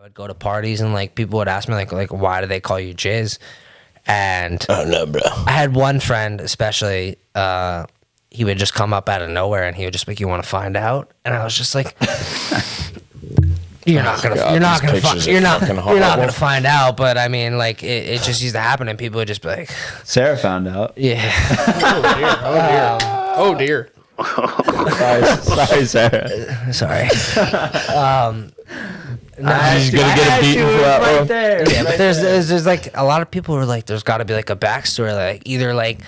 would go to parties and like people would ask me like why do they call you Jizz? And I don't know, bro. I had one friend especially. He would just come up out of nowhere and he would just be like, "You want to find out?" And I was just like, "You're not gonna find out." But I mean, like it just used to happen, and people would just be like, Sarah found out. "Yeah." Oh dear. Sorry, Sarah. Sorry. He's gonna get a beating for that one. Yeah, but there's like a lot of people who are like, there's got to be like a backstory, like either like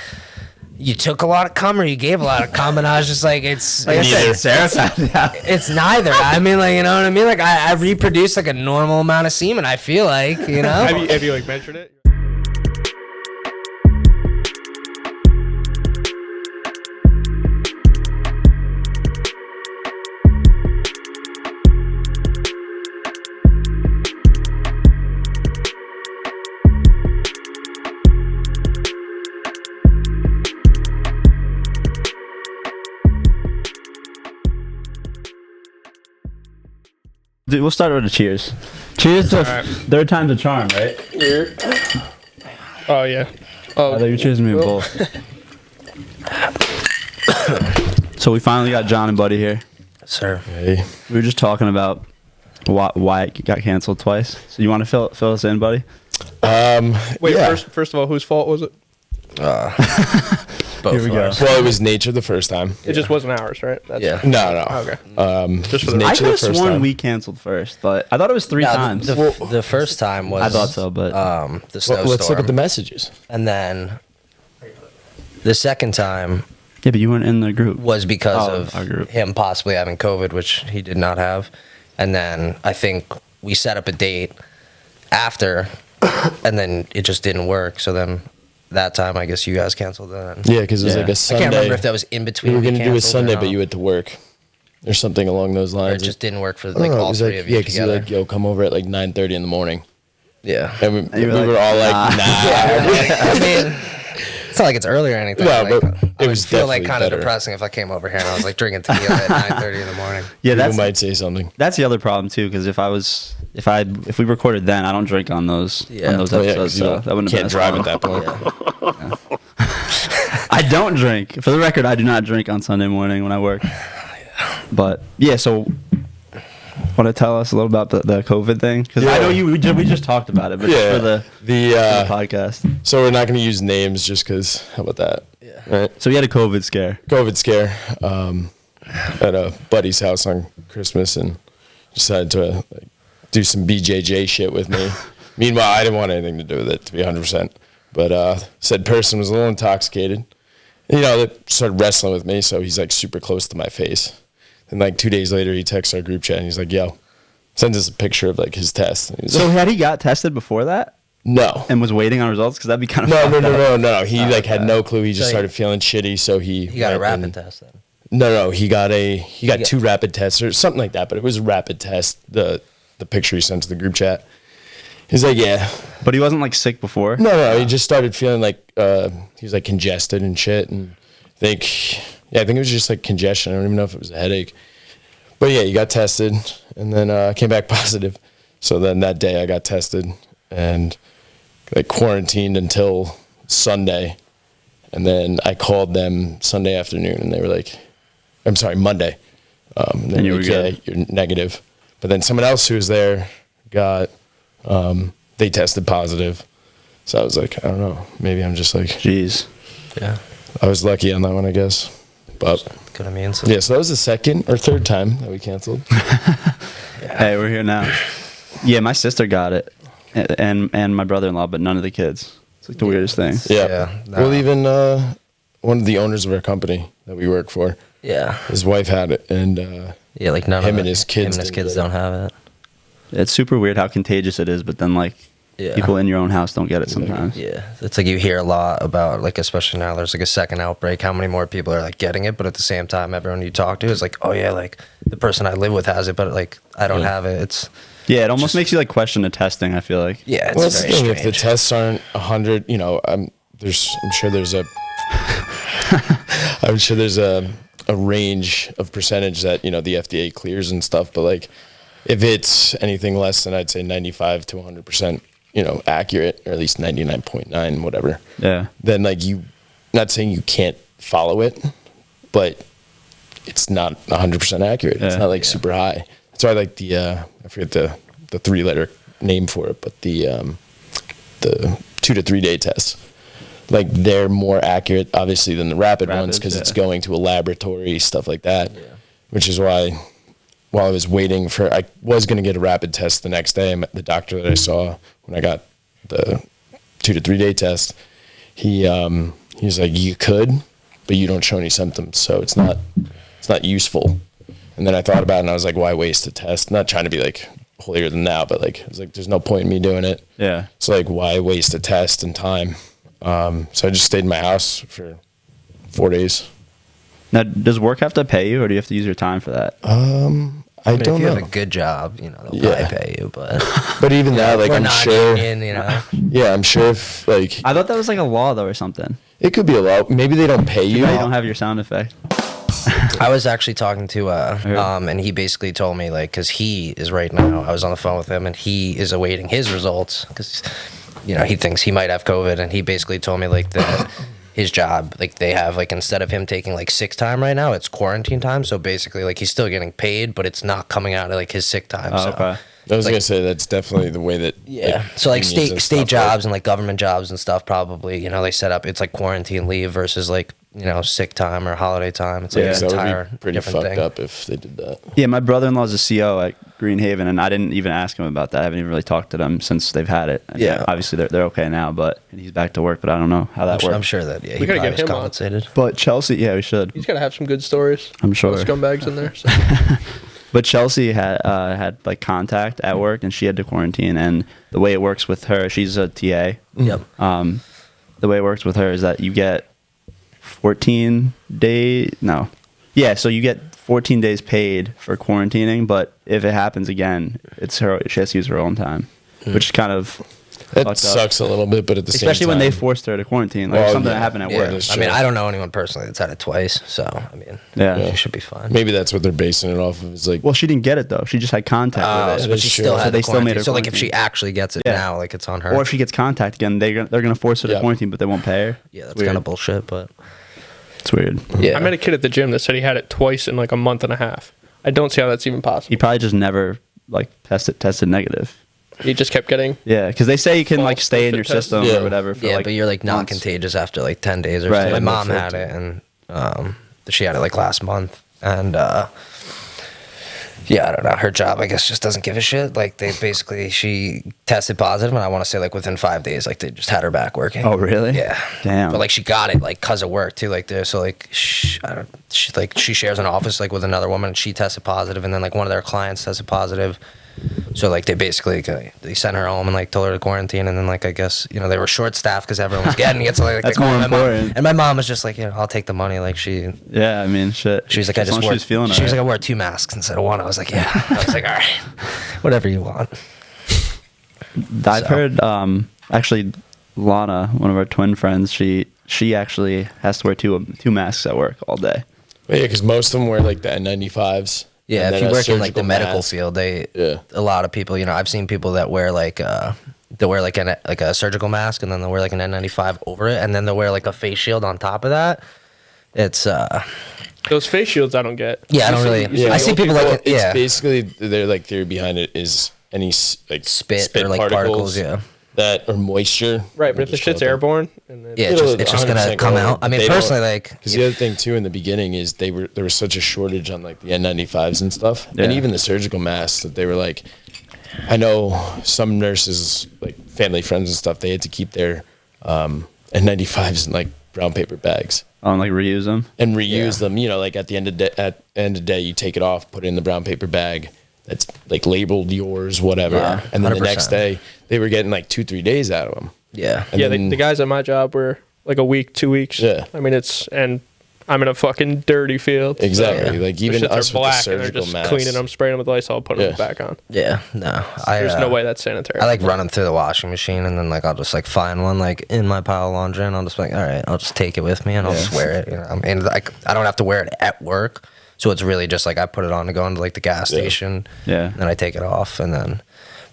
you took a lot of cum or you gave a lot of cum, and I was just like, it's Like I said, Sarah found out. it's neither. I mean, like, you know what I mean? Like I reproduce like a normal amount of semen. I feel like, you know. Have you like measured it? Dude, we'll start with a cheers. Cheers to Alright. third time's a charm, right? Oh yeah. Oh, I thought you were cheersing me in both. So we finally got John and Buddy here. Sir. Hey. We were just talking about why it got canceled twice. So you want to fill us in, Buddy? wait. yeah. First of all, whose fault was it? Both Here we go. of us. Well, it was nature the first time. It just wasn't ours, right? That's Yeah. No. Okay. Just for the- I nature could the have first sworn time. we canceled first, but I thought it was three No, times. the first time was I thought so, but the snowstorm. Let's look at the messages. And then the second time yeah, but you weren't in the group. was because Oh, of our group. him possibly having COVID, which he did not have. And then I think we set up a date after, and then it just didn't work. So then that time, I guess you guys canceled that. Yeah, because it was Yeah. like a I Sunday. can't remember if that was in between. we were going to do a canceled or Sunday, not. but you had to work or something along those Or lines. it just didn't work for I don't like know, it all was three like, of you yeah, because you're together. like, yo, come over at like 9:30 in the morning. Yeah. And we you were were like, all like, nah. I mean, it's not like it's early or anything. No, like, but I it would was feel like definitely kind of better. depressing if I came over here and I was like drinking tequila at 9:30 in the morning. Yeah, People that's might say something. that's the other problem too. Because if we recorded then, I don't drink on those Yeah. on those Oh, yeah, episodes. 'cause you So that wouldn't have been can't as drive fun. at that point. I don't drink. For the record, I do not drink on Sunday morning when I work. But yeah, so want to tell us a little about the COVID thing? Because I Yeah. know we just talked about it, but just Yeah. for the The podcast. so we're not going to use names just because. How about that? Yeah. Right. So we had a COVID scare. COVID scare at a buddy's house on Christmas and decided to like, do some BJJ shit with me. Meanwhile, I didn't want anything to do with it, to be 100%. But said person was a little intoxicated. You know, they started wrestling with me, so he's like super close to my face. And like 2 days later, he texts our group chat and he's like, yo, sends us a picture of like his test. And he's So like, had he got tested before that no. and was waiting on results? Because that'd be kind of No. He like had no clue. He just So he- started feeling shitty, so he You got a went rapid and- test then. No, he got two rapid tests or something like that, but it was a rapid test. The picture he sent to the group chat. He's like, yeah. But he wasn't like sick before. No, he just started feeling like he was like congested and shit, and I think it was just like congestion. I don't even know if it was a headache. But yeah, he got tested and then came back positive. So then that day I got tested and like quarantined until Sunday. And then I called them Sunday afternoon and they were like, I'm sorry, Monday. And you were like, good. yeah, you're negative. But then someone else who was there got, they tested positive. So I was like, I don't know, maybe I'm just like, Jeez. Yeah. I was lucky on that one, I guess. But Good immune system. yeah, so that was the second or third time that we canceled. Hey, we're here now. Yeah, my sister got it, and my brother-in-law, but none of the kids. It's like the weirdest thing. Yeah. Yeah, Well, no. even one of the owners of our company that we work for, Yeah. his wife had it, and Yeah, like none Him of and his kids Him and his didn't kids get it. don't have it. It's super weird how contagious it is, but then like Yeah. people in your own house don't get it sometimes. Yeah, it's like you hear a lot about, like, especially now there's like a second outbreak, how many more people are like getting it, but at the same time, everyone you talk to is like, oh yeah, like the person I live with has it, but like I don't Yeah. have it. It's Yeah, it almost makes you like question the testing. I feel like. yeah, it's well, that's the very thing. If the strange. tests aren't 100, you know, I'm sure there's a, I'm sure there's a range of percentage that, you know, the FDA clears and stuff, but like, If it's anything less than, I'd say 95 to 100%, accurate, or at least 99.9, whatever. Yeah. Then like not saying you can't follow it, but it's not 100% accurate. It's Yeah. not like super high. That's why I like I forget the 3-letter name for it, but the 2 to 3 day tests. Like they're more accurate, obviously, than the rapid ones because it's going to a laboratory, stuff like that. Yeah. Which is why, while I was waiting I was going to get a rapid test the next day. The doctor that I saw when I got the 2 to 3 day test, he was like, you could, but you don't show any symptoms, so it's not useful. And then I thought about it, and I was like, why waste a test? Not trying to be like holier than thou, but like I was like, there's no point in me doing it. Yeah. So like, why waste a test and time? So I just stayed in my house for 4 days. Now, does work have to pay you, or do you have to use your time for that? I mean, don't if you know. have a good job, they'll Yeah. probably pay you. But But even that, like, we're I'm not sure. union, Yeah, I'm sure if like I thought that was like a law though, or something. it could be a lot. Maybe they don't pay you. You don't have your sound effect. I was actually talking to and he basically told me like because he is right now. I was on the phone with him and he is awaiting his results because he thinks he might have COVID, and he basically told me like that his job, like they have like instead of him taking like sick time right now, it's quarantine time. So basically like he's still getting paid, but it's not coming out of like his sick time. Oh, so. okay. I was gonna say that's definitely the way that. Yeah. So like unions and state stuff jobs and like government jobs and stuff probably, they set up it's like quarantine leave versus like, sick time or holiday time. It's like Yeah, an so that entire would be pretty different fucked thing. up if they did that. Yeah, my brother-in-law's a CO at Greenhaven, and I didn't even ask him about that. I haven't even really talked to them since they've had it. And Yeah. obviously they're okay now, but he's back to work. But I don't know how that works. I'm sure that he We gotta probably get was him on. compensated. But Chelsea, yeah, we should. He's got to have some good stories. I'm sure. Those scumbags in there. So. But Chelsea had like contact at work, and she had to quarantine. And the way it works with her, she's a TA. Yep. The way it works with her is that you get 14 days. No, yeah. So you get 14 days paid for quarantining, but if it happens again, it's her. She has to use her own time, which is kind of It fucked up. sucks a little bit, but at the same time, Especially when they forced her to quarantine, like Well, something yeah. that happened at Yeah. work. that's I mean, true. I don't know anyone personally that's had it twice, so I mean, Yeah. she should be fine. maybe that's what they're basing it off of. Is like, Well, she didn't get it though. She just had contact with it. but is she true. still So had they the still made quarantine. her So like if she quarantine. actually gets it Yeah. now, like it's on her. Or if she gets contact again, they're gonna force her to Yeah. quarantine, but they won't pay her. yeah, that's Weird. kind of bullshit, but It's weird. yeah. I met a kid at the gym that said he had it twice in like a month and a half. I don't see how that's even possible. He probably just never like tested negative. He just kept getting. Yeah, because they say you can like False stay in your positive test. system Yeah. or whatever. For, Yeah, like, but you're like not months. contagious after like 10 days or Right. something. My Yeah, mom no had it, and she had it like last month, and yeah, I don't know. Her job, I guess, just doesn't give a shit. Like she tested positive, and I want to say like within 5 days, like they just had her back working. Oh, really? Yeah. Damn. But like she got it like cause of work too. Like there, so like she shares an office like with another woman, and she tested positive, and then like one of their clients tested positive. So like they basically they sent her home and like told her to quarantine, and then like I guess they were short staffed because everyone was getting it. So like That's they called more my mom. important. And my mom was just like, I'll take the money. Like she Yeah, I mean, shit. was like, I As just long as wore. she was feeling She was alright. like, I wore 2 masks instead of 1. I was like, yeah. I was like, all right, whatever you want. I've So. heard actually Lana, one of our twin friends, she actually has to wear two masks at work all day. yeah, because most of them wear like the N95s. Yeah, and if then you a work in like the surgical medical mask. field, Yeah. a lot of people, I've seen people that wear like a surgical mask, and then they'll wear like an N95 over it, and then they'll wear like a face shield on top of that. It's Those face shields I don't get. yeah, I don't really. you see I the see old people Well, like it's yeah, basically their like theory behind it is any like spit or like particles. Yeah, that or moisture. Right, but if the shit's airborne, and then yeah, It'll it's just gonna 100% come go out. in, I mean, they don't- personally, like Because the other thing too in the beginning is there was such a shortage on like the N95s and stuff, and Yeah. even the surgical masks that they were like, I know some nurses like family friends and stuff, they had to keep their N95s in like brown paper bags Oh, and like reuse them. and reuse them. Like at the end of the day, you take it off, put it in the brown paper bag that's like labeled yours, whatever, Yeah, and then the next 100%. day they were getting like 2-3 days out of them. yeah, And yeah, then- the guys at my job were like a week, 2 weeks. Yeah. I mean, and I'm in a fucking dirty field. Exactly. Yeah. Like Their even shits are us with the black, and they're surgical just masks. cleaning them, spraying them with Lysol, putting Yeah. them back on. yeah. No, There's no way that's sanitary. I like running through the washing machine, and then like I'll just like find one like in my pile of laundry, and I'll just be like, all right, I'll just take it with me, and I'll just wear it. I mean, like I don't have to wear it at work, So it's really just like I put it on to go into like the gas station. Yeah. And then I take it off, and then.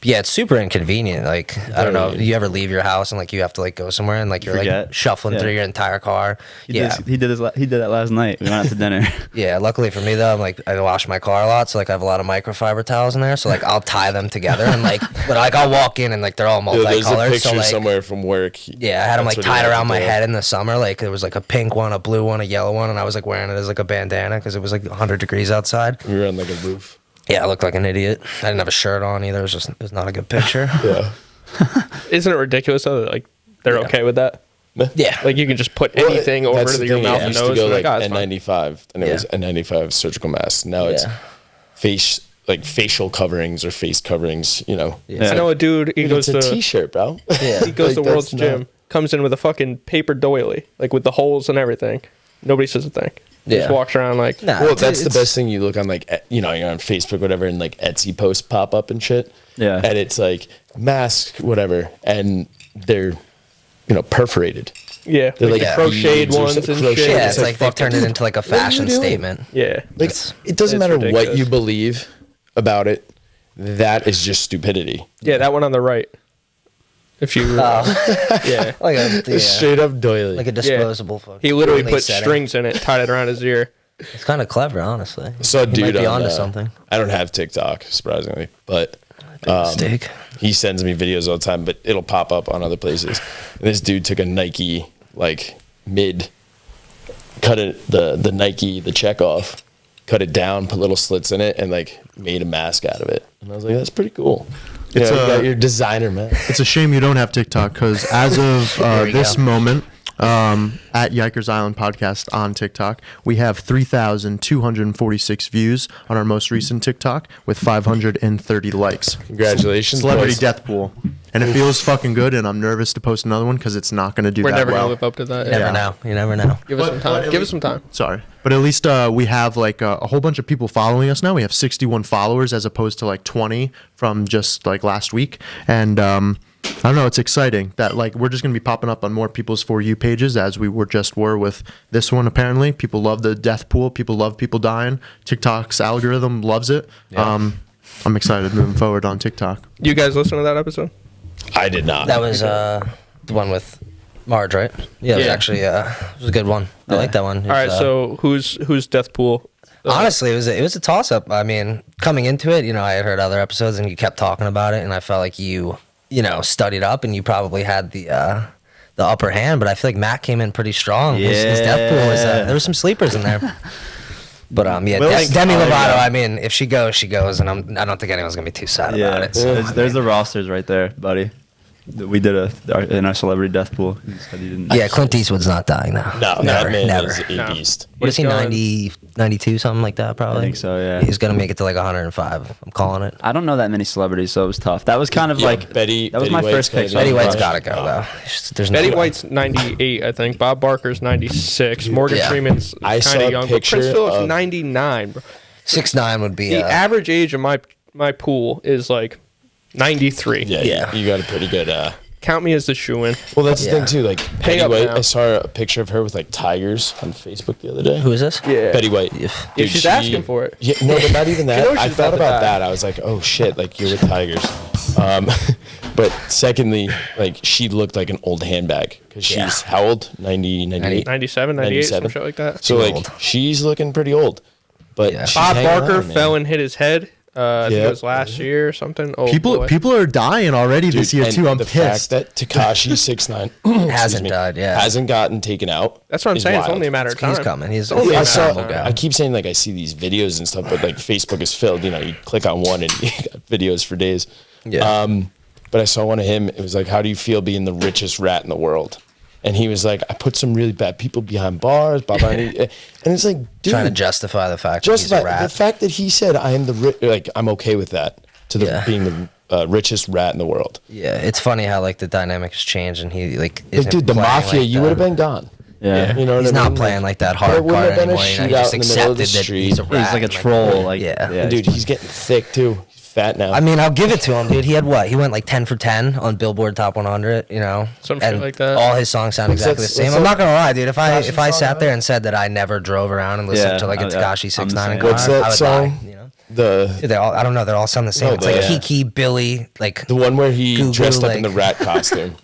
Yeah, it's super inconvenient. Like, I don't know, you ever leave your house and like you have to like go somewhere and like you're Forget. like shuffling through your entire car. He did that last night. We went out to dinner. Yeah, luckily for me though, I'm like I wash my car a lot, so like I have a lot of microfiber towels in there. So like I'll tie them together and like, but like I'll walk in and like they're all multicolored. There's a picture so like somewhere from work. yeah, I had them like That's what he tied had around to my do. head in the summer. Like there was like a pink one, a blue one, a yellow one, and I was like wearing it as like a bandana because it was like 100 degrees outside. We were on like a roof. Yeah, I looked like an idiot. I didn't have a shirt on either. It was not a good picture. Yeah. Isn't it ridiculous though that like they're okay with that? Yeah, Like you can just put anything over That's the your thing, mouth it and used to nose. go and like like, it's fine. N95, and it was N95 surgical masks. Now it's facial coverings or face coverings. You know. Yeah. I know a dude. He Dude, goes it's a to t-shirt, bro. Yeah. he goes Like, to World's that's not- Gym, comes in with a fucking paper doily, like with the holes and everything. Nobody says a thing. Yeah. Just walks around like Nah, Well, it's- that's the it's- best thing. You look on like you're on Facebook, whatever, and like Etsy posts pop up and shit. Yeah. And it's like mask, whatever, and they're perforated. yeah, They're like like crocheted beads or ones something. and Crochet. shit. Yeah, It's it's like like they've turned it fucking- into like a what are you fashion doing? statement. Yeah, Like It's- it doesn't it's matter what ridiculous. you believe about it. That is just stupidity. yeah, that one on the right. If you, yeah, Like a It's straight up doily. like a disposable. fucking he literally only put setting. strings in it, tied it around his ear. It's kind of clever, honestly. I saw a He dude might be on onto something. I don't have TikTok, surprisingly, but Mistake. he sends me videos all the time. But it'll pop up on other places. And this dude took a Nike like cut it the Nike the check off, cut it down, put little slits in it, and like made a mask out of it. And I was like, that's pretty cool. You It's know, you a- got your designer mask. It's a shame you don't have TikTok because as of There we this go. moment, at Yikers Island Podcast on TikTok, we have 3,246 views on our most recent TikTok with 530 likes. Congratulations, Celebrity boys. death pool. And it feels fucking good, and I'm nervous to post another one because it's not going to do We're that never well. gonna live up to that. You never Yeah. know. You never know. Give us But- some but time. at Give us least- some time. Sorry. But at least we have like a whole bunch of people following us now. We have 61 followers as opposed to like 20 from just like last week. And I don't know, it's exciting that like we're just going to be popping up on more people's For You pages as we were with this one apparently. People love the death pool. People love people dying. TikTok's algorithm loves it. I'm excited moving forward on TikTok. You guys listen to that episode? I did not. That was the one with Marge, right? Yeah, it was Yeah. actually it was a good one. I like that one. All right, so who's death pool? honestly, it was a toss up. I mean, coming into it, I had heard other episodes and you kept talking about it, and I felt like you studied up and you probably had the upper hand. But I feel like Matt came in pretty strong. His death pool was there were some sleepers in there. But yeah, Well, Demi oh, Lovato. yeah. I mean, if she goes, she goes, and I don't think anyone's gonna be too sad about it. So, There's the rosters right there, buddy. We did in our celebrity death pool. He said he didn't. yeah, Clint Eastwood's not dying now. No, never, that man never. is a No. beast. What is he, He's gone. 90, 92, something like that, probably? I think so, yeah. He's going to make it to like 105. I'm calling it. I don't know that many celebrities, so it was tough. That was kind of Yeah, like Betty- That was Betty my White's first pick. gotta so be- Betty I was White's rushed. got to go, though. There's Betty no White's 98, I think. Bob Barker's 96. Morgan Yeah. Freeman's I saw kind a of young. But picture Prince Philip's of- 99, bro. 6'9" would be. The average age of my pool is like 93. Yeah, Yeah. You got a pretty good. Count me as the shoe-in. Well, that's the Yeah. thing too. Like Pay Betty up White, now. I saw a picture of her with like tigers on Facebook the other day. Who is this? Yeah. Betty White. Yeah. Yeah, she's asking for it. Yeah, no, but not even that. knows I she's thought about to about die. that. I was like, oh shit, like you're with tigers. But secondly, like she looked like an old handbag because she's Yeah. how old? 90, 98? 97, 98, some 97. shit like that. So Too like old. she's looking pretty old. But Yeah. she's Bob hanging Barker on, man. fell and hit his head. I think Yeah. it was last year or something. Oh, People boy. people are dying already this year And too. I'm the pissed. fact that Tekashi 6'9" Hasn't died, yeah. hasn't gotten taken out. That's what I'm is saying. It's wild. only a matter of time. He's coming. He's only I a saw. matter of time. I keep saying like I see these videos and stuff, but like Facebook is filled. You click on one and you got videos for days. Yeah. But I saw one of him. It was like, how do you feel being the richest rat in the world? And he was like, I put some really bad people behind bars, blah, blah, and it's like, dude, trying to justify the fact that he's a justify rat. the fact that he said I am like I'm okay with that being the richest rat in the world. Yeah, it's funny how like the dynamics change and he like Like, isn't dude, the playing mafia, like you the- would have been gone. Yeah. You know what He's I mean? not playing like that there hard wouldn't card have been a anymore. He shootout just in the middle of accepted the that street. he's a He's rat. like a and, troll. Like yeah. yeah. And dude, he's getting thick too. He's fat now. I mean, I'll give it to him, dude. He had what? He went like 10 for 10 on Billboard Top 100. You know, Some shit and like that. All his songs sound exactly the same. I'm not gonna lie, dude. If I sat there and said that I never drove around and listened Yeah, to like a yeah. Tekashi 6ix9ine and What's car, that I would song? lie, you know? the They all, I don't know. They're all sound the same. No, It's like the- Kiki, Billy, like the one where he Goo Goo, dressed up in the like- rat costume.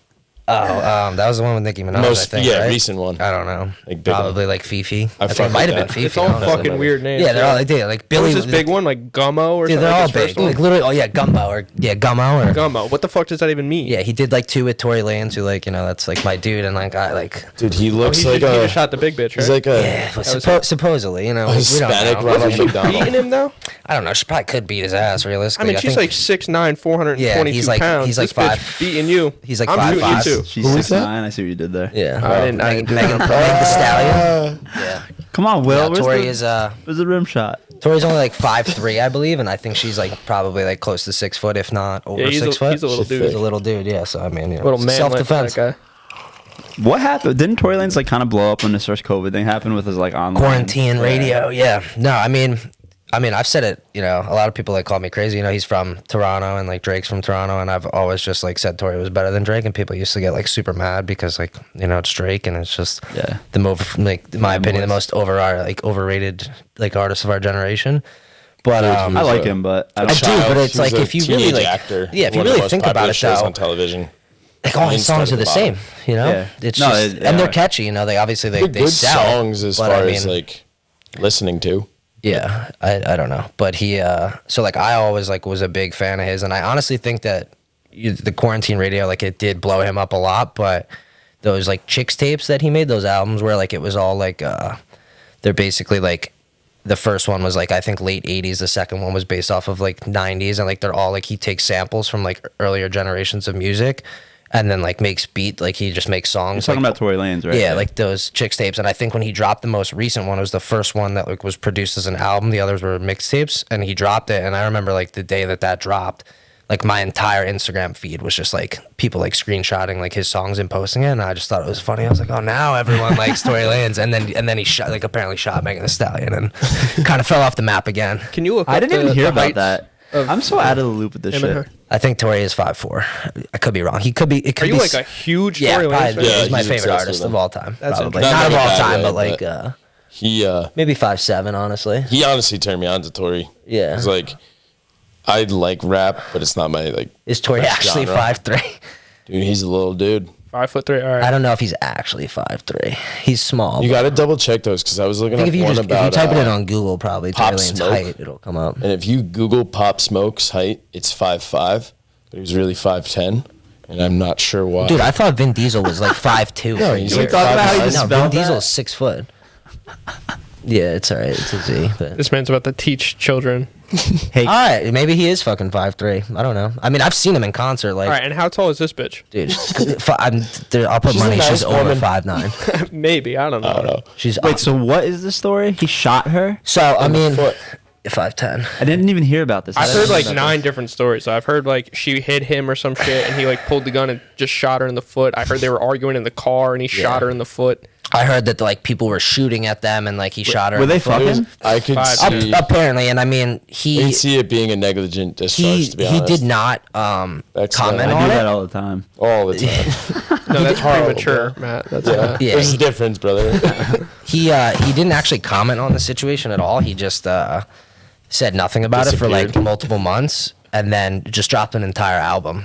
that was the one with Nicki Minaj. I think, right? Recent one. I don't know. Like big Probably one. like Fifi. I I think fuck it might with have been that. Fifi. It's all honestly. fucking weird names. Yeah, they're all yeah. they did. Like What Billy was this big one, like Gummo or Dude, something? they're all like his big. first one? Like literally, oh yeah, Gumbo or Gummo or Gummo. What the fuck does that even mean? yeah. He did like 2 with Tory Lanez, who like that's like my dude, and like I like Dude, he Oh, looks he like just, he a. just shot the big bitch, right? He's like a yeah. But was supposedly, a we don't Hispanic know. Ronald Beating McDonald. him though? I don't know. She probably could beat his ass. Realistically, I mean, she's think like 6'9", 422 Yeah, he's like- pounds. he's like This bitch 5 beating you. he's like I'm 5'5". shooting you too. She's Who is that? 6'9". I see what you did there. yeah. I didn't do Megan that. the Stallion. Yeah. Come on, Will. Yeah, where's Tori the, is where's the rim shot? Tori's only like 5'3", I believe, and I think she's like probably like close to 6 foot, if not over Yeah, he's 6 a- foot. he's a little dude. He's a little dude. Yeah. So I mean, Little man self defense. That What happened? Didn't Tory Lanez like kind of blow up when this first COVID thing happened with his like online Quarantine radio. Yeah. No, I mean, I've said it. A lot of people like call me crazy. He's from Toronto, and like Drake's from Toronto, and I've always just like said Tory was better than Drake, and people used to get like super mad because like it's Drake, and it's just Yeah. the most like in my Yeah, opinion the boys. most overrated like artist of our generation. But Dude, I was like a- him, but I I don't. do, Child, but it's he was like a if you really teenage like actor. yeah, if you One of the really most think about popular it shows though, on television. like all his Instant songs are the bottom. same. Yeah. It's No, just it- and they're yeah. catchy. They obviously They're they good sell songs as but far I mean, as like listening to. yeah, I don't know, but he so like I always like was a big fan of his, and I honestly think that the quarantine radio like it did blow him up a lot, but those like Chicks tapes that he made, those albums where like it was all like they're basically like the first one was like I think late 80s, the second one was based off of like 90s, and like they're all like he takes samples from like earlier generations of music and then like makes beat, like he just makes songs. You're talking like, about Tory Lanez, right? yeah, like those Chicks tapes. And I think when he dropped the most recent one, it was the first one that like was produced as an album. The others were mixtapes, and he dropped it. And I remember like the day that dropped, like my entire Instagram feed was just like people like screenshotting like his songs and posting it. And I just thought it was funny. I was like, oh, now everyone likes Tory Lanez. And then he shot like apparently shot Megan Thee Stallion and kind of fell off the map again. Can you look I up didn't even the hear about heights that. of I'm so out of the loop with this him and shit. her? I think Tory is 5'4". I could be wrong. He could be. It could Are you be like a huge yeah, Tory Lanez probably, fan? Yeah, he's my he's favorite obsessed artist with of him. all time. That's Probably interesting. not of Not all in a time, bad but way, like but- He maybe 5'7", honestly. he honestly turned me on to Tory. Yeah. It's like I like rap, but it's not my like. Is Tory best actually genre. 5'3"? Dude, he's a little dude. 5'3". All I right. don't know if he's actually 5'3". He's small. You but got to double check those because I was looking I up think if you one just about. if you type it in on Google, probably Pop Tory Lanez's Smoke. height, it'll come up. And if you Google Pop Smoke's height, it's 5'5", but he was really 5'10", and I'm not sure why. Dude, I thought Vin Diesel was like 5'2". No, for he's years. like talking about how you No, just Vin spelled Diesel that? is 6 foot. Yeah, it's alright. It's a Z. But. This man's about to teach children. Hey, All right, maybe he is fucking 5'3". I don't know. I mean, I've seen him in concert. Like, All right, and how tall is this bitch? dude, I'll put She's a money. nice She's over woman. 5'9". Maybe, I don't know. I don't know. She's wait, so what is the story? He shot her? So I mean, foot. 5'10". I didn't even hear about this. I've didn't heard know like about 9 different stories. I've heard like she hit him or some shit, and he like pulled the gun and just shot her in the foot. I heard they were arguing in the car, and he shot her in the foot. I heard that like people were shooting at them, and like he shot her. Were in the they foot. fucking? I could Five, see. Apparently, and I mean, I he could see it being a negligent discharge. To be he honest, did not That's comment I on do that it. all the time. all the time. No, that's horrible, premature, bro. Matt. That's Yeah, Yeah, there's he- a difference, brother. He didn't actually comment on the situation at all. He just said nothing about it for like Disappeared. multiple months, and then just dropped an entire album,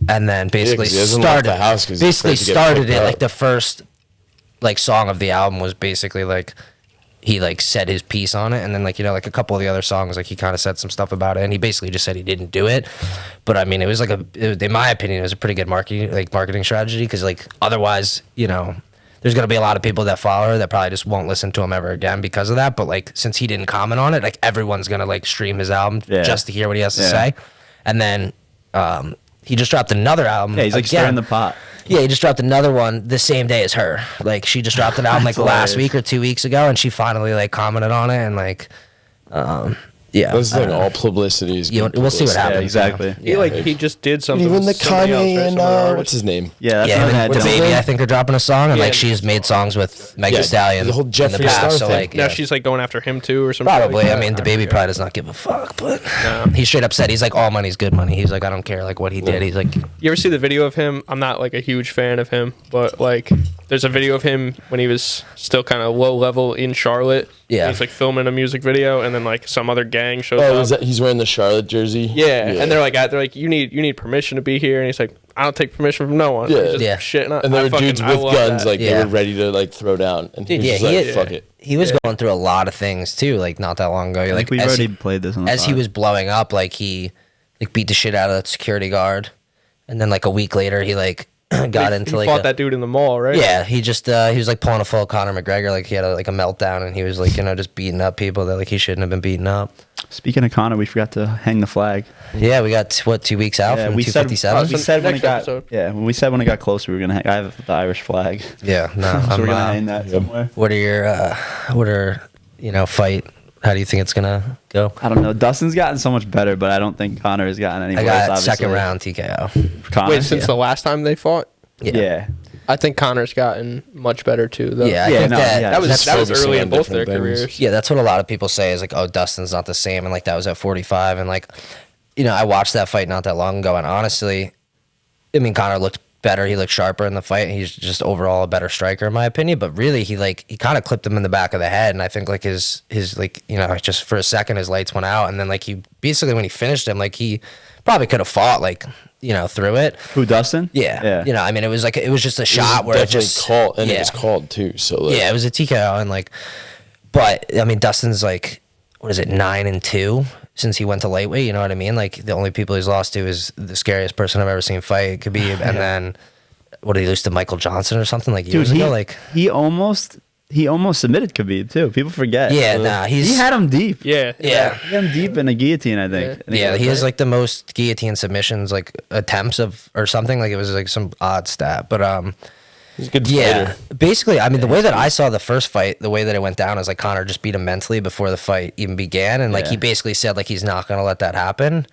and then basically 'cause he hasn't left started the house 'cause he's basically afraid to get started picked it up. like the first like song of the album was basically like he like said his piece on it, and then like like a couple of the other songs like he kind of said some stuff about it, and he basically just said he didn't do it. But I mean, it was like in my opinion, it was a pretty good marketing strategy, because like otherwise there's gonna be a lot of people that follow her that probably just won't listen to him ever again because of that. But like since he didn't comment on it, like everyone's gonna like stream his album just to hear what he has to Yeah. say, and then he just dropped another album. Yeah, he's like again. stirring the pot. Yeah, he just dropped another one the same day as her. Like she just dropped an album like That's last hilarious. week or 2 weeks ago, and she finally like commented on it, and like Yeah, That's the I thing. don't know. All publicity is. You- good we'll see what publicity. happens. Yeah, exactly. He just did something. Even the with somebody else, Kanye right? and Some other what's artist. his name? Yeah, that's Yeah, what him I and had the to- baby, I think, are dropping a song, and Yeah. like she's made songs with Meg Yeah, Thee Stallion the whole in the Jeffree past. Star So thing. like, Now yeah. she's like going after him too, or something. Probably. Like I that. mean, the baby forget. probably does not give a fuck, but No. he straight up said he's like, all money's good money. He's like, I don't care like what he did. He's like, You ever see the video of him? I'm not like a huge fan of him, but like there's a video of him when he was still kind of low level in Charlotte. Yeah. He's like filming a music video, and then like some other gang shows Oh, up. is that he's wearing the Charlotte jersey? Yeah, and they're like, you need permission to be here, and he's like, I don't take permission from no one. Yeah. He's just Yeah. shitting on. And there I were fucking- dudes I with love guns, that. like they Yeah. were ready to like throw down, and he dude, was yeah, just like, he, "Fuck it." he was going through a lot of things too, like not that long ago. I Like think we've as already he, played this on the as he pod. was blowing up, like he like beat the shit out of that security guard, and then like a week later, he like got He into like fought a, that dude in the mall, right? yeah, he just he was like pulling a full Conor McGregor, like he had like a meltdown, and he was like just beating up people that like he shouldn't have been beating up. Speaking of Connor, we forgot to hang the flag. Yeah, we got what 2 weeks out Yeah, from we said- 257. We said when it Next got episode. when we said when it got closer, we were gonna hang. I have the Irish flag, Yeah, no, so I'm, we're gonna hang that somewhere. what are your fight? How do you think it's gonna go? I don't know. Dustin's gotten so much better, but I don't think Connor has gotten any I worse. got obviously. second round TKO. Connor. Wait, since the last time they fought, yeah. I think Connor's gotten much better too. Though. Yeah, I Yeah, think no, that yeah. that was Just that was focusing early on in both their different things. careers. Yeah, that's what a lot of people say is like, oh, Dustin's not the same, and like that was at 45, and like, I watched that fight not that long ago, and honestly, I mean, Connor looked better. He looked sharper in the fight. He's just overall a better striker in my opinion. But really, he kind of clipped him in the back of the head, and I think like his like just for a second his lights went out, and then like he basically when he finished him, like he probably could have fought like through it. Who, Dustin? Yeah. Yeah. I mean, it was just a It shot was where it definitely just called, and yeah. it was called too. So like, Yeah, it was a TKO, and like, but I mean, Dustin's like, what is it, 9-2 since he went to lightweight? You know what I mean? Like, the only people he's lost to is the scariest person I've ever seen fight, Khabib, and then what did he lose to Michael Johnson or something like years Dude, ago? Like, he almost submitted Khabib too. People forget. yeah, nah, He had him deep. Yeah, yeah. He had him deep in a guillotine, I think. Yeah, he has like the most guillotine submissions, like attempts or something. Like it was like some odd stat, but he's a good yeah. fighter. Basically, I mean, the way that I saw the first fight, the way that it went down is like Connor just beat him mentally before the fight even began, and like Yeah. he basically said like he's not gonna let that happen.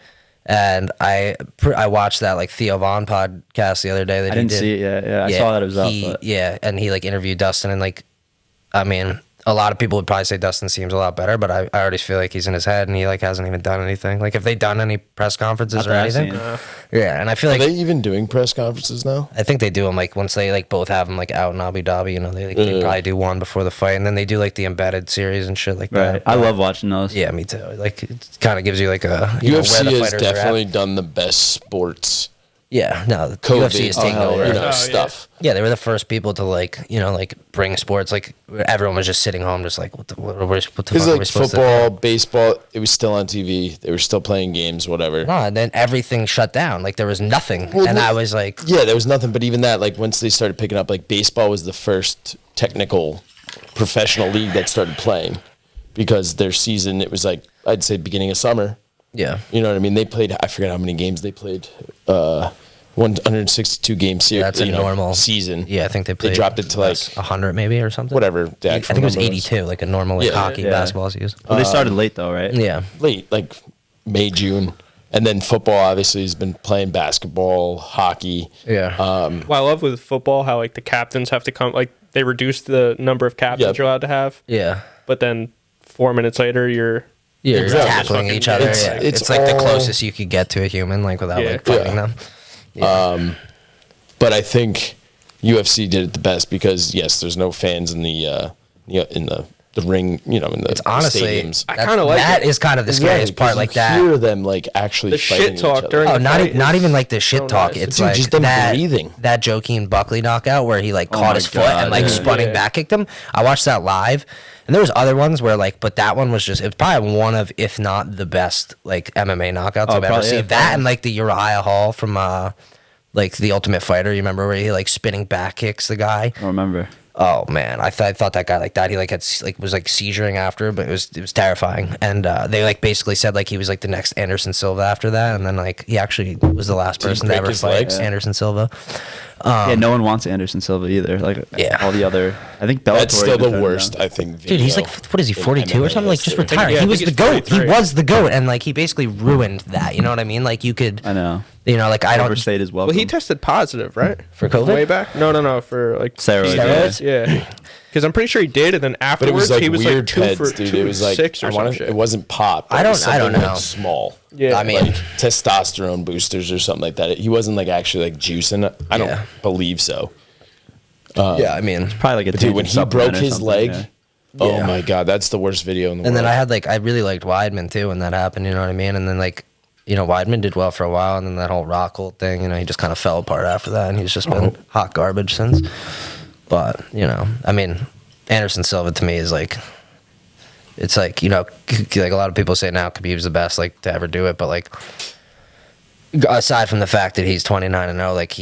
And I watched that like Theo Vaughn podcast the other day that I he didn't did. see it yet. Yeah, I saw that it was up. But. Yeah, and he like interviewed Dustin, and like, I mean, a lot of people would probably say Dustin seems a lot better, but I already feel like he's in his head, and he like hasn't even done anything. Like, have they done any press conferences Not or that I've anything? seen. Yeah, and I feel Are like they even doing press conferences now? I think they do them like once they like both have them like out in Abu Dhabi. They probably do one before the fight, and then they do like the embedded series and shit like Right. that. I love watching those. Yeah, me too. Like it kind of gives you like a where UFC the has fighters are at. definitely done the best sports Yeah, no, the COVID, UFC is taking hell over. yeah. yeah. stuff. Yeah, they were the first people to like bring sports. Like everyone was just sitting home, just like what the fuck Because are we like supposed football, baseball, it was still on TV. They were still playing games, whatever. to? No, and then everything shut down. Like there was nothing, Well, and look- I was like, Yeah, there was nothing. But even that, like once they started picking up, like baseball was the first technical professional league that started playing because their season, it was like I'd say beginning of summer. yeah, You know what I mean? They played. I forget how many games they played. 162 game series. that's a normal season. Yeah, I think they played. dropped it to like 100 maybe or something. whatever. The I actual think it was number was. 82, like a normal like Yeah. hockey, Yeah. basketball season. Well, they started late though, right? Yeah, Late, like May, June, and then football obviously has been playing basketball, hockey. yeah. Well, I love with football how like the captains have to come. Like they reduced the number of captains Yep. you're allowed to have, Yeah. but then 4 minutes later you're You're Exactly. tackling Fucking- each other. it's- yeah. it's It's, like the all- closest you could get to a human, like without Yeah. like fighting Yeah. them. But I think UFC did it the best because yes, there's no fans in the ring. In the It's honestly, stadiums. I kinda like that it. is kind of the Right, scariest part, 'cause like you that. Hear them like actually The fighting shit talk each other. during Oh, the fight not is even like the shit so talk. nice. It's Dude, like just them that breathing. that Joaquin Buckley knockout where he like Oh caught my his foot God, and like yeah. spun Yeah. back kicked him. I watched that live, and there was other ones where like, but that one was just it's probably one of if not the best like MMA knockouts I've ever probably, seen. yeah, That and like the Uriah Hall from like the Ultimate Fighter. You remember where he like spinning back kicks the guy? I don't remember. Oh man, I thought that guy like died. He like had was like seizuring after, but it was terrifying. And they like basically said like he was like the next Anderson Silva after that, and then like he actually was the last he person to break ever his fight legs? Anderson Silva. Yeah, no one wants Anderson Silva either. Like Yeah. all the other, I think Bellator That's still even the turned worst, down. I think. Dude, he's like, video what is he, in 42 or something? Like, just history. retired. Yeah, I He think was the he's GOAT. He 43. was the GOAT, and like he basically ruined that. You know what I mean? Like you could, I know. you know, like I don't Overstayed as well. Well, he tested positive, right? for COVID. Way back? No, for like Steroids. Steroids? Yeah, because I'm pretty sure he did, and then But it afterwards was like he was weird like two peds, for dude. 2 It was like 6 or I some wanna, shit. it wasn't pop. but I it was don't something, know. Like small. Yeah, I mean, Like testosterone boosters or something like that. He wasn't like actually like juicing. I don't Yeah. believe so. yeah, I mean, probably like a But dude, when tangent he broke supplement or his something, leg, yeah. oh Yeah. my god, that's the worst video in the and world. then I had like I really liked Weidman too when that happened. You know what I mean? And then like, you know, Weidman did well for a while, and then that whole Rockhold thing, you know, he just kind of fell apart after that, and he's just been hot garbage since. But you know, I mean, Anderson Silva to me is like, it's like, you know, like a lot of people say now Khabib's the best like to ever do it, but like aside from the fact that he's 29-0, like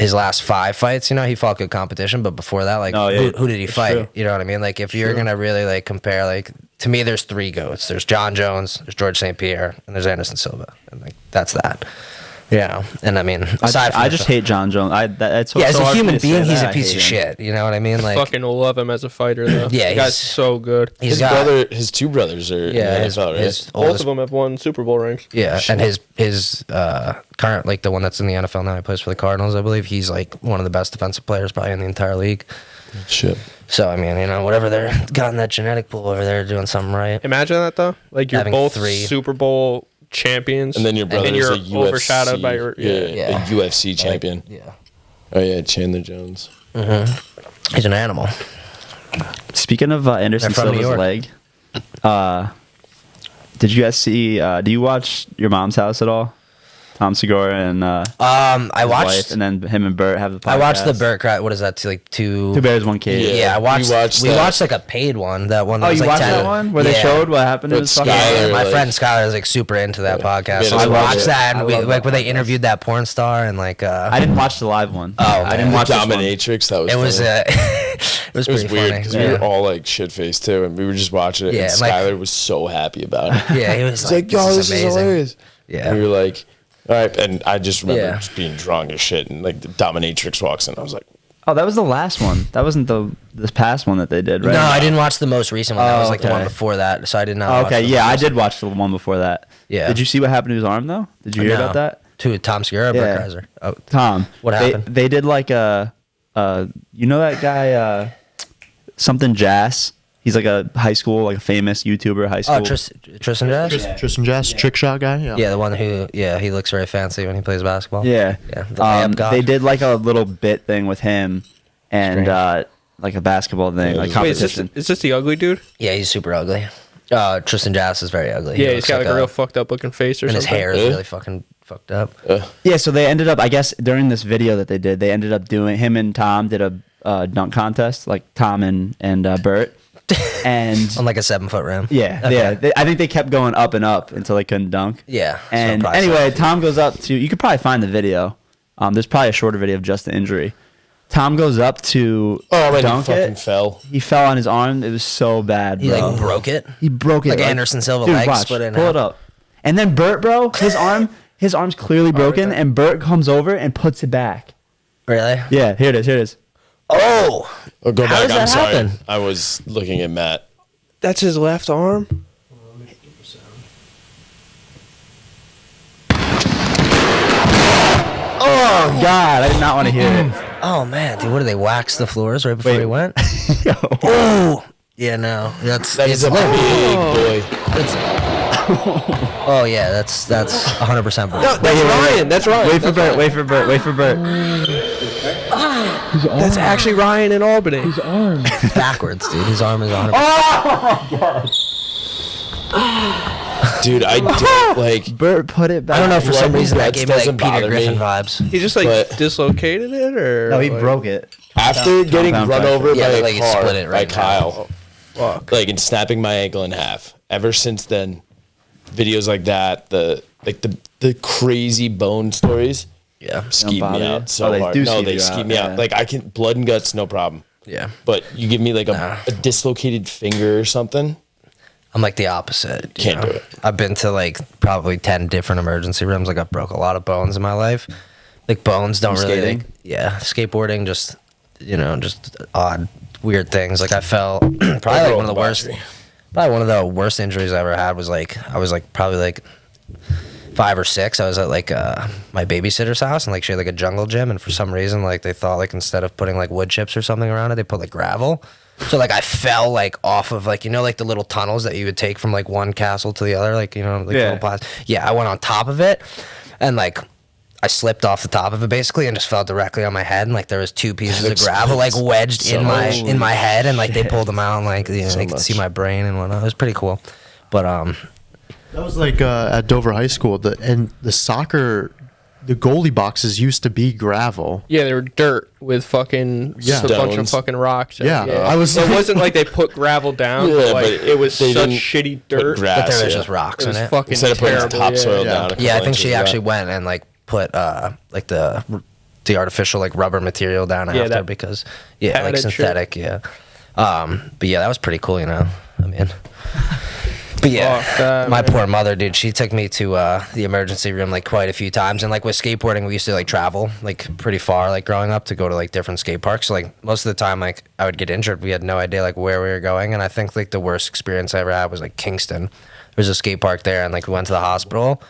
his last 5 fights, you know, he fought good competition, but before that, like, Oh, yeah, who did he it's fight? true. You know what I mean? Like, if you're gonna really like compare, like, to me, there's 3 goats. There's John Jones, there's George St. Pierre, and there's Anderson Silva, and like that's that. Yeah, and I mean, aside from I the just fa- hate John Jones. That's yeah, as so a hard for human me to say being, he's that. a I piece hate of him. shit. You know what I mean? Like, fucking love him as a fighter though. Yeah, the guy's he's- so good. he's his got brother, his 2 brothers are yeah, in his, the NFL, right? his Both oldest of them have won Super Bowl rings. Yeah, and his current, like the one that's in the NFL now, he plays for the Cardinals, I believe. He's like one of the best defensive players probably in the entire league. Shit. So I mean, you know, whatever they're got in that genetic pool over there, doing something right. Imagine that though. Like you're Having both 3. Super Bowl champions, And then your brother and is you're a UFC, overshadowed by your Yeah. a UFC champion. Yeah, Oh yeah, Chandler Jones. he's an animal. Speaking of Anderson They're from New Silva's York. leg, did you guys see? Do you watch Your Mom's House at all? Tom Segura and I his watched. wife, and then him and Bert have the podcast. I watched the Burt Cry. What is that? Like two. 2 Bears, 1 Cage. Yeah, I watched. watched we that. watched like a paid one. That one. That Oh, was you like watched 10. that one where they Yeah. showed what happened to With his fucking Skylar, Yeah, my like- friend Skylar is like super into that podcast. So Yeah, I I love watched it. that, and I we love like that when they podcast. interviewed that porn star, and like I didn't watch the live one. Oh, I didn't man. watch this one. Dominatrix. That was. it was funny. it was It was pretty weird funny. because yeah. we were all like shit faced too, and we were just watching it. Yeah, and and, like- Skylar was so happy about it. Yeah, he was He's like, "Yo, this is amazing." hilarious." Yeah. And we were like, "All right," and I just remember Yeah. just being drunk as shit, and like the dominatrix walks in. I was like, Oh, that was the last one. That wasn't this past one that they did, right? No, I didn't watch the most recent one. That Oh, was like the one okay. before that, so I did not. Oh, watch okay, the yeah, most I recent. did watch the one before that. Yeah. Did you see what happened to his arm though? Did you hear No. about that? To Tom Segura, or Yeah. Burt Kreiser? Oh, Tom. What happened? They did like you know that guy something Jazz? He's like a high school, like a famous YouTuber high school. oh, Tristan Jazz. Tristan Jazz, trick shot guy. Yeah. Yeah, the one who, yeah, he looks very fancy when he plays basketball. Yeah. Yeah, the layup god. They did like a little bit thing with him and Strange. like a basketball thing, like Wait, competition. is this the ugly dude? Yeah, he's super ugly. Tristan Jazz is very ugly. He Yeah, he's looks got like a real fucked up looking face or and his something. hair is Yeah. really fucking fucked up. Yeah, so they ended up, I guess, during this video that they did, they ended up doing, him and Tom did a dunk contest, like Tom and Bert. And On like a 7-foot rim. yeah, Okay. yeah, I think they kept going up and up until they couldn't dunk. Yeah. so And probably anyway, so. Tom goes up to, you could probably find the video. There's probably a shorter video of just the injury. Tom goes up to "Oh, man, he dunk fucking it. fell." He fell on his arm. It was so bad, he bro. like broke it. He broke it Like Anderson Silva dude, leg watch, split in pull half. it up. And then Bert, bro, his arm's clearly broken, there. and Bert comes over and puts it back. Really? Yeah, here it is. Oh. Oh, go How back. does I'm that sorry. happen? I was looking at Matt. That's his left arm. Oh God, I did not want to hear it. Oh man, dude, what did they wax the floors right before Wait. he went? Yo. Oh. Yeah, no. That's That is it's a lit. big boy. Oh yeah, that's 100% No, broke. that's Ryan. That's Ryan. Wait for Bert. Wait for Bert. Wait for Bert. That's actually Ryan in Albany. Backwards, dude. His arm is 100%. Dude, I don't like. Bert put it back. I don't know, for some Blood reason that bets gave me like doesn't Peter bother Griffin me. vibes. He just like But- dislocated it, or No, he like, broke it. After getting Compound run fracture. over Yeah, by a like he car split it by right now. Kyle, Fuck. like and snapping my ankle in half. Ever since then, videos like that, the crazy bone stories, Yeah. skeeve bother me you? out so Oh, they hard. do No, skeeve they you skeeve out, me yeah. out. Like I can blood and guts, no problem. Yeah. But you give me like Nah. a dislocated finger or something. I'm like the opposite. you Can't know? do it. I've been to like probably 10 different emergency rooms. Like I broke a lot of bones in my life. Like bones don't From really. skating? Like, yeah, skateboarding, just just odd, weird things. Like I fell. Probably like one of the worst. Probably one of the worst injuries I ever had was like I was like probably like 5 or 6. I was at like my babysitter's house, and like she had like a jungle gym, and for some reason like they thought like instead of putting like wood chips or something around it, they put like gravel. So like I fell like off of like like the little tunnels that you would take from like one castle to the other, like like Yeah. little pods. Yeah, I went on top of it, and like I slipped off the top of it basically and just fell directly on my head, and like there was 2 pieces of gravel like wedged So in much. my head, and like they pulled them out, and like So they could see much. my brain and whatnot. It was pretty cool, but That was like at Dover High School. The soccer, the goalie boxes used to be gravel. Yeah, they were dirt with fucking Yeah. just a bunch of Stones. fucking rocks. Yeah, I was It like- wasn't like they put gravel down. Yeah, but like but it was they such didn't shitty put dirt. grass. but there was yeah. just rocks It was in it. fucking Instead of putting terrible. topsoil yeah. down. a couple Yeah, I think inches she of actually that. went and like put like the artificial like rubber material down Yeah, after that because like padded shit. synthetic. Yeah, but yeah, that was pretty cool. I mean. But yeah, Fuck that, my man. poor mother, dude. She took me to the emergency room like quite a few times, and like with skateboarding, we used to like travel like pretty far, like growing up, to go to like different skate parks. So like most of the time, like I would get injured. We had no idea like where we were going, and I think like the worst experience I ever had was like Kingston. There's a skate park there, and like we went to the hospital,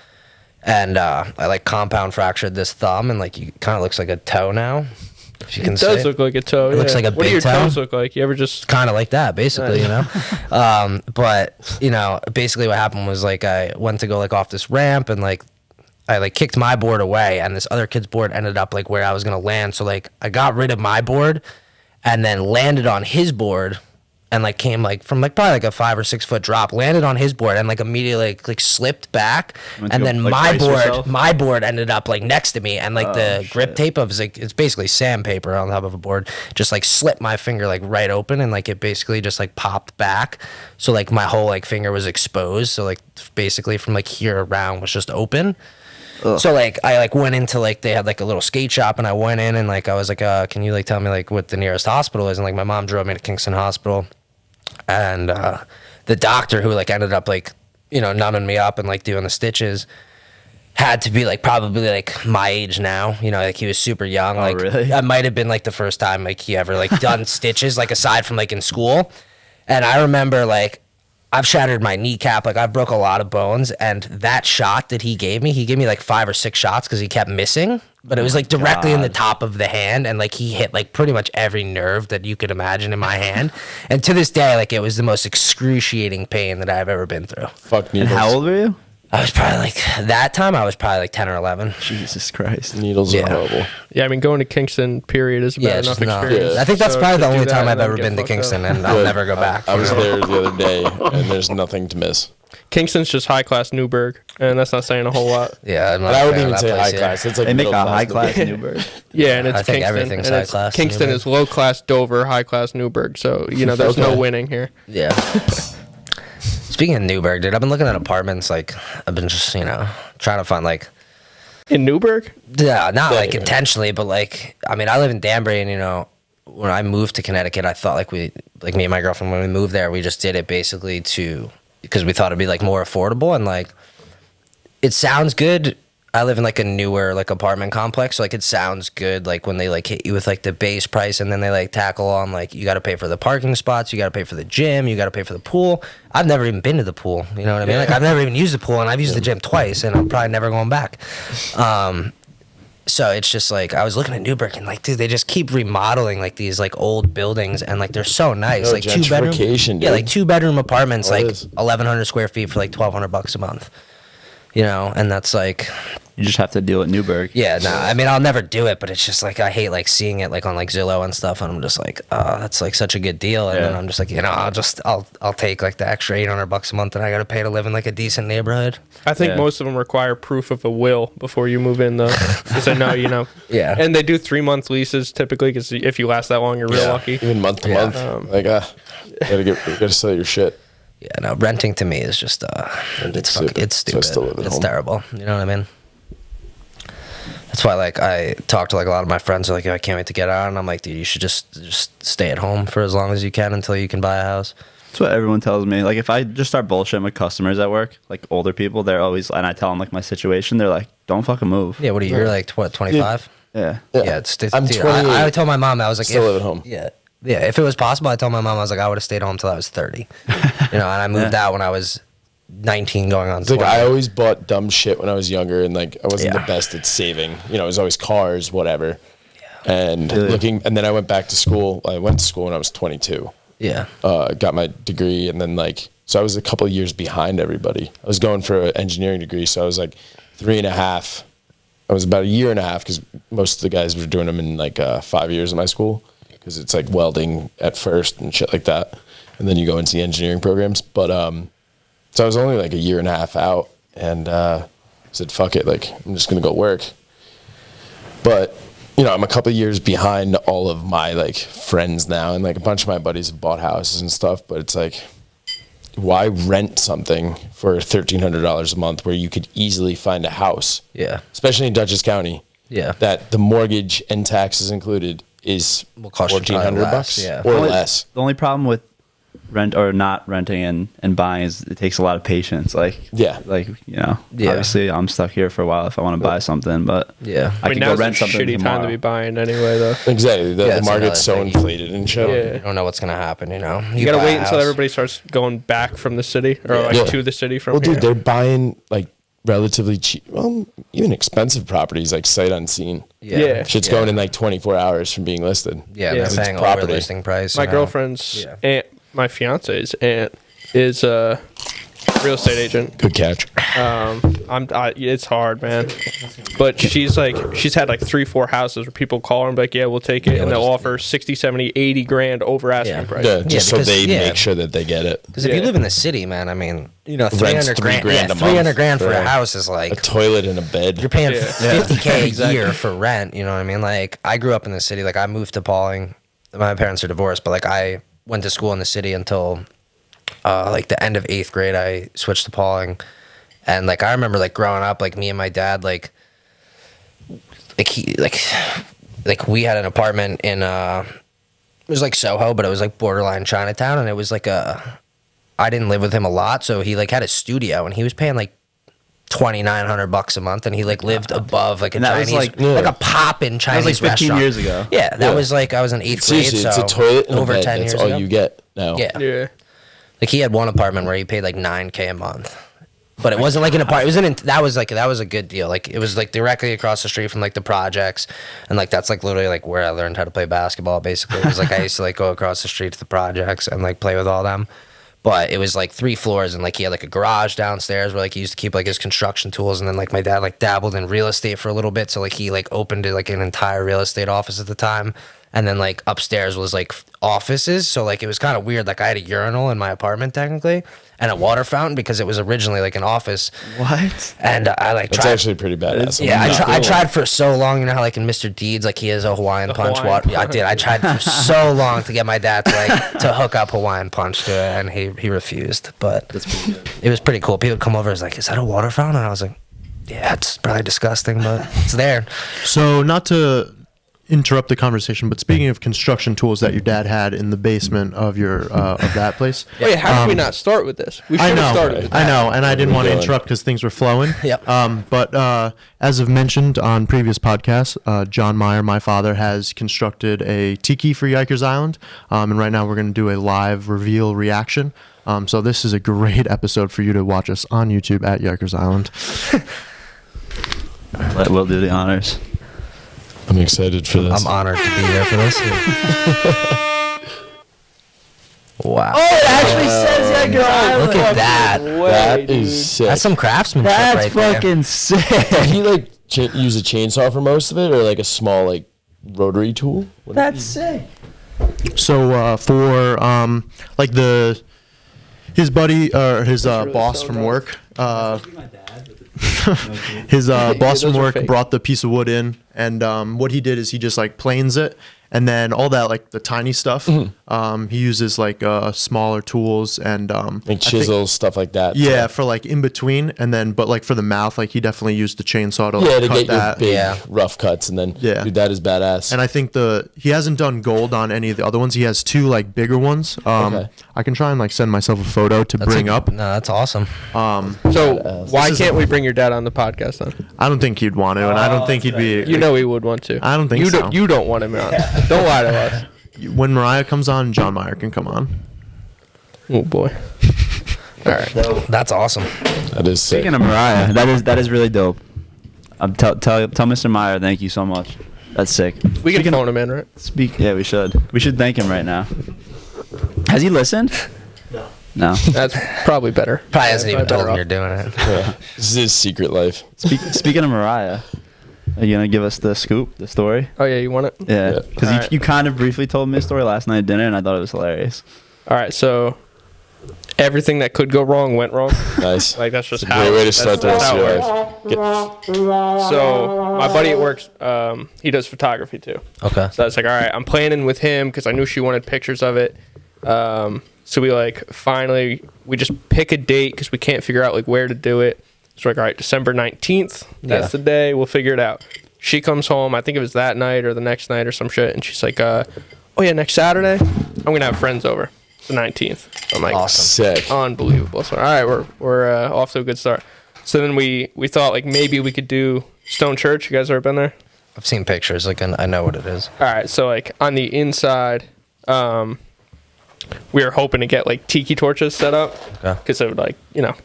and I like compound fractured this thumb, and like it kind of looks like a toe now. If you can It does see. look like a toe. It looks yeah. like a What do big your toe. toes look like? You ever just Kind of like that, basically, but basically what happened was like I went to go like off this ramp, and like I like kicked my board away, and this other kid's board ended up like where I was gonna land. So like I got rid of my board, and then landed on his board, and like came like from like probably like a 5 or 6 foot drop, landed on his board, and like immediately like slipped back, Went and to then go, like, brace yourself? my board ended up like next to me, and like the grip shit. tape of like it's basically sandpaper on top of a board, just like slipped my finger like right open, and like it basically just like popped back, so like my whole like finger was exposed, so like basically from like here around was just open. So like I like went into like they had like a little skate shop, and I went in, and like I was like can you like tell me like what the nearest hospital is, and like my mom drove me to Kingston Hospital, and the doctor who like ended up like numbing me up and like doing the stitches had to be like probably like my age now, like he was super young. Oh, Like really? that might have been like the first time like he ever like done stitches, like aside from like in school. And I remember like I've shattered my kneecap, like I broke a lot of bones, and that shot that he gave me like 5 or 6 shots because he kept missing, but it was like directly in the God. top of the hand, and like he hit like pretty much every nerve that you could imagine in my hand. And to this day, like it was the most excruciating pain that I've ever been through. Fuck And needles. how old were you? I was probably like that time I was probably like 10 or 11. Jesus Christ. Needles Yeah. are horrible. Yeah, I mean, going to Kingston, period, is a Yeah, bad it's enough just not. experience. I think that's So probably the to do only that time and I've then ever get been to fucked up. Kingston, and I'll Good. never go back. I was there the other day, and there's nothing to miss. Kingston's just high class Newburgh, and that's not saying a whole lot. Yeah, I'm not But I a wouldn't fan even of say that high place either. class. It's like They make a middle high class Newburgh. Newburgh. Yeah, and it's I think Kingston. everything's and high it's- class in Kingston Newburgh. is low class Dover, high class Newburgh. So there's no Okay. winning here. Yeah. Speaking of Newburgh, dude, I've been looking at apartments. Like, I've been just, trying to find like, In Newburgh, yeah, not like Yeah. intentionally, but like, I mean, I live in Danbury, and when I moved to Connecticut, I thought like me and my girlfriend, when we moved there, we just did it basically because we thought it'd be like more affordable, and like, it sounds good. I live in like a newer like apartment complex, so like it sounds good like when they like hit you with like the base price, and then they like tackle on like you got to pay for the parking spots, you got to pay for the gym, you got to pay for the pool. I've never even been to the pool, you know what I mean? Like I've never even used the pool, and I've used the gym twice, and I'm probably never going back. So it's just like I was looking at Newburgh, and like, dude, they just keep remodeling like these like old buildings, and like they're so nice, Oh, like 2-bedroom, gentrification, yeah, dude. like 2-bedroom apartments, All it like is. 1,100 square feet for like $1,200 a month, and that's like. You just have to deal with Newburgh. Yeah, no, I mean, I'll never do it, but it's just like I hate like seeing it like on like Zillow and stuff, and I'm just like, oh, that's like such a good deal, and then Yeah. I'm just like, I'll take like the extra $800 a month that I got to pay to live in like a decent neighborhood. I think Yeah. most of them require proof of a will before you move in, though. Because I know, Yeah. And they do 3-month leases typically, because if you last that long, you're real Yeah. lucky. Even month to Yeah. month. You gotta sell your shit. Yeah, no, renting to me is just Renting's it's stupid. it's So I stupid. still live at It's home. terrible. You know what I mean? That's why, like, I talk to like a lot of my friends. Are like, I can't wait to get out, and I'm like, dude, you should just stay at home for as long as you can until you can buy a house. That's what everyone tells me. Like, if I just start bullshitting with customers at work, like older people, they're always, and I tell them like my situation, they're like, don't fucking move. Yeah, what are you? You're like what, 25? Yeah. Yeah, it's I'm dude, 28. I told my mom, I was like, Still live at home. Yeah, if it was possible, I told my mom, I was like, I would have stayed home till I was 30. And I moved out when I was 19 going on It's like 20. I always bought dumb shit when I was younger, and like I wasn't Yeah. the best at saving. It was always cars, whatever. And Really? and then I went back to school. I went to school when I was 22. Yeah. Got my degree, and then so I was a couple of years behind everybody. I was going for an engineering degree, so I was like 3.5. I was about a year and a half because most of the guys were doing them in like 5 years in my school because it's like welding at first and shit like that, and then you go into the engineering programs. But so I was only like a year and a half out, and said, "Fuck it, like I'm just gonna go work." But I'm a couple of years behind all of my like friends now, and like a bunch of my buddies have bought houses and stuff. But it's like, why rent something for $1,300 a month where you could easily find a house? Yeah. Especially in Dutchess County. Yeah. That the mortgage and taxes included is Will cost you probably $1,400 less, yeah. or less. The only problem with rent or not renting and buying is it takes a lot of patience. Yeah. Yeah. Obviously I'm stuck here for a while if I want to buy something, but Yeah. I mean, can go now's rent a something shitty tomorrow. time to be buying anyway, though. Exactly. The that's market's so another thing. inflated and shit. Yeah. You don't know what's gonna happen. You You gotta buy wait a until house. everybody starts going back from the city or like Yeah. to the city from Well, here. dude, they're buying like relatively cheap, well, even expensive properties like sight unseen. Yeah. Shit's going in like 24 hours from being listed. Yeah, Yeah. they're paying over property. listing price. My you know? girlfriend's Yeah. aunt, my fiance's aunt, is a real estate agent. Good catch. It's hard, man. But she's had like 3-4 houses where people call her and be like, yeah, we'll take it. Yeah, And they'll we'll offer 60, 70, 80 grand over asking Yeah. price. Yeah, just so because- they yeah. make sure that they get it. Because if you Yeah. live in the city, man, I mean, Rent's 300 $3 grand, grand a month. 300 grand for a Right. house is A like toilet and a bed. you're paying Yeah. 50K a Exactly. year for rent. You know what I mean? Like I grew up in the city. Like I moved to Pauling. My parents are divorced, but like I went to school in the city until like the end of 8th grade. I switched to Pauling, and like I remember like growing up, like me and my dad, like we had an apartment in it was like Soho, but it was like borderline Chinatown, and it was like I didn't live with him a lot, so he like had a studio, and he was paying like $2,900 a month, and he like lived above like a And that was, Chinese, like- like a poppin' That was Chinese like 15 restaurant. years ago. Yeah, that Yeah. was like I was in 8th grade, Seriously, so it's a toilet and over a bed. 10 That's years all ago. you get now. Yeah. Yeah. Like he had one apartment where he paid like $9K a month. But it wasn't like an apartment. It was that was a good deal. Like it was like directly across the street from like the projects, and like that's like literally like where I learned how to play basketball. Basically, it was like I used to like go across the street to the projects and like play with all them. But it was like 3 floors, and like he had like a garage downstairs where like he used to keep like his construction tools, and then like my dad like dabbled in real estate for a little bit, so like he like opened like an entire real estate office at the time. And then like upstairs was like offices, so like it was kind of weird. Like I had a urinal in my apartment technically, and a water fountain because it was originally like an office. What? And I like That's tried. actually pretty badass. Yeah, I'm not I cool. tried for so long. You know how like in Mr. Deeds, like he has a Hawaiian punch Hawaiian water. Yeah, I did. I tried for so long to get my dad to like to hook up Hawaiian punch to it, and he refused. But That's pretty good. it was pretty cool. People would come over and was like, "Is that a water fountain?" And I was like, "Yeah, it's probably disgusting, but it's there." So not to interrupt the conversation, but speaking of construction tools that your dad had in the basement of your of that place. Wait, how did we not start with this? We I should have know, started with I that. know, and I didn't want to doing? interrupt because things were flowing. Yep. But as I've mentioned on previous podcasts, John Meyer, my father, has constructed a tiki for Yikers Island, and right now we're going to do a live reveal reaction. So this is a great episode for you to watch us on YouTube at Yikers Island. We'll do the honors. I'm excited for this. I'm honored to be here for this. Wow. Oh, it actually says Yikers Island. Look at that. That is sick. That's some craftsmanship That's right there. fucking Did sick. he like use a chainsaw for most of it, or like a small like rotary tool? What That's sick. So for like his buddy or his really boss so from nice. work, his boss those from are work fake. brought the piece of wood in, and what he did is he just like planes it, and then all that like the tiny stuff. He uses like smaller tools and Like chisels, stuff like that. yeah, for like in between, and then but like for the mouth, like he definitely used the chainsaw to like, Yeah, to cut get that. your big Yeah. rough cuts, and then Yeah. dude, that is badass. And I think he hasn't done gold on any of the other ones. He has 2 like bigger ones. Okay. I can try and like send myself a photo to bring up. No, that's awesome. So why can't we bring your dad on the podcast then? I don't think he'd want to, and I don't think he'd be. You know he would want to. I don't think you so. You don't want him on. Don't lie to us. When Mariah comes on, John Mayer can come on. Oh boy. All right. That's awesome. That is sick. Speaking of Mariah, that is really dope. Tell Mr. Meyer thank you so much. That's sick. We can phone him in, right? Yeah, we should. We should thank him right now. Has he listened? No. That's probably better. Probably hasn't even Probably told better him you're doing it. Yeah. This is his secret life. Speaking of Mariah, are you gonna give us the scoop, the story? Oh yeah, you want it? Yeah, Yeah. because Alright. you kind of briefly told me a story last night at dinner, and I thought it was hilarious. All right. So everything that could go wrong went wrong. Nice. Like that's just It's a how. great way to that's start the rest how of it your works. life. So my buddy at work, he does photography too. Okay. So I was like, all right, I'm planning with him because I knew she wanted pictures of it. So we like finally we just pick a date because we can't figure out like where to do it. So we're like, all right, December 19th. That's Yeah. the day. We'll figure it out. She comes home. I think it was that night or the next night or some shit, and she's like, oh yeah, next Saturday I'm gonna have friends over. It's the 19th. I'm like, Awesome. Sick. unbelievable. So all right, we're off to a good start. So then we thought like maybe we could do Stone Church. You guys ever been there? I've seen pictures. Like, I know what it is. All right, so like on the inside, we were hoping to get like tiki torches set up Okay. because it would like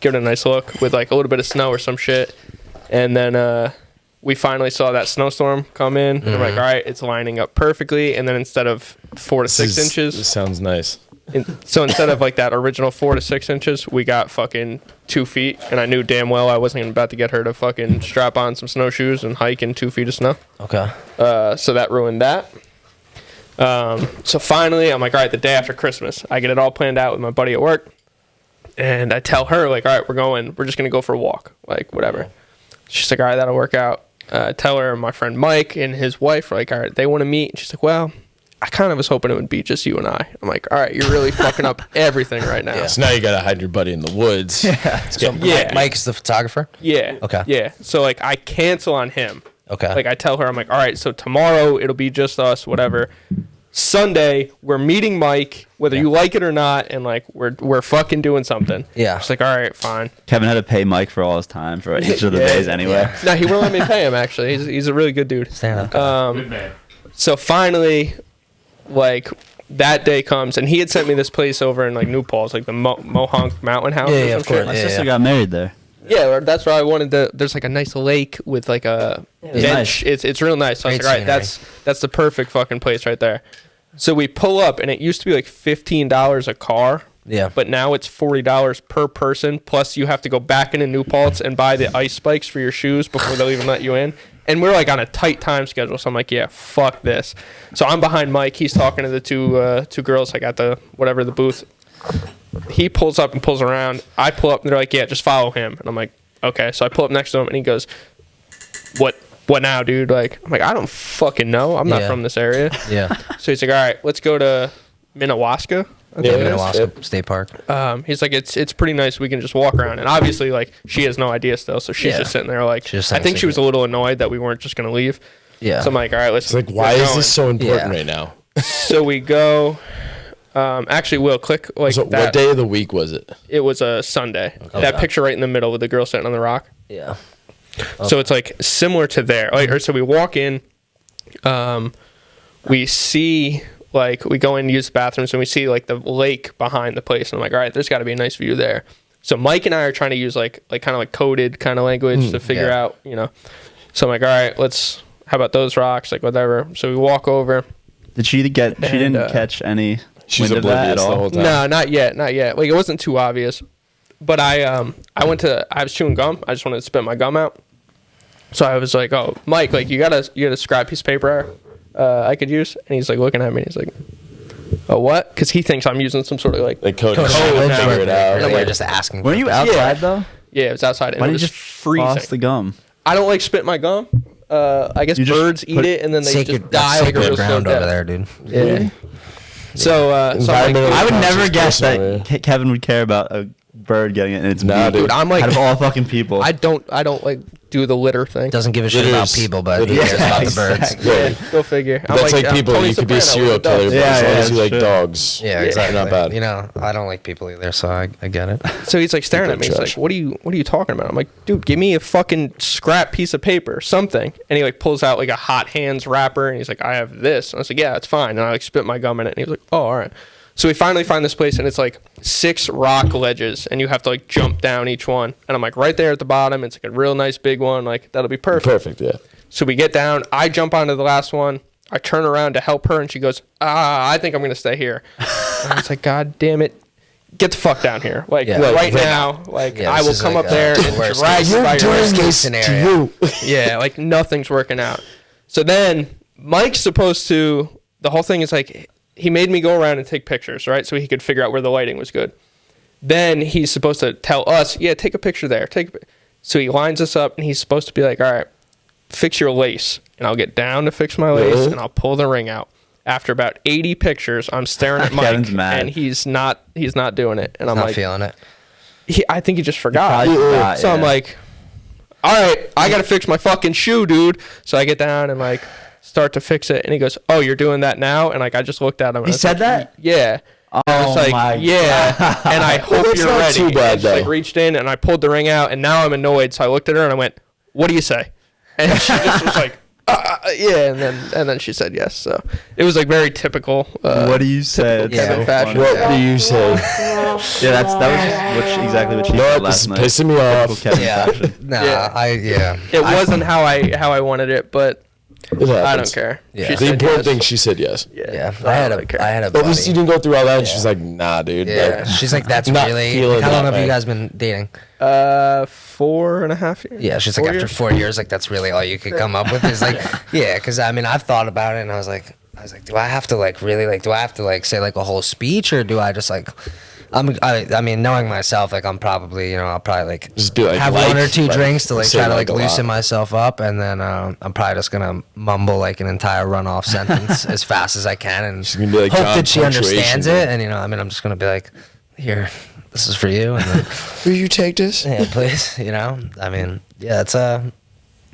give it a nice look with like a little bit of snow or some shit. And then we finally saw that snowstorm come in. And we're like, all right, it's lining up perfectly. And then instead of 4 to 6 This inches, sounds nice. so instead of like that original 4 to 6 inches, we got fucking 2 feet. And I knew damn well I wasn't about to get her to fucking strap on some snowshoes and hike in 2 feet of snow. Okay. So that ruined that. So finally, I'm like, all right, the day after Christmas, I get it all planned out with my buddy at work, and I tell her like, all right, we're just gonna go for a walk, like whatever. She's like, all right, that'll work out. Tell her my friend Mike and his wife are like, all right, they want to meet. And she's like, well, I kind of was hoping it would be just you and I. I'm like, all right, you're really fucking up everything right now. Yeah. So now you gotta hide your buddy in the woods. So Yeah. Mike's the photographer? Yeah. Okay. Yeah. So like, I cancel on him. Okay. Like I tell her, I'm like, all right, so tomorrow it'll be just us, whatever. Sunday we're meeting Mike, whether you like it or not, and like we're fucking doing something. Yeah. She's like, all right, fine. Kevin had to pay Mike for all his time for each of the days anyway. No, he won't let me pay him. Actually, he's a really good dude. Stand up. So finally, like that day comes, and he had sent me this place over in like New Paltz, like the Mohonk Mountain House. Yeah, or yeah, some of course. shit. My Yeah, sister yeah. got married there. Yeah, that's where I wanted to. There's like a nice lake with like a was bench. nice. It's real nice. So I was Great like, all right, scenery. that's the perfect fucking place right there. So we pull up, and it used to be like $15 a car. Yeah. But now it's $40 per person. Plus, you have to go back into New Paltz and buy the ice spikes for your shoes before they'll even let you in. And we're like on a tight time schedule, so I'm like, yeah, fuck this. So I'm behind Mike. He's talking to the two girls like at the the booth. He pulls up and pulls around. I pull up, and they're like, yeah, just follow him. And I'm like, okay. So I pull up next to him, and he goes, what now, dude? Like, I'm like, I don't fucking know. I'm not Yeah. from this area. Yeah. So he's like, all right, let's go to Minnewaska. I think Yeah, it is. Minnewaska State Park. He's like, it's pretty nice. We can just walk around. And obviously, like, she has no idea still. So she's Yeah. just sitting there like, She's just I saying think she was a secret. little annoyed that we weren't just going to leave. Yeah. So I'm like, all right, let's It's like, why get is going. this so important Yeah. right now? So we go, actually, Will, click like So that. what day of the week was it? It was a Sunday. That picture right in the middle with the girl sitting on the rock. Yeah. So it's like similar to there. Like, or so we walk in, we see like we go in and use the bathrooms and we see like the lake behind the place. And I'm like, all right, there's got to be a nice view there. So Mike and I are trying to use like kind of like coded kind of language to figure yeah. out, So I'm like, all right, how about those rocks? Like whatever. So we walk over. Did she get? She And, didn't catch any. She's wind of that oblivious at the all? whole time. No, not yet. Like it wasn't too obvious. But I was chewing gum. I just wanted to spit my gum out. So I was like, "Oh, Mike, like you got a scrap piece of paper I could use?" And he's like looking at me. And he's like, "Oh, what?" Because he thinks I'm using some sort of like Like code. Code Figure it out. Really, just asking. Weren't you for- outside though? yeah, it was outside. And Why it didn't was you just freezing. toss the gum? I don't like spit my gum. I guess You just birds eat put it and then they Sacred, just die like a real sacred slow ground over death. there, dude. Yeah. So I'm like, Environmental- I would never conscious guess person, that Kevin would care about a bird getting it in its Nah, beak. dude. I'm like, out of all fucking people. I don't like do the litter thing. Doesn't give a shit about Litters- people, but he litters- cares about the birds. exactly. Yeah, go figure. I'm That's like I'm people. Tony You could be a Soprano serial with the killer, dogs. but Yeah, as long yeah, as you like sure. dogs, Yeah, exactly. not bad. You know, I don't like people either, so I get it. So he's like staring at me. He's Trash. like, "What are you talking about?" I'm like, "Dude, give me a fucking scrap piece of paper, something." And he like pulls out like a hot hands wrapper, and he's like, "I have this." And I was like, "Yeah, it's fine." And I like spit my gum in it, and he was like, "Oh, all right." So we finally find this place, and it's like 6 rock ledges, and you have to like jump down each one. And I'm like, right there at the bottom, it's like a real nice big one. Like that'll be perfect. Perfect. Yeah. So we get down. I jump onto the last one. I turn around to help her, and she goes, I think I'm going to stay here. And I was like, God damn it. Get the fuck down here. Like, Yeah. right now, like, Yeah, I this will is come like, up there the and worst drag case- you by your worst ass. case scenario. Yeah, like, nothing's working out. So then Mike's supposed to, the whole thing is like, he made me go around and take pictures, right? So he could figure out where the lighting was good. Then he's supposed to tell us, yeah, take a picture there. So he lines us up, and he's supposed to be like, all right, fix your lace. And I'll get down to fix my lace, Really? and I'll pull the ring out. After about 80 pictures, I'm staring at Mike, Kevin's mad. and he's not doing it. And I'm Not like, feeling it. I think he just forgot. probably forgot, So I'm yeah. like, all right, I got to fix my fucking shoe, dude. So I get down and like start to fix it. And he goes, oh, you're doing that now? And like, I just looked at him. And He I was said like, that? Yeah. And I was Oh like, my yeah. And I hope that's you're not ready. too And bad, I just like though. reached in and I pulled the ring out. And now I'm annoyed. So I looked at her and I went, what do you say? And she just was like, yeah. And then she said yes. So it was like very typical. What do you say? It's Kevin so fashion. funny. What do you say? Yeah, that was exactly what she No, said this last is night. pissing me Typical off. Kevin Yeah. fashion. Nah, Yeah. It wasn't how I wanted it, but It happens. I don't care. Yeah. She The said important yes. thing, she said yes. Yeah. So I had don't really care. a At least you buddy. didn't go through all that. And she's like, nah, dude. Yeah. Like, She's like, that's Not really. feeling How long that have you way. guys been dating? 4.5 years. Yeah, she's like, 4 after years? 4 years, like, that's really all you could come up with is like, yeah, because I mean, I've thought about it and I was like, do I have to like really like, do I have to like say like a whole speech or do I just like, I mean, knowing myself, like I'm probably, I'll probably like Just be like, have like, one or two like, drinks to like say try to like like a lot. loosen myself up, and then I'm probably just gonna mumble like an entire runoff sentence as fast as I can, and She's gonna be like, hope John that she understands punctuation. it. And I mean, I'm just gonna be like, here, this is for you, and then will you take this? yeah, please. I mean, yeah, it's a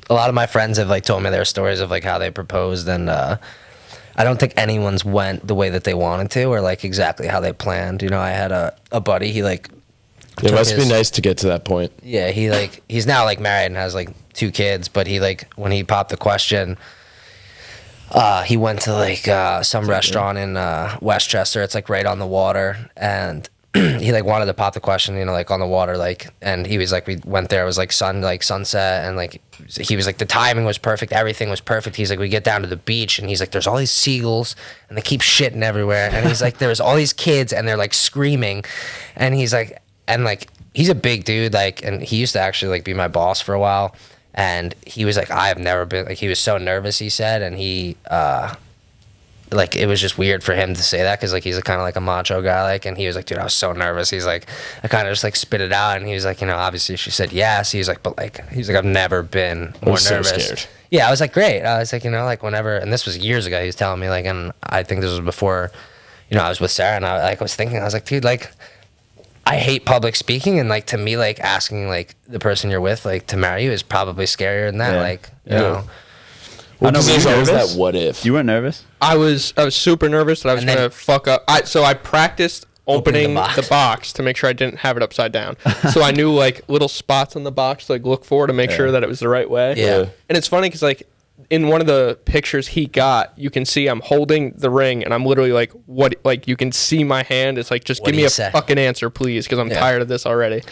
lot of my friends have like told me their stories of like how they proposed, and I don't think anyone's went the way that they wanted to or like exactly how they planned. I had a buddy, he like It took must be his- nice to get to that point. Yeah, he like he's now like married and has like 2 kids, but he like when he popped the question, he went to like some restaurant in Westchester. It's like right on the water, and he like wanted to pop the question, like on the water, like, and he was like, we went there, it was like sunset, and like he was like the timing was perfect, everything was perfect. He's like, we get down to the beach, and he's like, there's all these seagulls, and they keep shitting everywhere, and he's like, there's all these kids, and they're like screaming, and he's like, and like he's a big dude, like, and he used to actually like be my boss for a while, and he was like, I have never been like, he was so nervous, he said, and he like it was just weird for him to say that because like he's kind of like a macho guy, like, and he was like, dude, I was so nervous. He's like, I kind of just like spit it out, and he was like, obviously she said yes. He's like, but like he's like, I've never been more so nervous. scared. Yeah, I was like, great. I was like, like whenever, and this was years ago. He was telling me like, and I think this was before, I was with Sarah, and I was thinking, I was like, dude, like, I hate public speaking, and like to me, like asking like the person you're with like to marry you is probably scarier than that. Yeah. Like, Yeah. Well, I know, 'cause were there's you always nervous? that what if. You weren't nervous? I was super nervous that I was And then- gonna fuck up. So I practiced opening Opening the the box to make sure I didn't have it upside down. So I knew like little spots on the box to like look for to make sure that it was the right way. Yeah. And it's funny because like in one of the pictures he got, you can see I'm holding the ring and I'm literally like, what? Like you can see my hand. It's like, just What give do me you a say? fucking answer, please, because I'm Yeah. tired of this already.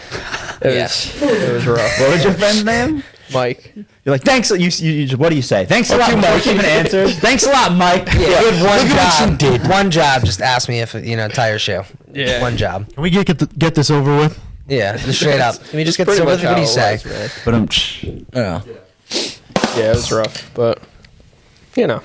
Yeah. It was rough. What was your friend's name? Mike. You're like, thanks. You what do you say? Thanks a lot, Mike. Giving answers. Thanks a lot, Mike. Yeah, Good one look at job. what you did. One job. Just ask me if tie your shoe. Yeah. One job. Can we get this over with? Yeah, just straight up. Let me just get Pretty some. What much how do you it say? was, man. But Yeah. Yeah, it was rough, but you know.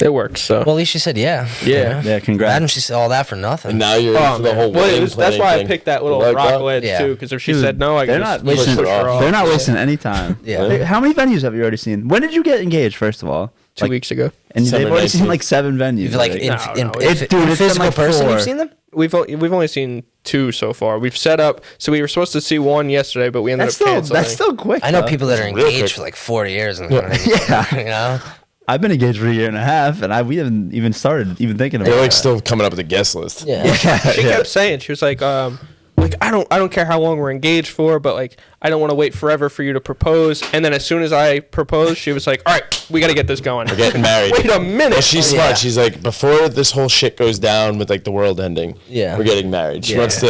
It worked. So Well, at least she said yeah. Yeah. Yeah, congrats. Imagine she said all that for nothing. And now you're in for the whole well, wedding that's planning why I thing. picked that little Like rock that? ledge Yeah. too. Because if she Dude, said no, I they're could not just wasting. push her off. They're not wasting any time. Yeah. How many venues have you already seen? When did you get engaged? First of all, 2 weeks ago. and Summer they've already seen 19th. like 7 venues. You've like Like, in, No, in, no, in, it's- dude, in it's been physical like person, 4. you've seen them? We've only seen 2 so far. We've set up. So we were supposed to see 1 yesterday, but we ended that's up still canceling. that's still quick. I know though. people that are Real quick. engaged for like 40 years and Yeah. you know. I've been engaged for a year and a half, and we haven't even started thinking about They're it. like still coming up with a guest list. Yeah. She kept saying, she was like I don't care how long we're engaged for, but like I don't want to wait forever for you to propose. And then as soon as I proposed, she was like, all right, we got to get this going. We're getting married. Wait a minute. Well, she's Yeah. smart. She's like, before this whole shit goes down with like the world ending, Yeah. we're getting married. She Yeah. wants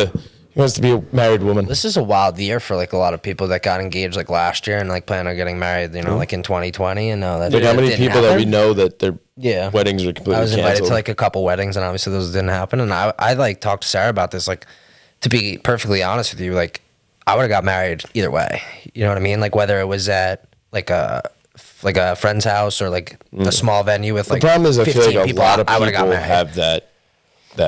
to be a married woman. This is a wild year for like a lot of people that got engaged like last year and like plan on getting married, you know, like in 2020 and that Like how many didn't people that we happen. know that their Yeah. weddings are completely I was invited canceled. to like a couple weddings and obviously those didn't happen. And I like talked to Sarah about this, like to be perfectly honest with you, like I would have got married either way. You know what I mean? Like whether it was at like a friend's house or like a small venue with like the problem is I feel 15 like a people, lot of I would've got people married. have that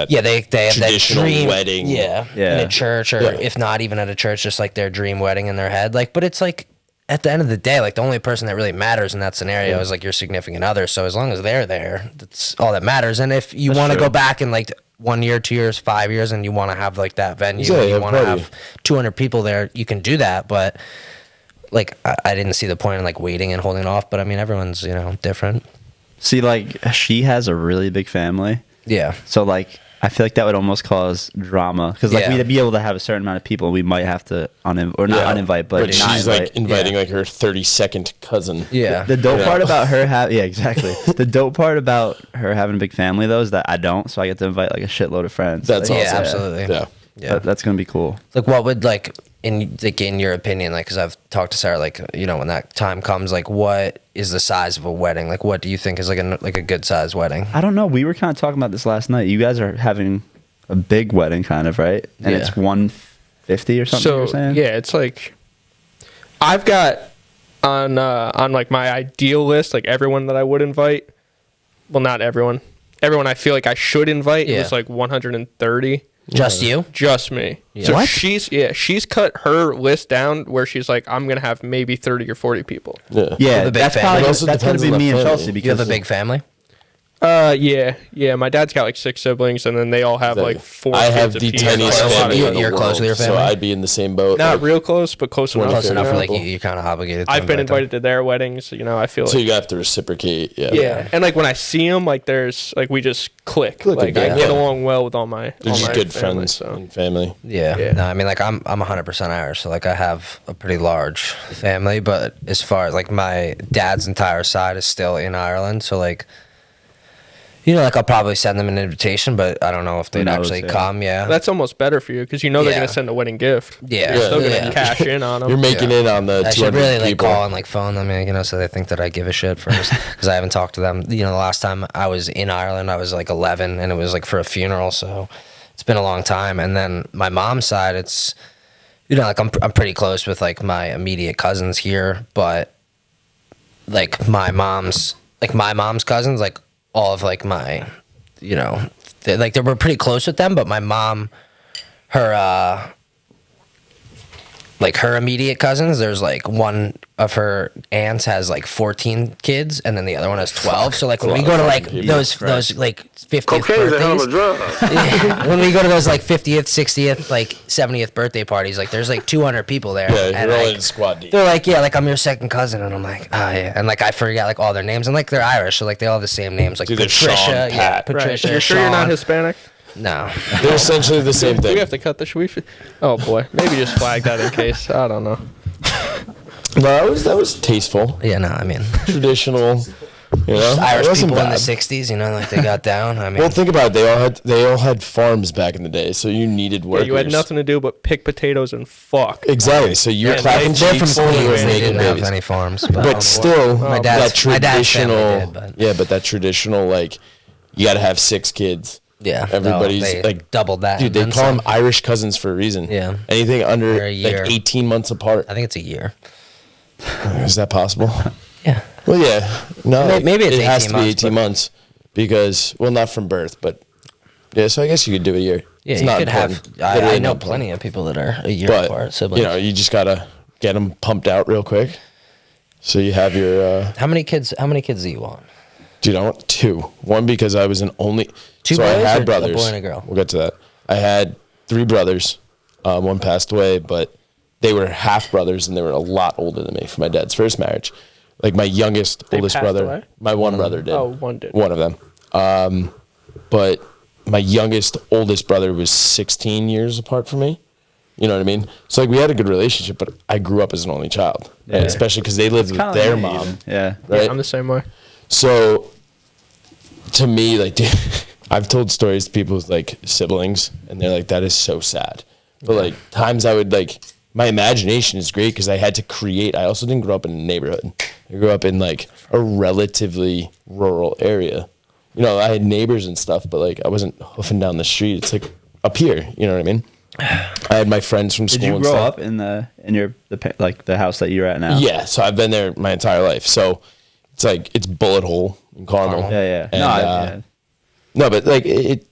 Yeah, they have that traditional dream wedding. Yeah, Yeah. in a church or Yeah. if not even at a church, just like their dream wedding in their head. Like, but it's like at the end of the day, like the only person that really matters in that scenario is like your significant other. So as long as they're there, that's all that matters. And if you want to true. go back in like 1 year, 2 years, 5 years, and you want to have like that venue, Yeah, and you have want to party. have 200 people there, you can do that. But like, I didn't see the point in like waiting and holding off. But I mean, everyone's different. See, like she has a really big family, Yeah. so like I feel like that would almost cause drama because like Yeah. we'd be able to have a certain amount of people. We might have to not uninvite, but not she's invite. like inviting like her 32nd cousin. Yeah. The dope part about her exactly. The dope part about her having a big family though is that I don't, so I get to invite like a shitload of friends. That's Like, Yeah, awesome. absolutely. Yeah. Yeah. that's gonna be cool. Like, what would like in your opinion, like, because I've talked to Sarah, like, when that time comes, like, what is the size of a wedding? Like, what do you think is like a good size wedding? I don't know. We were kind of talking about this last night. You guys are having a big wedding, kind of, right? And Yeah. it's 150 or something. You're So saying? yeah, it's like I've got on like my ideal list, like everyone that I would invite. Well, not everyone. Everyone I feel like I should invite. It Yeah. was like 130. Just you? Just me. Yeah. So What? she's cut her list down where she's like, I'm gonna have maybe 30 or 40 people. Yeah. Yeah, have a big that's family. probably It also that's gonna depends be on the me and family. Chelsea You because have a big family? Yeah. My dad's got like 6 siblings, and then they all have like 4 I have kids the apiece. tiniest So a lot of family You're- in the you're world, close with your so family? I'd be in the same boat. Not like- real close, but close enough. Close enough Yeah. for like you're kind of obligated to I've been invite them. invited to their weddings. I feel So like you have to reciprocate. Yeah. yeah. And like when I see them, like there's like we just click. Like I yeah. get along well with all my They're all just my good family, friends So. and family. Yeah. Yeah. No, I mean, like I'm 100% Irish, so like I have a pretty large family. But as far as like my dad's entire side is still in Ireland, so like, like I'll probably send them an invitation, but I don't know if they'd knows, actually yeah. come. Yeah. That's almost better for you because they're Yeah. gonna send a wedding gift. Yeah. You're still Yeah. gonna cash in on them. You're making it on the I 200 should really like people. call and like phone them, so they think that I give a shit first because I haven't talked to them. The last time I was in Ireland, I was like 11, and it was like for a funeral, so it's been a long time. And then my mom's side, it's like I'm pretty close with like my immediate cousins here, but like my mom's cousins, like all of like my, they were pretty close with them, but my mom, her like her immediate cousins, there's like one of her aunts has like 14 kids, and then the other one has 12. So like when we go to like those like 50th birthdays, yeah, when we go to those like 50th, 60th, like 70th birthday parties, like there's like 200 people there. Yeah, and you're all like, in squad deep. they're like, yeah, like I'm your second cousin, and I'm like, oh yeah, and like I forget like all their names, and like they're Irish, so like they all have the same names, like Dude, they're Patricia, Sean, yeah, Pat. Patricia. Right. You're sure you're not Sean. Hispanic? No. They're essentially the same Do thing. we have to cut the should Oh boy, maybe just flag that in case. I don't know. No, that was tasteful, Yeah, no, I mean, traditional. It Irish wasn't people in the bad. '60s, like they got down. I mean, Well, think about it. They all had farms back in the day, so you needed Yeah, workers. you had nothing to do but pick potatoes and fuck. Exactly. So you're Yeah, clapping they're from cheeks and you were Queens. They making didn't have babies. any farms, But still, my that dad's family traditional. did, but Yeah, but that traditional, like, you got to have 6 kids. yeah, Everybody's they like doubled that. Dude, and they then call some. them Irish cousins for a reason. Yeah. Anything under For a year. like 18 months apart. I think it's a year. Is that possible? Yeah. Well, yeah. No, Maybe it's it has 18 to be months, 18 months. because, well, not from birth, but yeah. So I guess you could do a year. Yeah, It's you not could important. have. I Literally know not plenty of people that are a year But apart. Siblings. you know, you just gotta get them pumped out real quick. So you have your. How many kids? How many kids do you want? Dude, I want 2. One because I was an only. Two so I boys or had a brothers. boy and a girl? We'll get to that. I had 3 brothers. One passed away, but they were half brothers and they were a lot older than me for my dad's first marriage. Like my youngest, oldest passed brother. away? My one brother did. Oh, one did. One of them. But my youngest, oldest brother was 16 years apart from me. You know what I mean? So like we had a good relationship, but I grew up as an only child, Yeah. and especially because they lived with Kinda their like me, mom. even. Yeah. Right? Yeah, I'm the same way. So, to me, like, dude, I've told stories to people's like siblings, and they're like, "That is so sad." But like times I would like, my imagination is great because I had to create. I also didn't grow up in a neighborhood. I grew up in like a relatively rural area. You know, I had neighbors and stuff, but like I wasn't hoofing down the street. It's like up here. You know what I mean? I had my friends from school. Did you and grow stuff. up in the house that you're at now? Yeah, so I've been there my entire life. So it's like it's bullet hole in Carmel. Yeah. And, Yeah. no, but like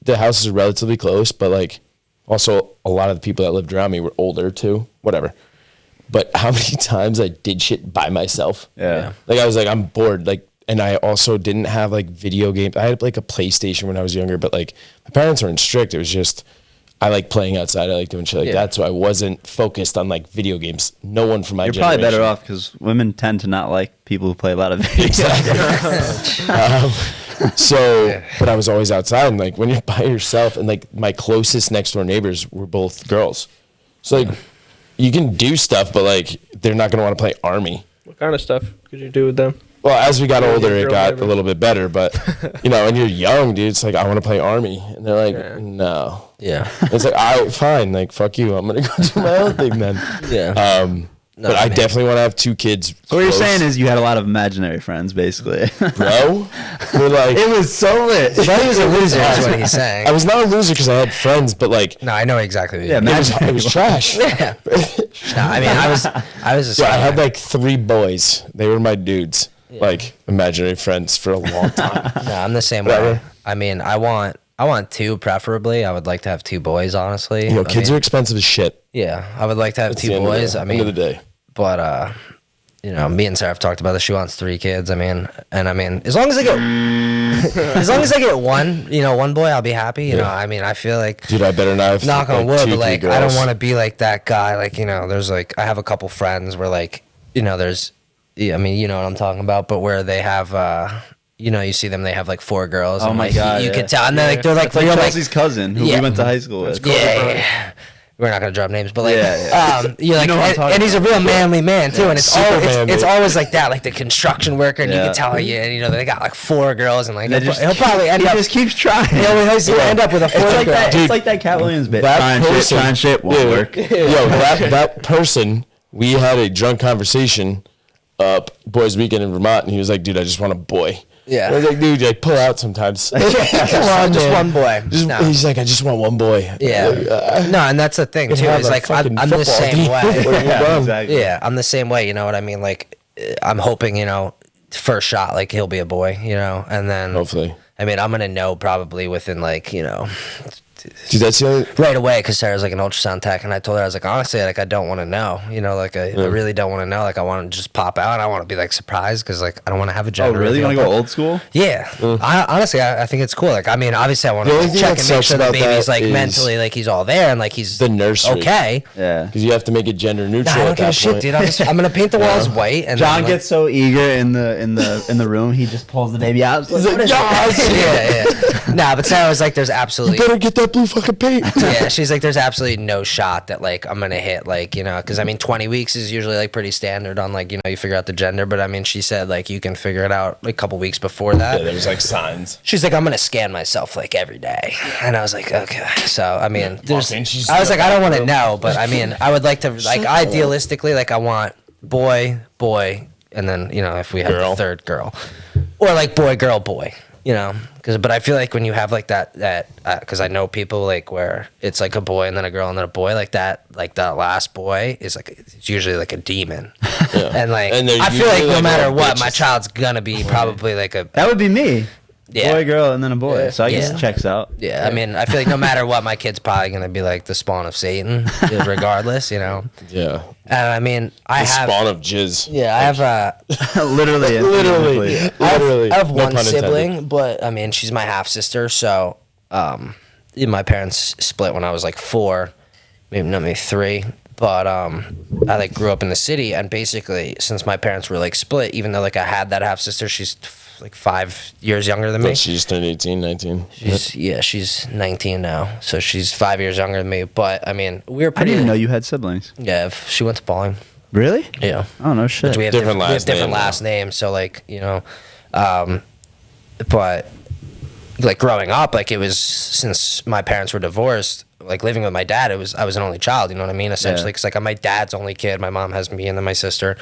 the houses are relatively close, but like also a lot of the people that lived around me were older too. Whatever. But how many times I did shit by myself? Yeah. Like I was like I'm bored. Like, and I also didn't have like video games. I had like a PlayStation when I was younger, but like my parents weren't strict. It was just I like playing outside. I like doing shit like that. So I wasn't focused on like video games. No one from my You're generation. probably better off because women tend to not like people who play a lot of video games. So, but I was always outside. And like when you're by yourself, and like my closest next door neighbors were both girls. So like you can do stuff, but like they're not gonna want to play army. What kind of stuff could you do with them? Well, as we got Yeah, older, it girl got neighbor. a little bit better. But you know, when you're young, dude, it's like I want to play army, and they're like, Yeah. no. Yeah. It's like, all right, fine. Like, fuck you. I'm gonna go do my own thing then. Yeah. But I definitely want to have 2 kids. So what you're close. saying is you had a lot of imaginary friends, basically. bro, we're like, It was so lit. But he was a loser. That's what he's saying. I was not a loser because I had friends, but like, No, I know exactly. What Yeah, you mean. man. it was trash. Yeah. No, I mean, I was a Yeah, I smart had guy. like 3 boys. They were my dudes, like imaginary friends for a long time. No, I'm the same Whatever. way. I mean, I want 2 preferably. I would like to have 2 boys, honestly. You know, I kids mean, are expensive as shit. Yeah, I would like to have That's 2 the end of boys. the- I mean, end of the day. but you know, me and Sarah have talked about this. She wants 3 kids. I mean, as long as I get one, you know, one boy, I'll be happy. You know, I mean, I feel like Dude, I better not have knock on like, wood, 2, but 3 like girls. I don't want to be like that guy. Like, you know, there's like I have a couple friends where like, you know, there's, yeah, I mean, you know what I'm talking about, but where they have, you know, you see them, they have like 4 girls. Oh and, my like, God, you yeah. could tell, and they're like It's like real, Chelsea's cousin who Yeah. we went to high school with. yeah. We're not gonna drop names, but like, Yeah, you're like, know what I'm and, talking he's a real manly man too, and it's Super manly. it's always like that, like the construction worker, and you Yeah. can tell, you know, they got like 4 girls, and like They he'll probably end he up, just keeps trying. he'll end up with a 4th It's like girl. that. Dude, It's like that Cat Williams bit. that Trying shit won't Yeah. work. Yo, that person, we had a drunk conversation up Boys Weekend in Vermont, and he was like, dude, I just want a boy. Yeah. I was like, dude, like, pull out sometimes. Come on, just man. one boy. Just, No. He's like, I just want one boy. Yeah, no, and that's the thing too. have Is a like fucking I'm the football same team. way. Yeah, exactly. Yeah, I'm the same way. You know what I mean? Like, I'm hoping, you know, first shot, like he'll be a boy, you know, and then Hopefully. I mean, I'm gonna know probably within like, you know, Dude, that's the other. right away, because Sarah's like an ultrasound tech, and I told her, I was like, honestly, like I don't want to know, you know, like I really don't want to know. Like I want to just pop out, and I want to be like surprised, because like I don't want to have a Oh, gender. really? You want to reveal. go old school? Yeah, honestly, I think it's cool. Like, I mean, obviously, I want The only to thing check that and make sucks sure the about baby's that like is mentally, like he's all there, and like he's The nursery. okay. Yeah. Because you have to make it gender Nah, neutral I don't at give a that shit, point. dude. I'm gonna paint the walls white, and John then, like, gets so eager in the room, he just pulls the baby out. He's like, yes! yeah. Nah, but Sarah was like, "There's absolutely." Better get that blue fucking paint. Yeah, she's like, there's absolutely no shot that like I'm gonna hit, like, you know, because I mean 20 weeks is usually like pretty standard on, like, you know, you figure out the gender, but I mean she said like you can figure it out like a couple weeks before that. Yeah, there was like signs. She's like, I'm gonna scan myself like every day, and I was like, okay. So I mean, there's, and she's I was like, in the I don't want to bathroom. know, but I mean, I would like to, like, idealistically, like I want boy, and then, you know, if we have Girl. the 3rd girl, or like boy, girl, boy. You know, but I feel like when you have like that, because I know people like where it's like a boy and then a girl and then a boy, like that last boy is like, it's usually like a demon. And like, And they're I feel like usually, no like, matter little what, my bitches. child's gonna be probably like a, That would be me. Yeah. boy, girl, and then a boy. Yeah. So I guess Yeah. it checks out. Yeah, I mean, I feel like no matter what, my kid's probably gonna be like the spawn of Satan, regardless, you know. Yeah. And I mean, I The have. spawn of jizz. Yeah, I have Literally. and Literally. figuratively. Literally. I have No one pun intended. sibling, but I mean, she's my half sister. So, my parents split when I was like 4, maybe 3. But I like grew up in the city, and basically, since my parents were like split, even though like I had that half sister, she's like 5 years younger than me. She just turned 18, 19. She's 19 now, so she's 5 years younger than me. But I mean, we were I pretty. didn't even know you had siblings. Yeah, she went to bowling. Really? Yeah. Oh, no shit. We have Different we have last different name, last names, so like, you know, but like growing up, like it was, since my parents were divorced, like living with my dad, I was an only child, you know what I mean, essentially, because like I'm my dad's only kid, my mom has me and then my sister,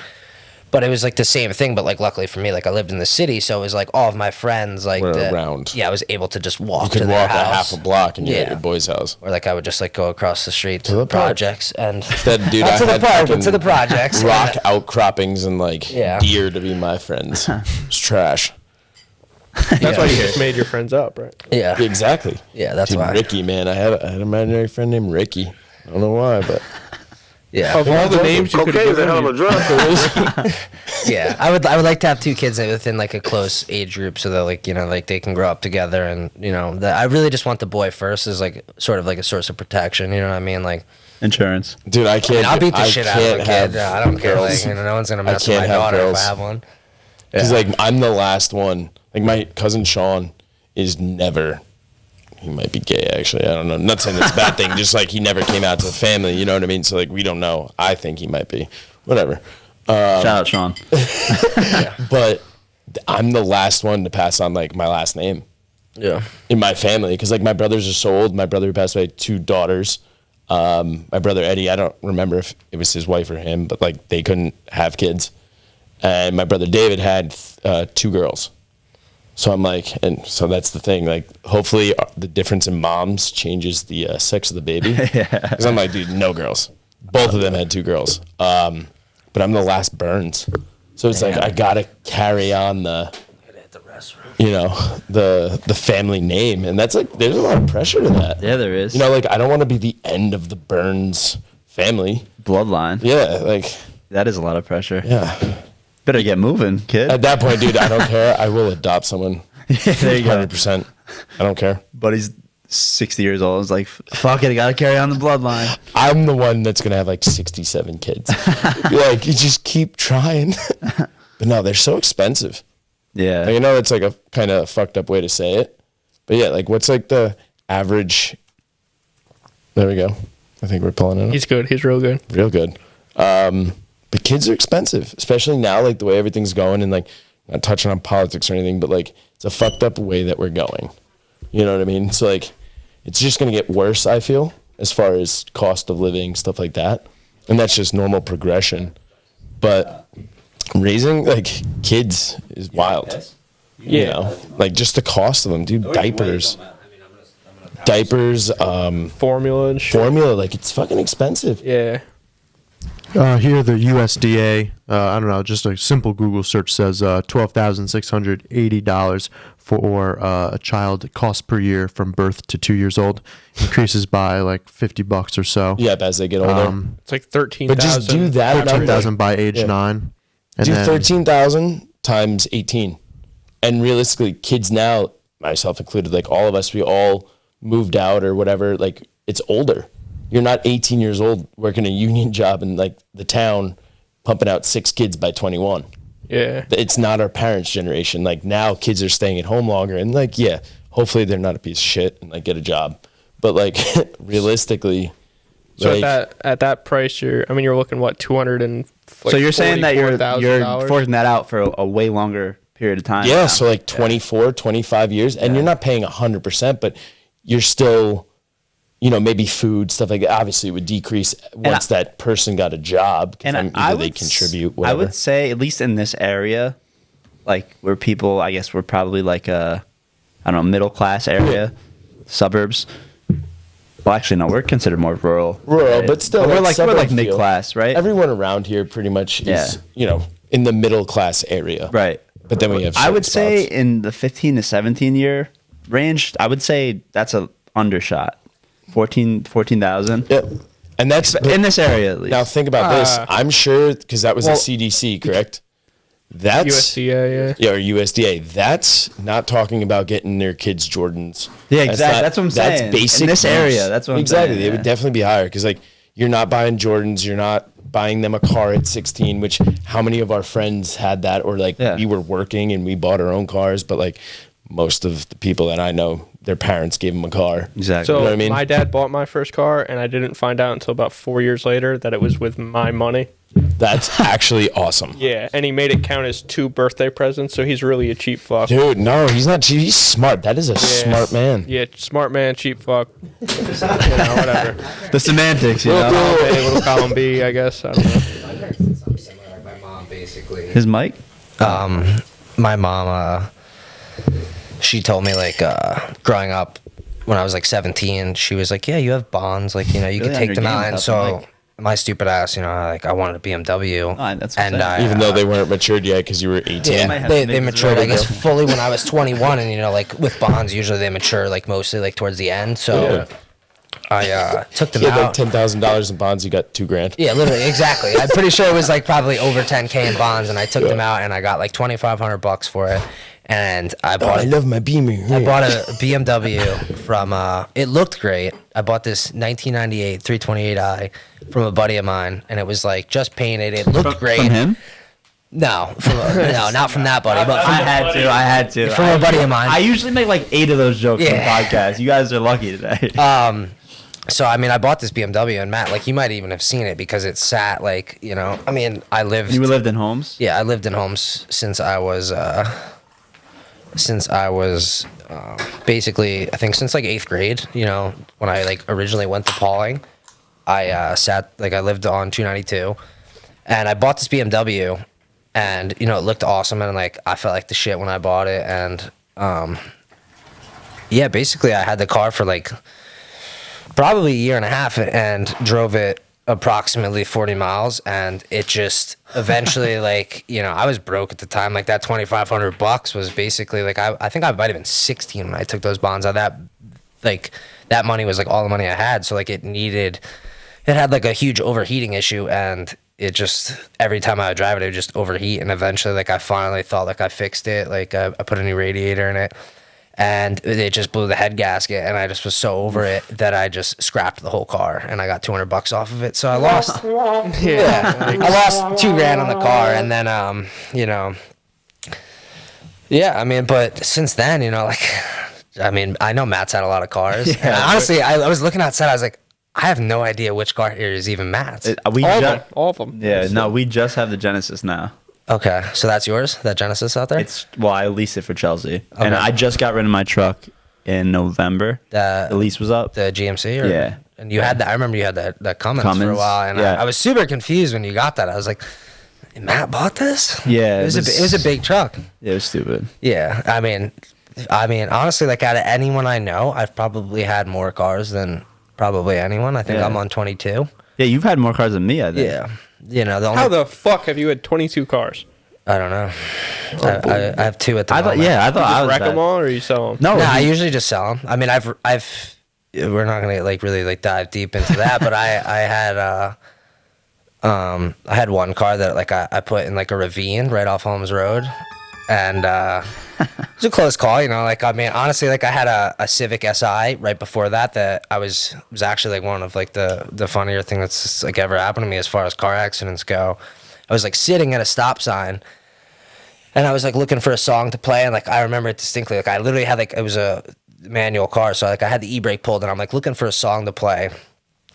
but it was like the same thing, but like luckily for me, like I lived in the city, so it was like all of my friends like Were around. Yeah, I was able to just walk You to could their walk a house. half a block and you're at Yeah. your boy's house. Or like I would just like go across the street to the the park. projects and That dude, not I to the had park, but fucking to the projects. rock And- outcroppings and like Yeah. deer to be my friends. It's trash. That's why you just made your friends up, right? Yeah, Exactly. yeah, that's Dude, why. Ricky, man. I had an imaginary friend named Ricky. I don't know why, but Yeah. Of all the names you could have Cocaine's a given hell of a me, drug. Yeah, I would like to have 2 kids within like a close age group so that like, you know, like they can grow up together, and you know, I really just want the boy first as like sort of like a source of protection, you know what I mean? Like, Insurance. dude, I can't. I'll beat the shit out of a can't kid. have Yeah, I don't care. girls. Like, you know, no one's gonna mess with can't my have daughter girls. if I have one. Because like I'm the last one. Like my cousin Sean is never. He might be gay, actually. I don't know. Not saying that's a bad thing. Just like he never came out to the family. You know what I mean? So like we don't know. I think he might be. Whatever. Shout out, Sean. But I'm the last one to pass on like my last name Yeah. in my family because like my brothers are so old. My brother who passed away had 2 daughters. My brother Eddie, I don't remember if it was his wife or him, but like they couldn't have kids. And my brother David had 2 girls. So I'm like, and so that's the thing. Like, hopefully, the difference in moms changes the sex of the baby. Because I'm like, dude, no girls. Both of them had 2 girls. But I'm the last Burns, so it's like I gotta carry on the, you know, the family name, and that's like there's a lot of pressure to that. Yeah, there is. You know, like I don't want to be the end of the Burns family. Bloodline. Yeah, like That is a lot of pressure. yeah. Better get moving, kid. At that point, dude, I don't care. I will adopt someone. There you go. 100%. I don't care. But he's 60 years old. It's like, fuck it, I gotta carry on the bloodline. I'm the one that's gonna have like 67 kids. Like you just keep trying. But no, they're so expensive. Yeah. Like, I know it's like a kind of fucked up way to say it, but yeah, like what's like the average? There we go. I think we're pulling it up. he's good. He's real good. Real good. But kids are expensive, especially now, like the way everything's going, and like not touching on politics or anything, but like it's a fucked up way that we're going. You know what I mean? So like it's just gonna get worse, I feel, as far as cost of living, stuff like that. And that's just normal progression. But raising like kids is wild. You Yeah. know? Like just the cost of them, dude. Diapers. Diapers, Formula and shit. formula, like it's fucking expensive. Yeah. Here, the USDA, I don't know, just a simple Google search says $12,680 for a child cost per year from birth to 2 years old. Increases by like $50 or so. Yep, as they get older. It's like 13,000. But just do that number. 13,000 by age Yeah. 9. And Do then 13,000 times 18. And realistically, kids now, myself included, like all of us, we all moved out or whatever, like it's older. You're not 18 years old working a union job in like the town pumping out 6 kids by 21. Yeah. It's not our parents' generation. Like now kids are staying at home longer and like, yeah, hopefully they're not a piece of shit and like get a job. But like realistically, So like, at that price, you're looking what, 200 and like So you're saying that you're $44,000? forcing that out for a way longer period of time. yeah, now. so like 24, 25 years, and you're not paying 100%, but you're still, you know, maybe food, stuff like that. Obviously, it would decrease once that person got a job, because And either they contribute, whatever. I would say, at least in this area, like where people, I guess we're probably like a, I don't know, middle class area, suburbs. Well, actually, no, we're considered more rural. Rural, right? but still, we're like like suburb mid feel. class, right? Everyone around here pretty much is, Yeah. you know, in the middle class area. Right. But then we have. I would certain say spots. in the 15 to 17 year range, I would say that's a undershot. 14,000. Yep. And that's In this area, at least. Now think about this. I'm sure because that was well, a CDC, correct? That's USDA, yeah. Yeah, or USDA. That's not talking about getting their kids Jordans. Yeah, exactly. That's what I'm saying. That's basic. In this use. area, that's what I'm exactly. saying, They would yeah. definitely be higher because like you're not buying Jordans. You're not buying them a car at 16. Which how many of our friends had that? Or like Yeah. we were working and we bought our own cars, but like most of the people that I know, their parents gave them a car. Exactly. So You know what I mean? my dad bought my first car, and I didn't find out until about 4 years later that it was with my money. That's actually awesome. Yeah, and he made it count as 2 birthday presents, so he's really a cheap fuck. Dude, no, he's not. He's smart. That is a smart man. Yeah, smart man, cheap fuck. You know, whatever. The semantics, you Little know. column A, little column B, I guess. I don't know. Something similar, like my mom basically. His mic? My mom, she told me like growing up when I was like 17, she was like, yeah, you have bonds, like, you know, you Really can on take your them game out. And without the so mic. my stupid ass, you know, like I wanted a BMW. Oh, that's what I'm and saying. Even though they weren't matured yet because you were 18. yeah, might have they to make this matured, I available. guess, fully when I was 21. And, you know, like with bonds, usually they mature like mostly like towards the end. So I took them He had like out. $10,000 in bonds. You got $2,000. Yeah, literally, exactly. I'm pretty sure it was like probably over 10K in bonds, and I took them out, and I got like $2,500 for it, and I bought. I love my Beamer. I bought a BMW from. It looked great. I bought this 1998 328i from a buddy of mine, and it was like just painted. It looked great. From him? No, no, not from that buddy, but I from, had to. from a buddy of mine. I usually make like 8 of those jokes on the Yeah. podcast. You guys are lucky today. So I mean, I bought this BMW, and Matt, like you might even have seen it because it sat like, you know. I mean, I lived. You lived in homes? Yeah, I lived in homes since I was basically, I think since like 8th grade. You know, when I like originally went to Pauling, I I lived on 292, and I bought this BMW, and you know it looked awesome, and like I felt like the shit when I bought it, and yeah, basically I had the car for like probably a year and a half and drove it approximately 40 miles, and it just eventually like, you know, I was broke at the time. Like that $2,500 was basically like I think I might have been 16 when I took those bonds out. That like that money was like all the money I had, so like it had like a huge overheating issue, and it just every time I would drive it would just overheat, and eventually like I finally thought like I fixed it. Like I put a new radiator in it, and it just blew the head gasket, and I just was so over it that I just scrapped the whole car, and I got $200 off of it. So I lost, I lost $2,000 on the car, and then you know, yeah, I mean, but since then, you know, like, I mean, I know Matt's had a lot of cars. Yeah, and honestly, I was looking outside, I was like, I have no idea which car here is even Matt's. All of them. Yeah, no, we just have the Genesis now. Okay, so that's yours, that Genesis out there? I leased it for Chelsea, and Okay. I just got rid of my truck in November. The lease was up. The GMC? Or, Yeah. And you had that, I remember you had that Cummins for a Cummins, while, and yeah. I was super confused when you got that. I was like, Matt bought this? Yeah, It was a big truck. It was stupid. Yeah, I mean, honestly, like out of anyone I know, I've probably had more cars than probably anyone. I think Yeah. I'm on 22. Yeah, you've had more cars than me, I think. Yeah. You know, the only, How the fuck have you had 22 cars? I don't know. I have 2 at the I thought. moment. Yeah, I thought You I just was wreck bad. them all, or you sell them? No, No, I usually just sell them. I mean, we're not gonna like really like dive deep into that, but I had one car that like I put in like a ravine right off Holmes Road, and it was a close call, you know. Like I mean, honestly, like I had a Civic Si right before that I was actually like one of like the funnier thing that's like ever happened to me as far as car accidents go. I was like sitting at a stop sign, and I was like looking for a song to play, and like I remember it distinctly. Like I literally had like, it was a manual car, so like I had the e-brake pulled, and I'm like looking for a song to play,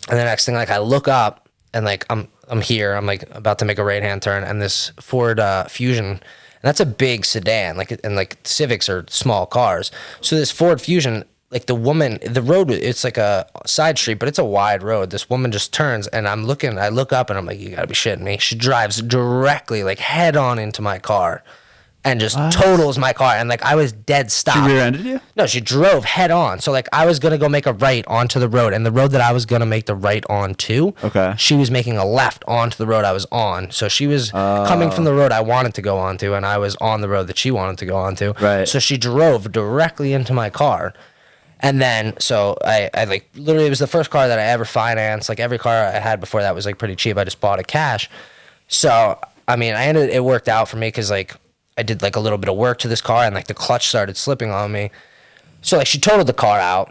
and the next thing like I look up, and like I'm here, I'm like about to make a right hand turn, and this Ford Fusion, and that's a big sedan, like, and like Civics are small cars, so this Ford Fusion, like the road, it's like a side street, but it's a wide road. This woman just turns, and I look up, and I'm like, you gotta be shitting me. She drives directly, like head on into my car, and just totals my car. And like I was dead stop. She rear-ended you? No, she drove head on. So like I was gonna go make a right onto the road, and the road that I was gonna make the right on to, Okay. she was making a left onto the road I was on. So she was coming from the road I wanted to go onto, and I was on the road that she wanted to go onto. Right. So she drove directly into my car. And then, so I like literally, it was the first car that I ever financed. Like every car I had before that was like pretty cheap. I just bought it cash. So, I mean, it worked out for me because like I did like a little bit of work to this car and like the clutch started slipping on me. So like she totaled the car out,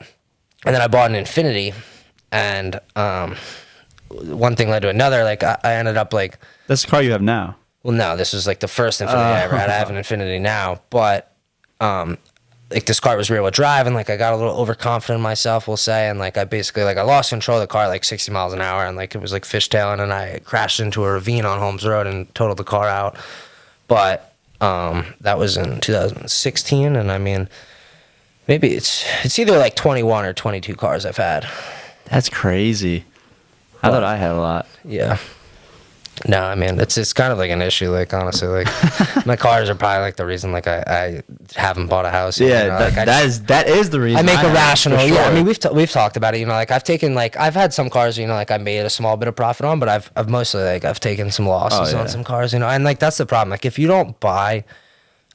and then I bought an Infiniti, and one thing led to another. Like I ended up like, That's the car you have now. well, no, this was like the first Infiniti I ever had. I have an Infiniti now, but like this car was rear wheel drive, and like I got a little overconfident in myself, we'll say, and like I basically like I lost control of the car at, like 60 miles an hour, and like it was like fishtailing, and I crashed into a ravine on Holmes Road and totaled the car out. But that was in 2016, and I mean, maybe it's either like 21 or 22 cars I've had. That's crazy. I thought I had a lot. Yeah. No, I mean it's kind of like an issue. Like honestly, like my cars are probably like the reason like I haven't bought a house yet, Yeah, you know? Like, that is the reason. I make a have, rational. for Yeah, I sure. mean we've talked about it. You know, like I've had some cars. You know, like I made a small bit of profit on, but I've mostly like I've taken some losses yeah. on some cars. You know, and like that's the problem. Like if you don't buy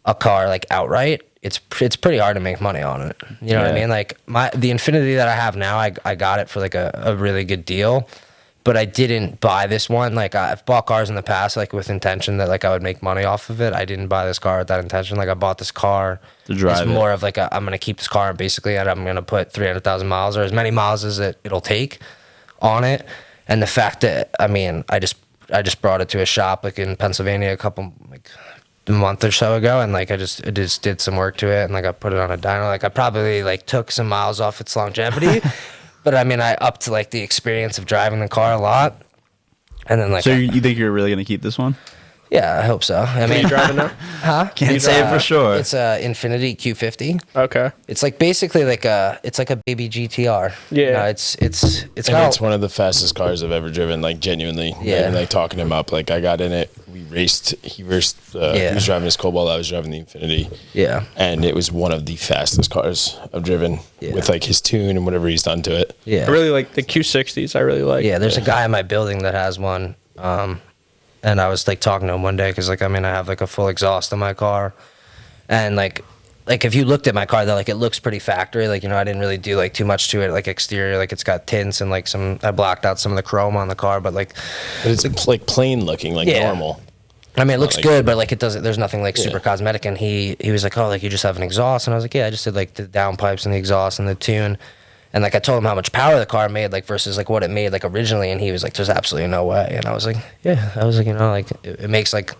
a car like outright, it's pretty hard to make money on it. You know what I Yeah. mean? Like the Infiniti that I have now, I got it for like a really good deal. But I didn't buy this one. Like I've bought cars in the past, like with intention that like I would make money off of it. I didn't buy this car with that intention. Like I bought this car To drive it's it. more of like I'm gonna keep this car basically, and I'm gonna put 300,000 miles or as many miles as it'll take on it. And the fact that I mean I just brought it to a shop like in Pennsylvania a month or so ago, and like I just did some work to it, and like I put it on a dyno. Like I probably like took some miles off its longevity. But I mean, I upped like the experience of driving the car a lot, and then like, So you think you're really gonna keep this one? yeah, I hope so. I Are mean, you driving now? huh? Can't say it for sure. It's a Infiniti Q50. Okay. It's like basically like a baby GTR. Yeah. No, it's And got it's one of the fastest cars I've ever driven. Like genuinely, Yeah. Like talking him up. Like I got in it. We raced. He raced. He Yeah. was driving his Cobalt. I was driving the Infiniti. yeah. And it was one of the fastest cars I've driven Yeah. with like his tune and whatever he's done to it. Yeah. I really like the Q60s. I really like. Yeah, there's a guy in my building that has one, and I was like talking to him one day because like I mean I have like a full exhaust in my car, and like if you looked at my car, though, like it looks pretty factory. Like you know I didn't really do like too much to it, like exterior. Like it's got tints and like I blacked out some of the chrome on the car, but like But it's like plain looking, like Yeah. normal. I mean it looks like- good, but like it doesn't. There's nothing like super Yeah. cosmetic. And he was like, oh, like you just have an exhaust, and I was like, yeah, I just did like the downpipes and the exhaust and the tune. And like I told him how much power the car made, like versus like what it made like originally, and he was like, "There's absolutely no way." And I was like, "Yeah." I was like, you know, like it makes like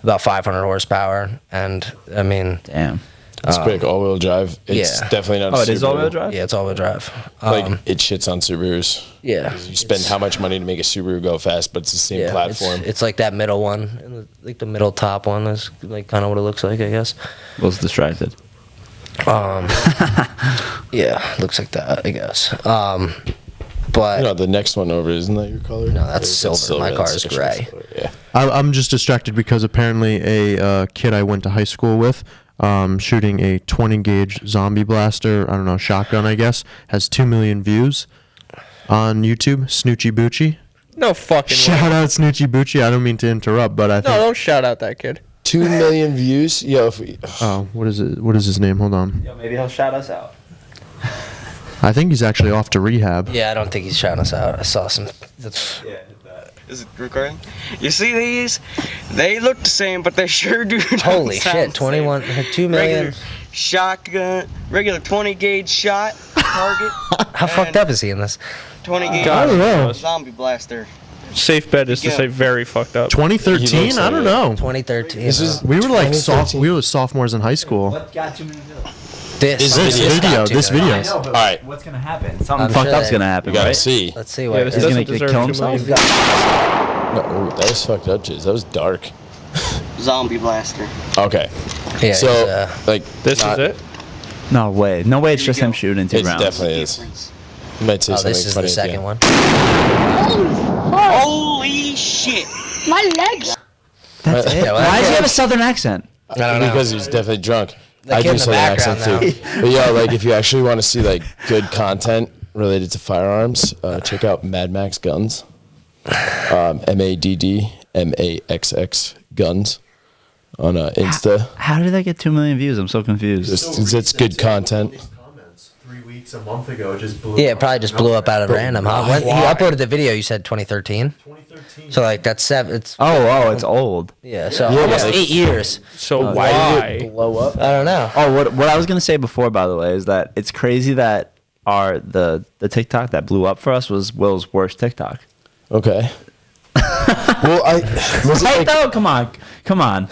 about 500 horsepower, and I mean, Damn. It's quick, all-wheel drive. It's yeah. definitely not. Oh, a it is Subaru. all-wheel drive? yeah, it's all-wheel drive. Like it shits on Subarus. yeah, You spend how much money to make a Subaru go fast, but it's the same yeah, platform. It's like that middle one, and like the middle top one is like kind of what it looks like, I guess. Was distracted. Yeah, looks like that, I guess. But You know, the next one over, isn't that your color? No, that's silver. My car is That's gray. silver, Yeah. I'm just distracted because apparently a kid I went to high school with, shooting a 20 gauge zombie blaster, I don't know, shotgun, I guess, has 2 million views on YouTube. Snoochie Boochie. No fucking way. Shout out Snoochie Boochie. I don't mean to interrupt, but I No, think. don't shout out that kid. 2 million views. Yo, if we, Oh, what is it? What is his name? Hold on. Yo, maybe he'll shout us out. I think he's actually off to rehab. yeah, I don't think he's shouting us out. I saw some. That's, Is it recording? You see these? They look the same, but they sure do. Not holy sound shit! the 21, same. 2 million. Regular shotgun, regular 20 gauge shot target. How fucked up is he in this? 20 gauge God, don't know. zombie blaster. Safe bet is to Yeah. say very fucked up. 2013? He looks I like don't it. know. 2013. this is We were like 2013. we were sophomores in high school. What got 2 million views? this This video, this video. I know, but Alright. what's gonna happen? I'm Something Fucked sure up's that- gonna happen, we gotta right? see. Let's see Yeah, what. this He's doesn't gonna deserve kill 2 million. himself? No, ooh, that was fucked up, Jizz. That was dark. Zombie blaster. Okay. Yeah, So, he's, like, This not- is it. No way. No way. It's Here just we him go. shooting 2 It rounds. definitely is. Difference. You might say oh, something this is funny the at second end. one. Holy shit! My legs. That's it. Yeah, well, Why does he that's- have a southern accent? don't know. Because he was definitely drunk. The I kid in do the say an accent background too. But yeah, like if you actually want to see like good content related to firearms, check out Mad Max Guns. MADDMAXX Guns on Insta. How did that get 2 million views? I'm so confused. It's good content. 3 weeks, a month ago, it just blew Yeah, up. it probably just blew up out of random, huh? When he uploaded the video, you said 2013. 2013. So like that's 7. It's It's old. yeah. So Yeah, almost like- 8 years. So Why did why? it blow up? I don't know. Oh, what I was gonna say before, by the way, is that it's crazy that the TikTok that blew up for us was Will's worst TikTok. Okay. Well, was it Right like, though? Come on.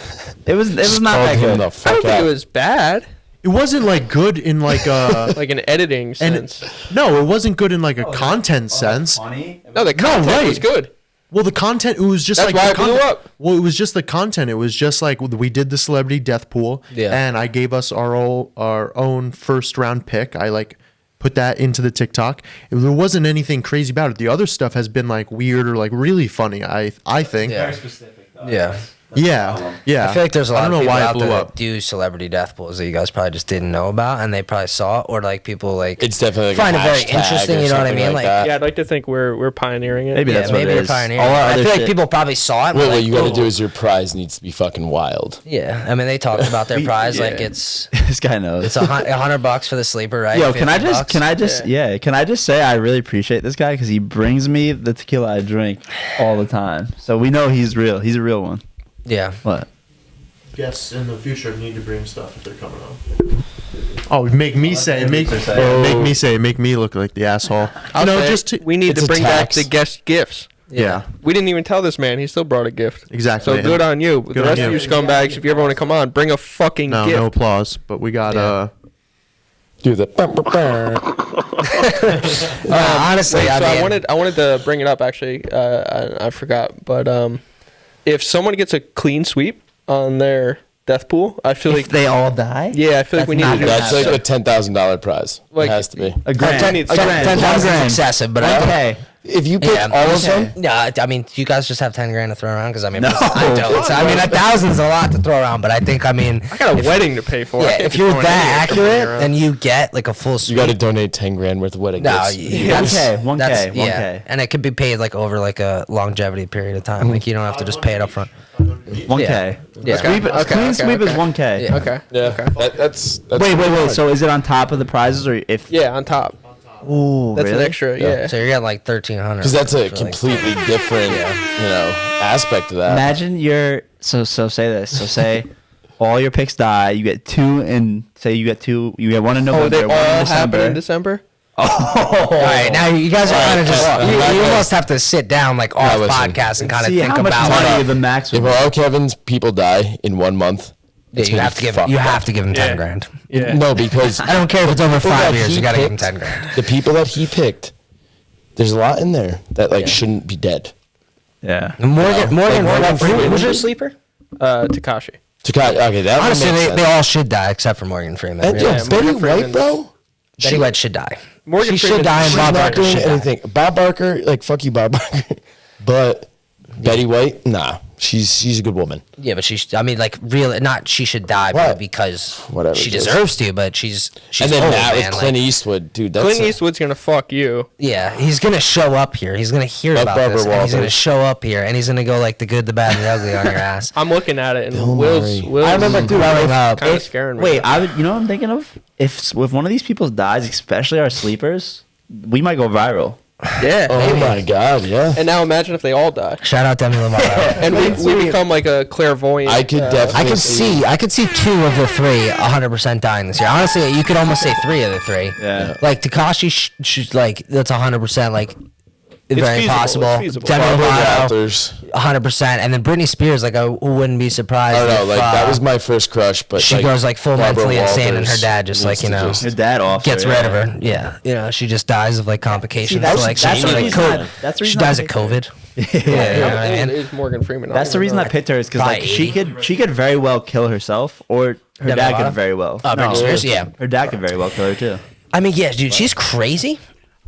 It was not called that him good. the I fuck don't think out. it was bad, It wasn't like good in like like an editing and sense. no, it wasn't good in like a content sense. Funny. No, the content was right. good. Well, the content, it was just That's like why the it blew content- up. Well, it was just the content. It was just like we did the celebrity death pool, Yeah. and I gave us our own first round pick. I like put that into the TikTok. There wasn't anything crazy about it. The other stuff has been like weird or like really funny. I think. Yeah. specific. Though. Yeah. Yeah. I feel like there's a lot I of don't know people why it out blew there up. that do celebrity death pools that you guys probably just didn't know about, and they probably saw it, or like people like It's definitely like find a it very hashtag interesting. or You know what I something mean? Like, that. Yeah, I'd like to think we're pioneering it. Maybe yeah, that's what maybe it you're is. pioneering. All our I other feel like shit- people probably saw it. and Wait, were what like, you got to "Whoa." do is your prize needs to be fucking wild. Yeah, I mean they talked about their prize like yeah. it's This guy knows. it's $100 for the sleeper, right? Yo, 50 can I bucks? just say I really appreciate this guy because he brings me the tequila I drink all the time. So we know he's real. He's a real one. Yeah. What? Guests in the future need to bring stuff if they're coming on. Oh, make me say, make me look like the asshole. I'll No, say just to, we need it's to a bring back tax. the guest gifts. yeah. We didn't even tell this man. He still brought a gift. Exactly. So good on you. The Good on rest of you. you scumbags, if you ever want to come on, bring a fucking No, gift. no applause, but we got Yeah. Do the. Honestly, Wait, I so mean, I wanted to bring it up actually. I forgot, but if someone gets a clean sweep on their death pool, I feel like they all die? yeah, I feel like we need to do That's that. like a $10,000 prize. Like- it has to be. A grand. $10,000 A grand. 10,000 $1,000. is excessive, but I Okay. If you pick yeah, all of them, Yeah, I mean, you guys just have 10 grand to throw around because I mean, No. I don't. So, I mean, 1,000 is a lot to throw around, but I think I mean, I got a wedding to pay for. yeah, I can't if be you're throwing that any extra money accurate, around. then you get like a full suite. you got to donate 10 grand worth of wedding No, gifts. that's 1K, 1K, that's- 1K. Yeah, and it could be paid like over like a longevity period of time. Like you don't have to just pay it up front. 1K. Yeah. Sweep, Okay, clean okay, sweep is okay. 1K. Yeah. Okay. Yeah, that's Wait. So is it on top of the prizes or if? Yeah, on top. Ooh, That's really? an extra. Yeah. So you're getting like 1,300. because that's a for, like, completely different, aspect of that. Imagine you're so say this. So say all your picks die. You get two in. Say you get two. You get one in November. Oh, they one in all December. happen in December. All right, now you guys are kind of just you almost have to sit down like off listen. podcast and kind of See think how much about money it. the max. If would be. all Kevin's people die in 1 month, Yeah, it's you gonna have be to give fucked you up. have to give him 10 Yeah. grand. Yeah. No, because I don't care if it's over people 5 that years. he You got to give him picked, 10 grand. the people that he picked, there's a lot in there that like shouldn't be dead. Yeah. Morgan Morgan Freeman. who's your sleeper? Takashi. Okay, that Honestly, one makes they sense. all should die except for Morgan Freeman. And really. yeah, Yeah, Betty Morgan White, Freeman's- bro. Betty White should die. Morgan she should Freeman- die, and She's Bob not Barker doing should die. anything. Bob Barker, like fuck you, Bob Barker. But Betty White, nah, she's a good woman. Yeah, but I mean, like, really, not she should die What? because Whatever she it is. deserves to, but she's And then old, that man. with Clint like, Eastwood, dude. That's Clint Eastwood's gonna fuck you. yeah, he's gonna show up here. He's gonna hear Like about Barbara this, and he's gonna Walters. show up here, and he's gonna go like the good, the bad, and the ugly on your ass. I'm looking at it, and Bill Will's Murray. I remember growing up. kind of scaring me. Wait, I would. You know what I'm thinking of? If one of these people dies, especially our sleepers, we might go viral. Yeah. Oh maybe. my god, yeah. And now imagine if they all die, Shout out Demi Lovato. and we become like a clairvoyant. I could definitely I could see 2 of the 3 100% dying this year. Honestly, you could almost say 3 of the 3. Yeah. Like Takashi, like that's 100% like very feasible, possible. it's feasible. Demi Barbara Lovato, Walters. 100%, and then Britney Spears. Like I wouldn't be surprised. I don't know, if, like that was my first crush, but she like, goes like full Barbara mentally insane, and her Walters dad just like needs to Her dad off. gets rid of her. Yeah, she just dies of like complications. that's- like that's sort the of reason COVID. I- that's the she reason I dies of picked her. COVID. Yeah. you know what I mean? It's Morgan Freeman. That's the reason I picked her is because like By she 80. could very well kill herself, or her Demi dad Lovato? could very well. Oh, Britney Spears, yeah. Her dad could very well kill her too. I mean, yeah, dude, she's crazy.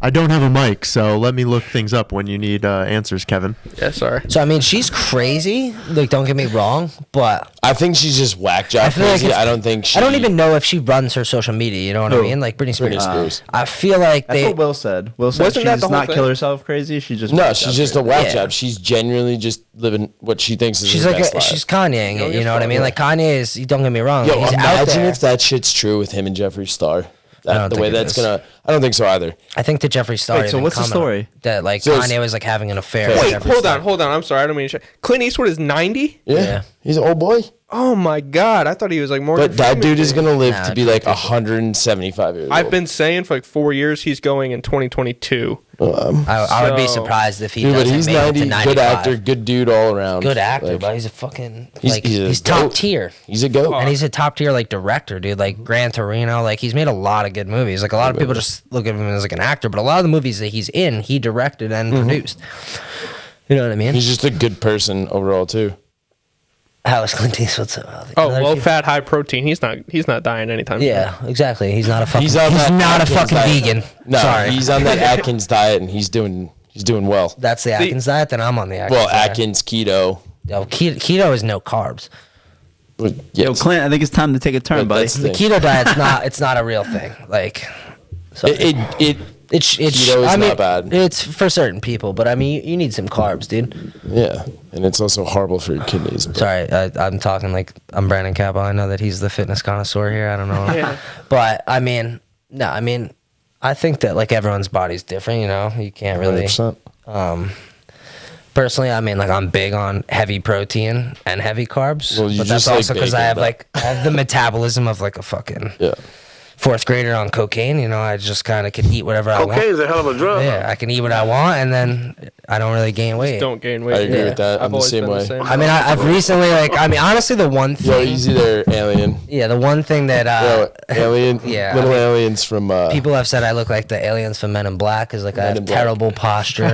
I don't have a mic, so let me look things up when you need answers, Kevin. Yeah, sorry. So I mean, she's crazy. Like, don't get me wrong, but I think she's just whack job I feel like crazy. it's- I don't think she. I don't even know if she runs her social media. You know what I Who? mean? Like Britney Spears. Britney Spears. I feel like That's they. what Will said. Will said Wasn't she that does the whole not thing? kill herself crazy. She's just No, whack she's job just a crazy. whack Yeah. job. She's genuinely just living what she thinks is She's her like best life. she's Kanyeing it. You know what I mean? Yeah. Like Kanye is. Don't get me wrong. Yo, he's out imagine there. if that shit's true with him and Jeffree Star. I don't The think way it that's is. gonna. I don't think so either. I think that Jeffree Star. Wait, so even what's the commented story? That like So it's- Kanye was like having an affair. Wait, with Wait, Jeffree hold Star. on, hold on. I'm sorry, I don't mean to. Clint Eastwood is 90. Yeah, he's an old boy. Oh my God, I thought he was like more. But that dude is gonna live Nah, to be like 175 years old. I've been saying for like 4 years he's going in 2022. I would be So- surprised if he Dude, but doesn't he's make it to 90. 95. Good actor, good dude all around. Good actor, Like, but he's a fucking he's- like he's a he's top goat. tier. he's a goat. And he's a top tier like director, dude. Like Gran Torino, like he's made a lot of good movies. Like a lot of people just look at him as like an actor, but a lot of the movies that he's in, he directed and produced. You know what I mean? He's just a good person overall too. How is Clint Eastwood so? Oh, Another low kid? fat, high protein. He's not dying anytime. Yeah, exactly. He's not a fucking. He's He's, on that not a Atkins fucking diet. vegan. No, Sorry, he's on that Atkins diet and he's doing well. that's the Atkins diet. Then I'm on the Atkins. Well, diet. Atkins keto. Yo, keto is no carbs. Well, Yo, yes. Clint, I think it's time to take a turn, But buddy. that's The keto diet's not. It's not a real thing. Like, sorry. It It's Keto is I mean, not bad. It's for certain people, but I mean, you need some carbs, dude. yeah, and it's also horrible for your kidneys. But Sorry, I'm talking like I'm Brandon Cabell. I know that he's the fitness connoisseur here. I don't know, Yeah. but I mean, no, I mean, I think that like everyone's body's different. You know, you can't really. 100%. Personally, I mean, like I'm big on heavy protein and heavy carbs, Well, you but that's just like also because I bacon, have but- I have the metabolism of like a fucking Yeah. fourth grader on cocaine. You know, I just kind of can eat whatever I want. Cocaine's a hell of a drug. Yeah, I can eat what I want, and then I don't really gain weight. Don't gain weight. I agree Yeah. with that. I'm I've the always same been way. the same. I mean, I've recently honestly, the one thing. Yo, easy there, alien. Yeah, the one thing that Yo, alien. yeah, little I mean, aliens from. people have said I look like the aliens from Men in Black because like I Men have in Black. terrible posture,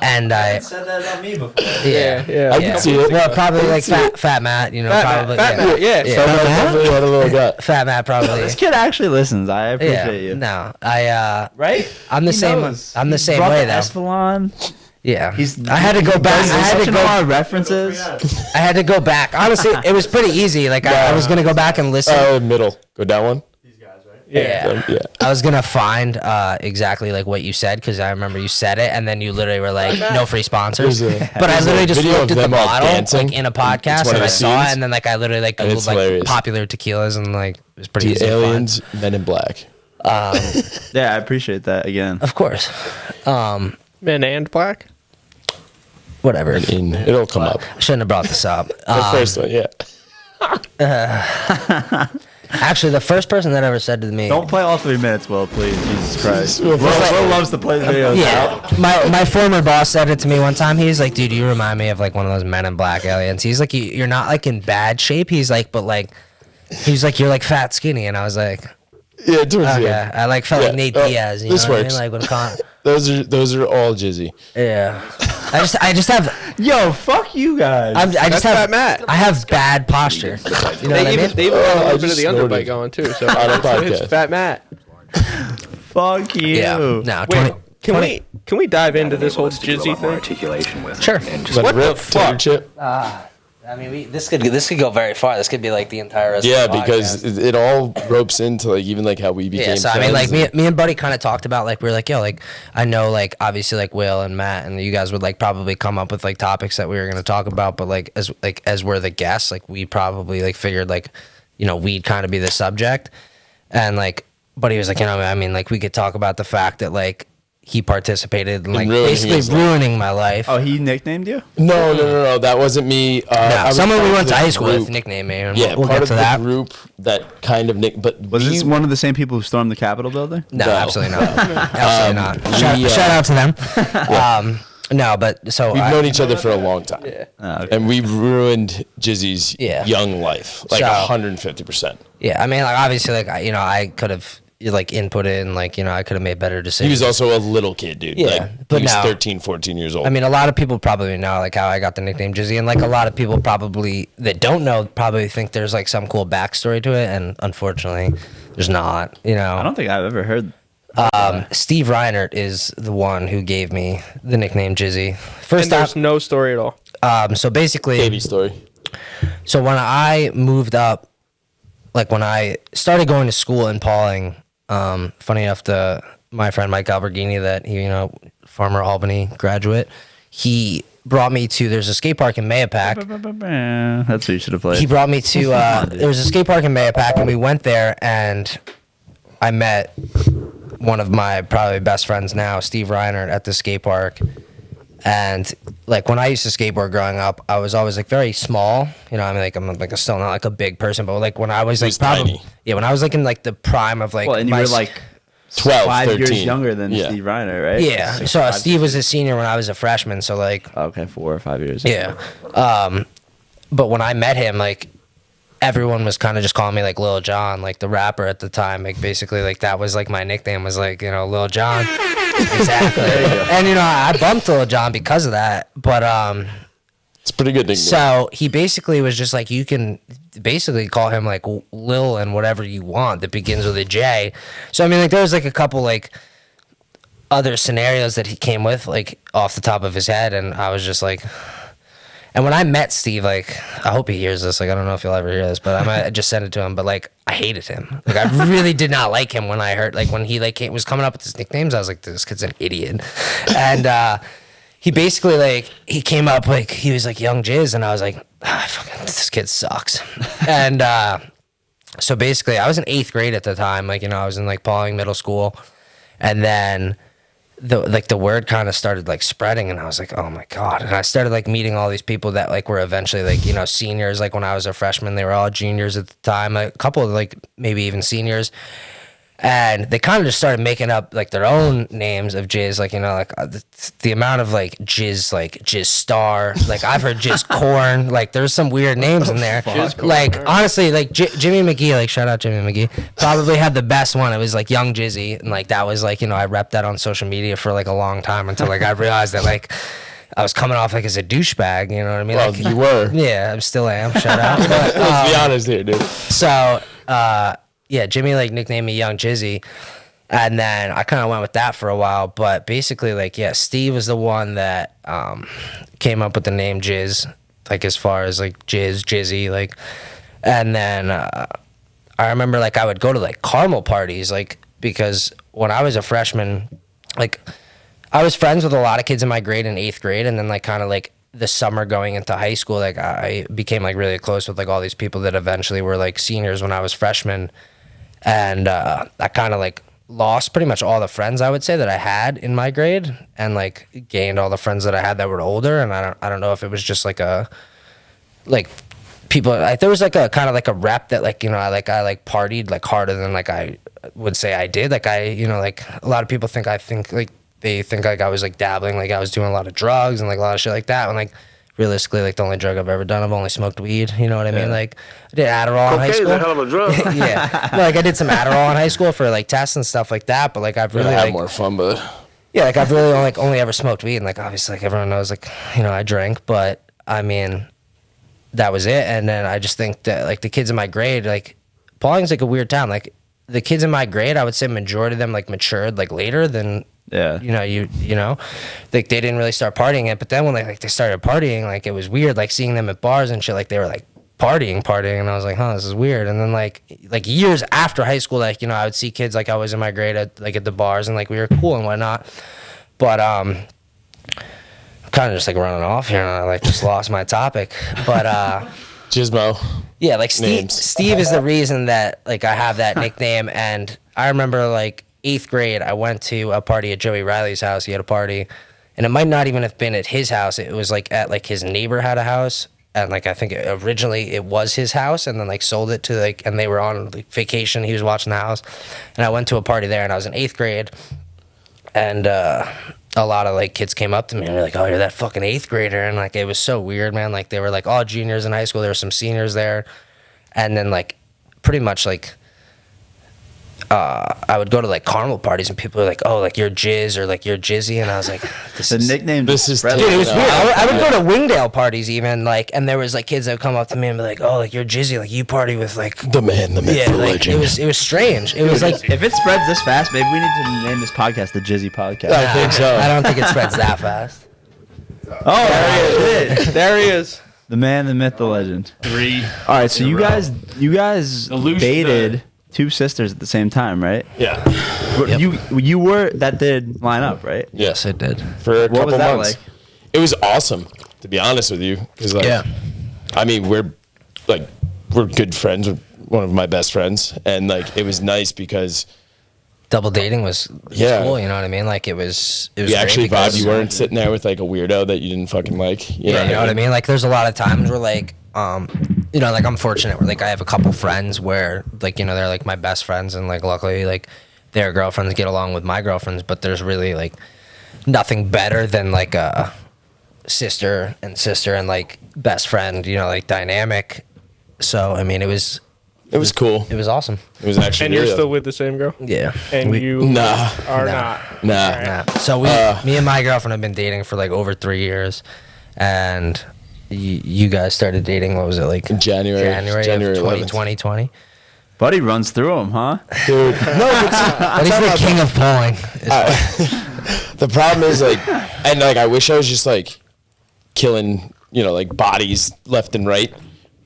and I said that about me before. yeah yeah. I can see it. Well, probably like fat Matt, you know, probably Fat Matt, yeah. Fat Matt definitely had a little gut. Fat Matt probably. This kid actually listens. I appreciate Yeah, you. no, I Right? I'm the He same. knows. I'm the He same brought way the though. Espelon. Yeah, He's. I had to go back. I had to a go. lot of references. I had to go back. Honestly, it was pretty easy. Like I was gonna go back and listen. Middle. Go down one. Yeah. Yeah. I was gonna find exactly like what you said because I remember you said it and then you literally were like, "No free sponsors." There's a- But I there's a literally just video looked of at the them all bottle dancing. like in a It's podcast one and of I the saw it scenes. and then like I literally like And it's googled like hilarious. popular tequilas and like it was pretty The easy to find. aliens, Men in Black. Yeah, I appreciate that again. Of course. Men and Black. Whatever. It'll come up. I shouldn't have brought this up. The first one, yeah. Actually, the first person that ever said to me, Don't play all 3 minutes, Will, please. Jesus Christ. Will, Will loves to play the videos out. yeah, my former boss said it to me one time. He's like, "Dude, you remind me of like one of those Men in Black aliens." He's like, "You're not like in bad shape." He's like, "But like," he's like, "You're like fat, skinny," and I was like, Yeah, towards "Oh the yeah." end. I like felt like Yeah. Nate Oh, Diaz. You this know what works. I mean? Like when Those are all jizzy. yeah. I just have Yo, fuck you guys. I just That's have Fat Matt. I have bad posture. You know what I mean? They even got a I little bit of just the underbite snorted. going too. So On a it's podcast. Fat Matt. fuck you. Yeah. No. Wait, 20 can we dive into this whole Jizzy thing? Sure. What the Tater fuck? chip? I mean, this could go very far. This could be like the entire rest Yeah, of the because podcast. it all ropes into like even like how we became Yeah, so I friends. mean, like and- me and Buddy kind of talked about like we are like, yo, like I know like obviously like Will and Matt and you guys would like probably come up with like topics that we were gonna talk about, but like as we're the guests, like we probably like figured like, you know, we'd kind of be the subject, and like Buddy was like, you know, I mean, like we could talk about the fact that like he participated in like ruining basically his life. ruining my life. Oh, he nicknamed you? No, that wasn't me. No, I was someone part we of went to the high school with group. nicknamed me, and Yeah, we'll part get of to the that. group that kind of but Was this one of the same people who stormed the Capitol building? No, No. absolutely not. Absolutely not. we, Shout out to them. No, but so We've I- known each other for a long time. Oh, okay. And we've ruined Jizzy's Yeah. young life. Like So- 150%. Yeah, I mean, like obviously, like I could have like inputted and like I could have made better He decisions. was also a little kid, dude. Yeah, Like, but he was now- 13, 14 years old. I mean, a lot of people probably know like how I got the nickname Jizzy, and like a lot of people probably that don't know probably think there's like some cool backstory to it, and unfortunately, there's not. You know, I don't think I've ever heard. Steve Reinert is the one who gave me the nickname Jizzy. First And time. there's no story at all. So basically, Baby story. so when I moved up, like when I started going to school in Pauling, funny enough, my friend Mike Alberghini, that former Albany graduate, he brought me to, there's a skate park in Mayapack. That's what you should have played. He brought me to, there was a skate park in Mayapack, and we went there, and I met one of my probably best friends now, Steve Reinert, at the skate park. And like when I used to skateboard growing up, I was always like very small. I mean, like I'm like still not like a big person, but like when I was like was tiny. when I was like in like the prime of like well, and you my were like 12, 5 years 13. younger than Yeah. Steve Reiner, right? yeah. So Steve was a senior when I was a freshman. So like Okay, 4 or 5 years. yeah. But when I met him, like everyone was kind of just calling me like Lil Jon, like the rapper at the time. Like basically like that was like my nickname was like, Lil Jon. Exactly. And I bumped Lil Jon because of that. But It's a pretty good nickname. so he basically was just like, you can basically call him like Lil and whatever you want that begins with a J. So I mean, like there was like a couple like other scenarios that he came with like off the top of his head, and I was just like. And when I met Steve, like, I hope he hears this. Like, I don't know if he'll ever hear this, but I just sent it to him. But like, I hated him. Like, I really did not like him when I heard, like, when he like was coming up with his nicknames. I was like, this kid's an idiot. And he basically like he came up like he was like Young Jizz, and I was like, fucking, this kid sucks. And so basically, I was in 8th grade at the time. Like, I was in like Pauling Middle School, and then. The word kind of started like spreading, and I was like, oh my god. And I started like meeting all these people that like were eventually like seniors. Like when I was a freshman, they were all juniors at the time, like a couple of like maybe even seniors, and they kind of just started making up like their own names of Jizz. Like the amount of like Jizz Star, like I've heard Jizz Corn. Like there's some weird names in there. Like honestly, like Jimmy McGee, like shout out Jimmy McGee, probably had the best one. It was like Young Jizzy, and like that was like I repped that on social media for like a long time until like I realized that like I was coming off like as a douchebag. You know what I mean? Well, like, you were. Yeah, I still am. Shout out. But, Let's be honest here, dude. so yeah, Jimmy like nicknamed me Young Jizzy, and then I kind of went with that for a while. But basically, like Steve was the one that came up with the name Jizz, like as far as like Jizzy, like, and then I remember like I would go to like caramel parties, like because when I was a freshman, like I was friends with a lot of kids in my grade in 8th grade, and then like kind of like the summer going into high school, like I became like really close with like all these people that eventually were like seniors when I was freshman. And I kind of like lost pretty much all the friends I would say that I had in my grade, and like gained all the friends that I had that were older. And I don't know if it was just like people like there was like a kind of like a rep that like I partied like harder than like I would say I did. Like like a lot of people think like they think like I was like dabbling, like I was doing a lot of drugs and like a lot of shit like that. When like realistically, like the only drug I've ever done, I've only smoked weed. You know what I mean? Like I did Adderall in high school. Cocaine's a hell of a drug. Yeah, like I did some Adderall in high school for like tests and stuff like that. But like I've really Had like more fun, but yeah, like I've really only ever smoked weed, and like obviously like everyone knows like I drank, but I mean that was it. And then I just think that like the kids in my grade, like Pauling's like a weird town. Like the kids in my grade, I would say majority of them like matured like later than. Yeah. Like they didn't really start partying it, but then when they started partying, like it was weird, like seeing them at bars and shit, like they were like partying, and I was like, this is weird. And then like years after high school, like I would see kids like I was in my grade at the bars, and like we were cool and whatnot. But kind of just like running off here, and I like just lost my topic. But Gizmo. yeah, like Names. Steve is the reason that like I have that nickname. And I remember like 8th grade, I went to a party at Joey Riley's house. He had a party, and it might not even have been at his house. It was like at like his neighbor had a house, and like I think originally it was his house, and then like sold it to like, and they were on like vacation. He was watching the house, and I went to a party there, and I was in 8th grade, and a lot of like kids came up to me and were like, "Oh, you're that fucking 8th grader," and like it was so weird, man. Like they were like all juniors in high school. There were some seniors there, and then like pretty much like. I would go to like carnival parties and people are like, oh, like you're Jizz or like you're Jizzy, and I was like, The nickname. This is spread dude, it was like weird. that. I would go to Wingdale parties even, like, and there was like kids that would come up to me and be like, oh, like you're Jizzy, like you party with like the man, the myth, yeah, the like legend. it was strange. It was like If it spreads this fast, maybe we need to name this podcast the Jizzy Podcast. I think so. I don't think it spreads that fast. Oh, there he is. There he is. The man, the myth, the legend. 3. All right, so you guys Illusion- dated two sisters at the same time, right? Yeah. Yep. You were that did line up, right? Yes, it did. For a couple was that months. like? It was awesome, to be honest with you. Because like, Yeah. I mean, we're good friends with one of my best friends, and like it was nice because Double dating was Yeah. cool. You know what I mean? Like it was. we great actually because- vibed. You weren't sitting there with like a weirdo that you didn't fucking like. Yeah, you know what I mean? Like there's a lot of times where like you know, like I'm fortunate where like I have a couple friends where like, you know, they're like my best friends and like luckily like their girlfriends get along with my girlfriends, but there's really like nothing better than like a sister and like best friend, you know, like dynamic. So I mean it was cool. it was awesome. It was actually And you're really still with the same girl? Yeah. And you Nah. are Nah. not. Nah. Yeah. So me and my girlfriend have been dating for like over 3 years, and you guys started dating. What was it like? In January January of 11th. 2020. Buddy runs through them, huh? Dude, no, But he's the king of pulling. the problem is like, and like I wish I was just like killing, you know, like bodies left and right,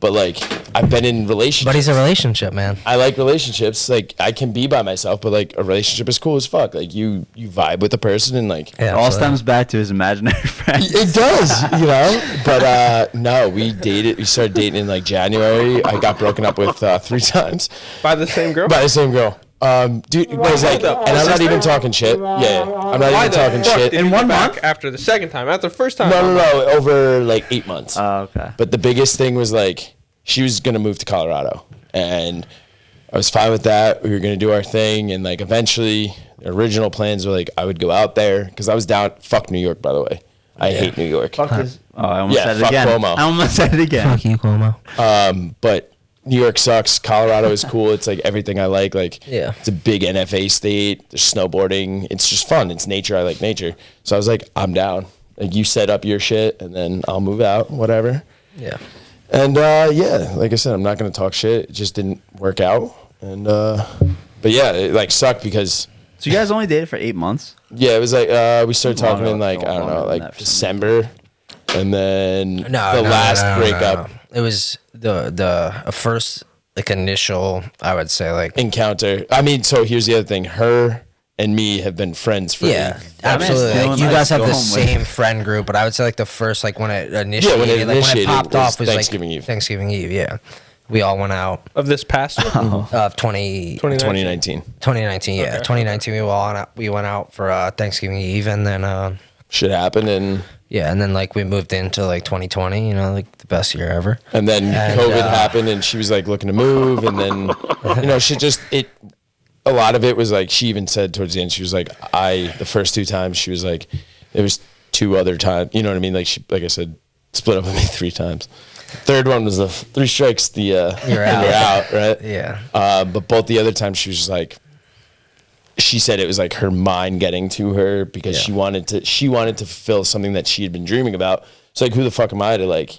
but like I've been in relationships. But he's a relationship man. I like relationships. Like I can be by myself, but like a relationship is cool as fuck. Like you vibe with the person and like Yeah, All absolutely. stems back to his imaginary friend. it does, you know. But no, we dated. We started dating in like January. I got broken up with 3 times By the same girl? by the same girl. Dude, it was like, Hold up. and I'm not even talking shit. Yeah, I'm not Why even the talking fuck shit. did you get back after the second time? After the first time? No, over like 8 months. Oh, okay. But the biggest thing was like she was gonna move to Colorado, and I was fine with that. We were gonna do our thing, and like eventually, the original plans were like I would go out there because I was down. Fuck New York, by the way. I hate New York. Fuck this. Oh, I almost Yeah, said it fuck again. Cuomo. I almost said it again. Fuck you, Cuomo. But New York sucks. Colorado is cool. It's like everything I like. Like Yeah. it's a big NFA state. There's snowboarding. It's just fun. It's nature. I like nature. So I was like, I'm down. Like you set up your shit, and then I'll move out. Whatever. Yeah. And yeah, like I said, I'm not gonna talk shit. It just didn't work out. And but yeah, it like sucked because So you guys only dated for 8 months? yeah, it was like we started talking in like I don't know, Longer than that like for some December, and then No, the no, last no, no, breakup no. It was the first like initial, I would say like encounter. I mean, so here's the other thing: her and me have been friends for yeah, That man's absolutely. still Like, in you high guys have the school with- same friend group, but I would say like the first like when it initiated, when it like when initiated it popped was off was Thanksgiving like Eve. Thanksgiving Eve. Yeah, we all went out Of this past year? of 2019. 2019. Yeah, Okay. 2019. We went out for Thanksgiving Eve, and then Shit happened, and and then like we moved into like 2020. You know, like the best year ever. then And, COVID happened, and she was like looking to move, and then you know she just it. A lot of it was like she even said towards the end, she was like, the first 2 times she was like, there was 2 other times, you know what I mean? Like she, like I said, split up with me 3 times. Third one was the 3 strikes. You're You're out. out, right? Yeah. But both the other times she was just like, she said it was like her mind getting to her because Yeah. she wanted to fulfill something that she had been dreaming about. So like, who the fuck am I to like,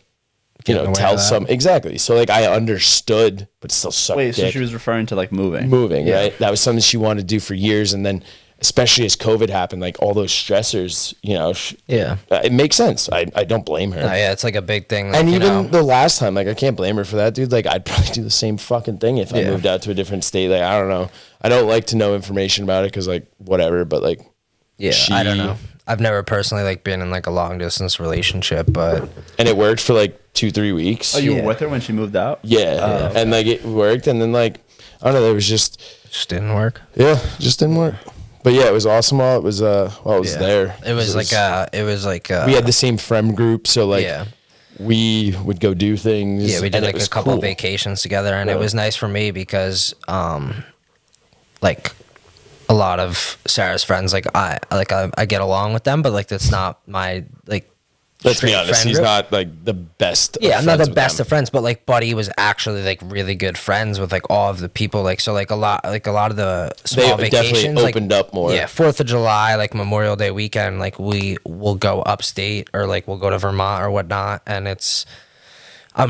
you Get in know, the way tell of that. some exactly. So like I understood, but still sucked Wait, so dick. she was referring to like moving. Moving, Yeah. right? That was something she wanted to do for years, and then especially as COVID happened, like all those stressors, you know, Yeah. it makes sense. I don't blame her. No, yeah, it's like a big thing. Like, And you even know, the last time, like I can't blame her for that, dude. Like I'd probably do the same fucking thing if I Yeah. moved out to a different state. Like I don't know. I don't like to know information about it because like whatever. But like yeah, she- I don't know. I've never personally like been in like a long distance relationship, but and it worked for like 2-3 weeks. Oh, you Yeah. were with her when she moved out? Yeah, and like it worked, and then like I don't know. There was just it just didn't work. just didn't work. But yeah, it was awesome while it was while I was Yeah. there. It was like we had the same friend group, so like yeah. we would go do things. Yeah, we did and it like a was couple cool. vacations together, and it Yeah. was nice for me because, like, a lot of Sarah's friends, like I get along with them, but like that's not my like Let's be straight honest, friend he's group. not like the best. Yeah, I'm not the with best them. of friends, but like Buddy was actually like really good friends with like all of the people. Like so, like a lot of the small They vacations definitely like, opened up more. Yeah, 4th of July, like Memorial Day weekend, like we will go upstate or like we'll go to Vermont or whatnot, and it's. I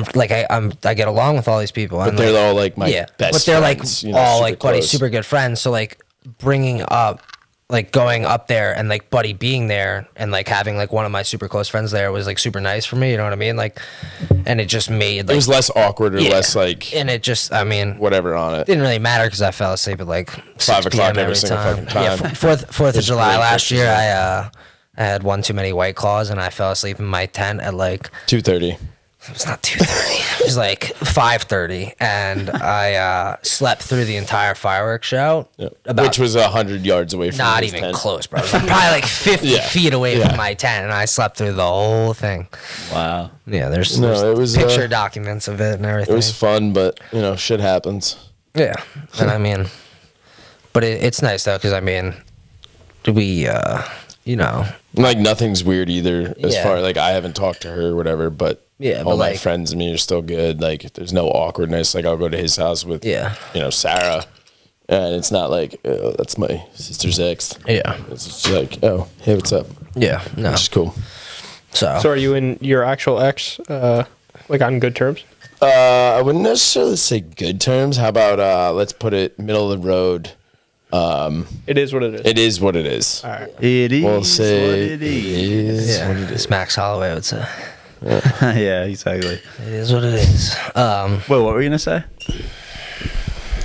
get along with all these people, But and they're like, all like my best. but they're friends, like all super like Buddy's close. super good friends. So like bringing up, like going up there and like Buddy being there and like having like one of my super close friends there was like super nice for me. You know what I mean? Like, and it just made like It was less awkward or less like and it just I mean whatever on it. didn't really matter because I fell asleep at like 5 6 o'clock p.m. every single fucking time. Yeah, Fourth of July great last year, pictures. I had one too many White Claws and I fell asleep in my tent at like 2:30. it was not 2:30. It was like 5:30, and I slept through the entire fireworks show. About Which was 100 yards away from not his even tent. close, bro. It was probably like 50 Yeah. feet away Yeah. from my tent, and I slept through the whole thing. Wow. Yeah, there's No, it was, picture documents of it and everything. It was fun, but shit happens. Yeah, and I mean, but it's nice though because I mean, we Like nothing's weird either as Yeah. far like I haven't talked to her or whatever, but Yeah, all but, my like- friends and me are still good. Like there's no awkwardness. Like I'll go to his house with Yeah. Sarah, and it's not like oh, that's my sister's ex. yeah, It's just like oh hey what's up, yeah, no. which is cool. So So are you and your actual ex like on good terms? I wouldn't necessarily say good terms. How about let's put it middle of the road. It is what it is. It is what it is. All right. It is We'll say what it it is. is yeah, what it as is. Max Holloway would say, Yeah, exactly. it is what it is. Wait, what were you gonna say?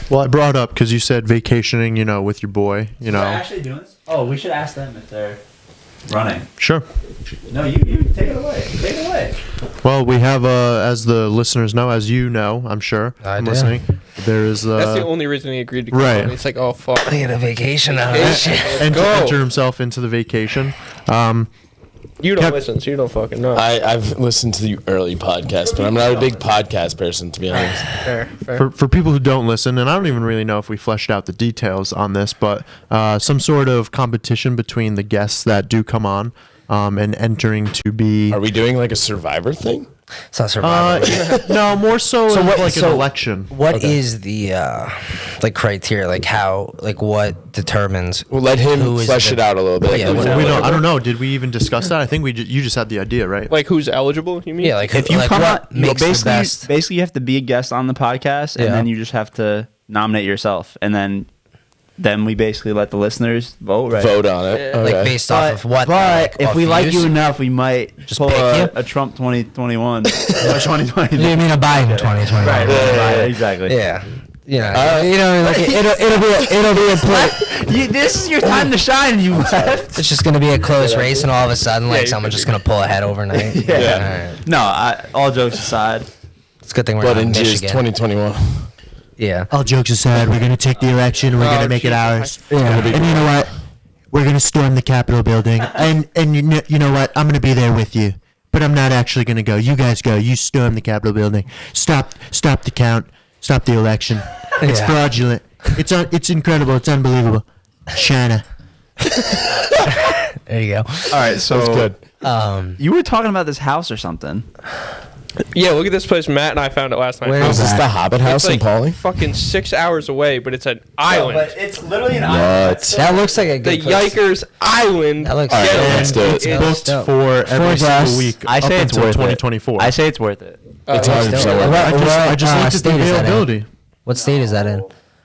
Well, I brought up because you said vacationing, with your boy, actually doing this? Oh, we should ask them if they're running. Sure. No, you take it away. Take it away. Well, we have, as the listeners know, as you know, I'm sure, I I'm do. listening. There is, That's the only reason he agreed to come. right. on. It's like, oh fuck. I get a vacation out of this shit. and to Go. enter himself into the vacation. You don't Kev- listen, so you don't fucking know. I've listened to the early podcast, but I'm not a big podcast person to be honest. Fair. For people who don't listen, and I don't even really know if we fleshed out the details on this, but some sort of competition between the guests that do come on and entering to be. Are we doing like a Survivor thing? It's not Survivor. No, more so, So what- like so an election. What is the like criteria? Like how? Like what determines? We'll let him who is flesh the- it out a little bit. Yeah, Like, what- We don't. I don't know. Did we even discuss that? I think you just had the idea, right? Like who's eligible? You mean? Yeah, like If you like come what on, makes the basically, best? basically you have to be a guest on the podcast, and Yeah. then you just have to nominate yourself, and then we basically let the listeners vote. Right. vote on it. Yeah. Okay. Like based off of what? But like, if off we like views? you enough, we might Just pull pick you? a Trump 2021 or 2020. You mean a Biden 2020? Right, exactly. Yeah. Like it'll be a play. This is your time to shine. You left. It's just gonna be a close race, and all of a sudden, like you someone's could just gonna pull ahead overnight. Yeah. All right. No, all jokes aside, It's a good thing we're But not in in Jizz Michigan. 2021. Yeah. All jokes aside, we're gonna take the election and we're Oh, gonna make it Jesus. ours. And you know what? We're gonna storm the Capitol building, and you know what? I'm gonna be there with you, but I'm not actually gonna go. You guys go. You storm the Capitol building. Stop the count. Stop the election. It's Yeah. fraudulent. It's incredible. It's unbelievable. China. There you go. all right. So That's good. you were talking about this house or something. Yeah, look at this place. Matt and I found it last night. Where Is is this that? the Hobbit It's house in like Pauling? fucking 6 hours away, but it's an island. it's literally an What? That looks like a The good place. Yikers Island. That looks All right, good. let's do it. It's Yeah, booked dope. for every single week. I up say it's until worth 2024. it. I say it's worth it. It's What's 100% dope? worth it. What- I what, just looked at the state is that in? availability. What state is that in?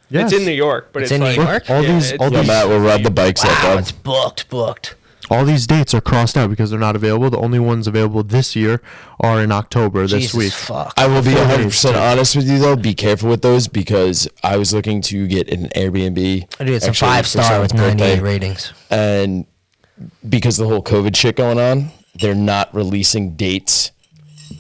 Yes. It's in New York, but It's it's, in New like, York? All yeah, these- it's- all Yeah, these- Matt, we'll ride the bikes up, Wow, bud. it's booked. All these dates are crossed out because they're not available. The only ones available this year are in October this Jesus week. fuck. I will be 4 days, 100% too. honest with you though. Be careful with those because I was looking to get an Airbnb. Dude, it's a actually, for 5-star someone's with 98 birthday. ratings. And because of the whole COVID shit going on, they're not releasing dates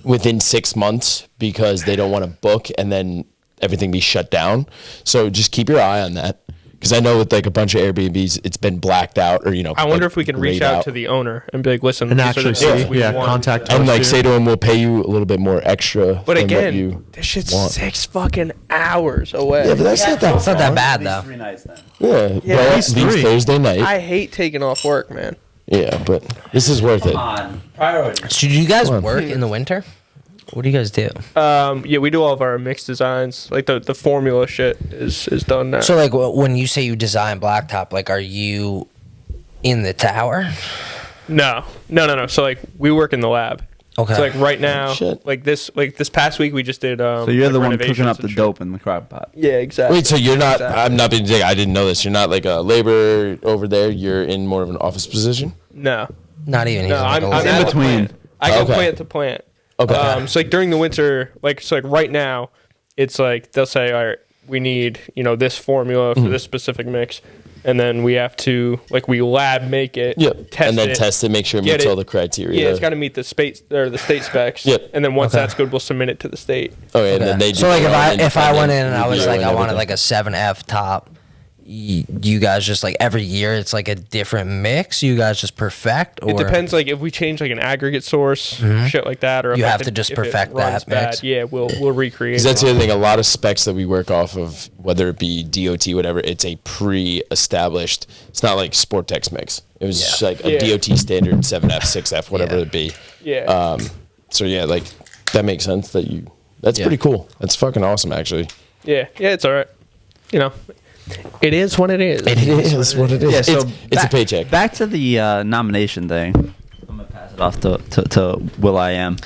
within 6 months because they don't want to book and then everything be shut down. So just keep your eye on that. Because I know with like a bunch of Airbnbs, it's been blacked out or, I wonder like, if we can reach grayed out to the owner and be like, listen, And these are actually the see, dates we want. contact and us, like dude. say to them, we'll pay you a little bit more extra. But than what again, you this shit's want. 6 fucking hours away. Yeah, but that's not that. It's not that bad though. 3 nights then. Yeah, Yeah, well, at least leave 3. Thursday night. I hate taking off work, man. Yeah, but this is worth it. Priorities. So do you guys Come on. work in the winter? What do you guys do? Yeah, we do all of our mix designs. Like the formula shit is done now. So like when you say you design blacktop, like are you in the tower? No. So like we work in the lab. Okay. So like right now, Shit. like this past week we just did. So you're like the one cooking renovations up and the shit. dope in the crock pot. Yeah, exactly. Wait, so you're not? Exactly. I'm not being dick. I didn't know this. You're not like a laborer over there. You're in more of an office position. No, Not even. no, he's like I'm a in little- between. between. I go Okay. plant to plant. Okay. So like during the winter, like right now, it's like they'll say, all right, we need this formula Mm-hmm. for this specific mix, and then we have to we lab make it. Yep. Test And then it, test it, make sure it get meets it. all the criteria. Yeah, it's got to meet the state specs. Yep. And then once Okay. that's good, we'll submit it to the state. Okay, and then they do So like their own if I went in and I was independent like I review wanted and like a 7F top, you guys just like every year it's like a different mix. You guys just perfect. Or It depends, like if we change like an aggregate source, shit like that, or You if have it- to just if it perfect runs that mix. bad, yeah, we'll recreate. Because that's it. the other thing. A lot of specs that we work off of, whether it be DOT, whatever, it's a pre-established. It's not like Sportex mix. It was just like a Yeah. DOT standard 7F, 6F, whatever Yeah. it be. Yeah. So yeah, like that makes sense. That's Yeah. pretty cool. That's fucking awesome, actually. Yeah, it's all right. It is what it is. It is what it is. Yeah, so it's a paycheck. Back to the nomination thing. I'm gonna pass it off to Will I Am.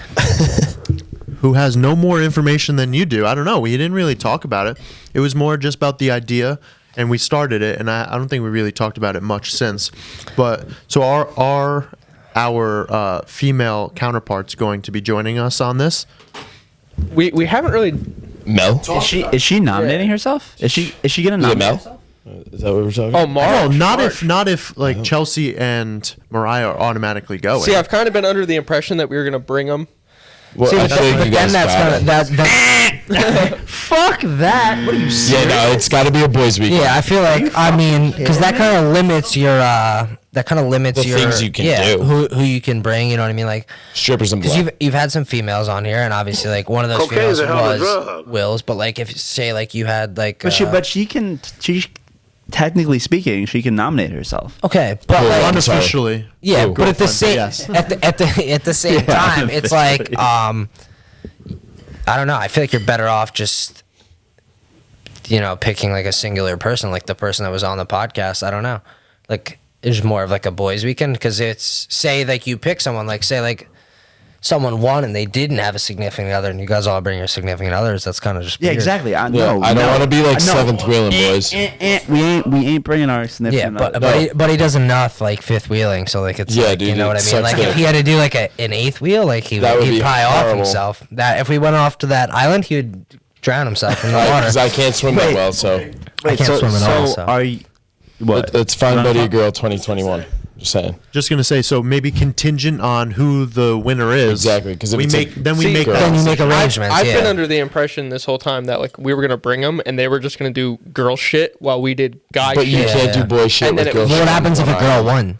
Who has no more information than you do. I don't know. We didn't really talk about it. It was more just about the idea, and we started it, and I don't think we really talked about it much since. But so our female counterparts going to be joining us on this? We haven't really. Mel? Is she nominating herself? Is she gonna Is it nominate Mel? herself? Is that what we're talking Oh, about? March. No, March. not if like Chelsea and Mariah are automatically going. See, I've kind of been under the impression that we were gonna bring them. Well, See, I but, feel like but you then guys that's got gonna it. that Fuck that! What are you Yeah, no, it's got to be a boys' weekend. yeah. I feel like because that kind of limits your The things you can do. who you can bring. You know what I mean? Like Strippers and because blood. you've had some females on here, and obviously like one of those females was Will's. But like if say like you had like But she technically speaking, she can nominate herself. okay, but Cool. like unofficially. yeah, Ooh. but at the same yes. at the same time, it's like I don't know. I feel like you're better off just picking like a singular person, like the person that was on the podcast. I don't know, like it's more of like a boys' weekend because it's say like you pick someone, like say like someone won and they didn't have a significant other, and you guys all bring your significant others. That's kind of just Yeah, weird. exactly. I Yeah, know. I don't want to be like seventh wheeling, boys. We ain't bringing our Yeah, significant but other. but he does enough like fifth wheeling, so like it's Yeah, like, dude, you know it what I mean. sucks Like that- if he had to do like an eighth wheel, like he'd That would be probably off horrible. himself. That if we went off to that island, he would drown himself in the water. Because I can't swim that well, so I can't swim at all. So. Are you? What? it's fine, buddy, girl. 2021. Just saying. Just gonna say, so maybe contingent on who the winner is. Exactly, 'cause if we it's a- make then we See, make girl. that Then you make decision. arrangements. I've yeah. been under the impression this whole time that like we were gonna bring them and they were just gonna do girl shit while we did guy But you shit. can't do boy shit And with then it girl was- But shit. what happens if a girl won?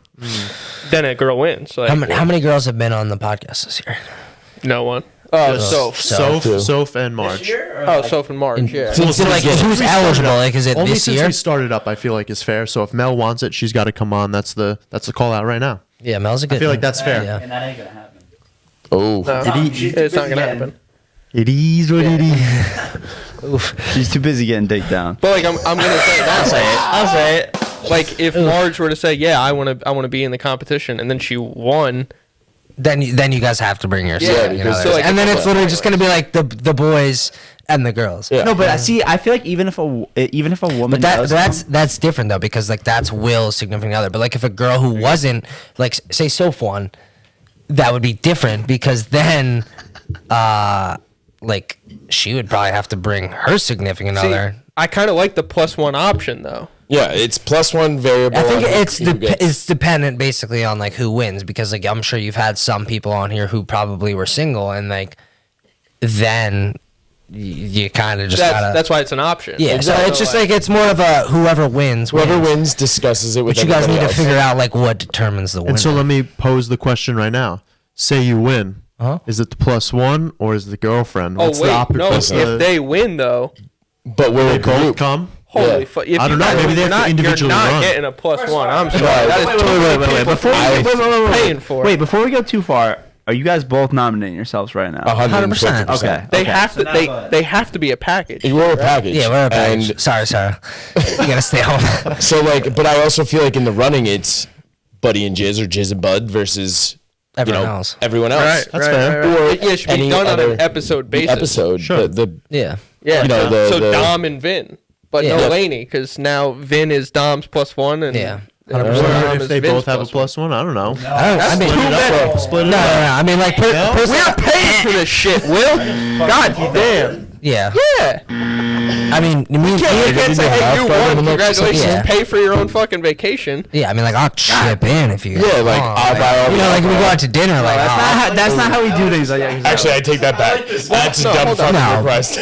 Then a girl wins. Like, How many girls have been on the podcast this year? No one. Oh, Soph. Soph and March. Oh, Soph and March. Yeah. So like who's eligible? Like is it Only this since year? we started up, I feel like is fair. So if Mel wants it, she's got to come on. That's the call out right now. Yeah, Mel's a good. I feel like that's fair. Yeah. And that ain't gonna happen. Oh. No, it's not gonna happen. It is what it is. She's too busy getting dick down. But like I'm gonna say that. I'll say it. Like if Marge were to say, "Yeah, I want to be in the competition," and then she won, Then you guys have to bring your Yeah, significant because- others. so, like, and then it's it's literally just gonna be like the boys and the girls. Yeah. No, but I see. I feel like even if a woman But does that's different though because like that's Will's significant other. But like if a girl who wasn't like say Soph won, that would be different because then like she would probably have to bring her significant See, other. I kind of like the +1 option though. Yeah, it's +1 variable. I think on it's who gets- it's dependent basically on like who wins because like I'm sure you've had some people on here who probably were single and like then you kind of just gotta That's why it's an option. yeah. So it's just like it's more of a whoever wins. Whoever wins discusses it with But you guys need everybody to else. figure out like what determines the winner. And so let me pose the question right now. Say you win. Uh-huh. Is it the +1 or is it the girlfriend? Oh What's the wait, op- no. what's If the- they win though, But we're they a both group. come. Holy Yeah. fuck! I don't know, maybe they have to individually You're not run. getting a +1. I'm sorry. Right. That is Wait. Before we paying for. wait, before we go too far, are you guys both nominating yourselves right now? 100%. Okay. They have to. They have to be a package. We're a package. Yeah, we're a package. And Sorry. You gotta stay home. so like, but I also feel like in the running, it's Buddy and Jizz or Jizz and Bud versus Everyone else. Everyone else. Right, That's right, fair. right, right. Or Yeah, it should be any done on other an episode basis. Episode. Sure. The Yeah. Yeah. you know, so the- Dom and Vin, but Yeah. no Laney, because now Vin is Dom's +1, and Yeah. and Or Dom if is they Vin's both have a +1. +1, I don't know. I mean, Split it up. Split it no. up. I mean, like, We're paying for this shit, Will. God damn. yeah. Yeah. I mean, You can't say, hey, you won. Congratulations. Yeah. Pay for your own fucking vacation. Yeah, I mean, like, I'll chip in if you. Yeah, like, I'll buy all you the know, like we go alcohol. out to dinner, like, That's not how we do things. Actually, I take that back. That's a No, dumb hold on. fucking No. request.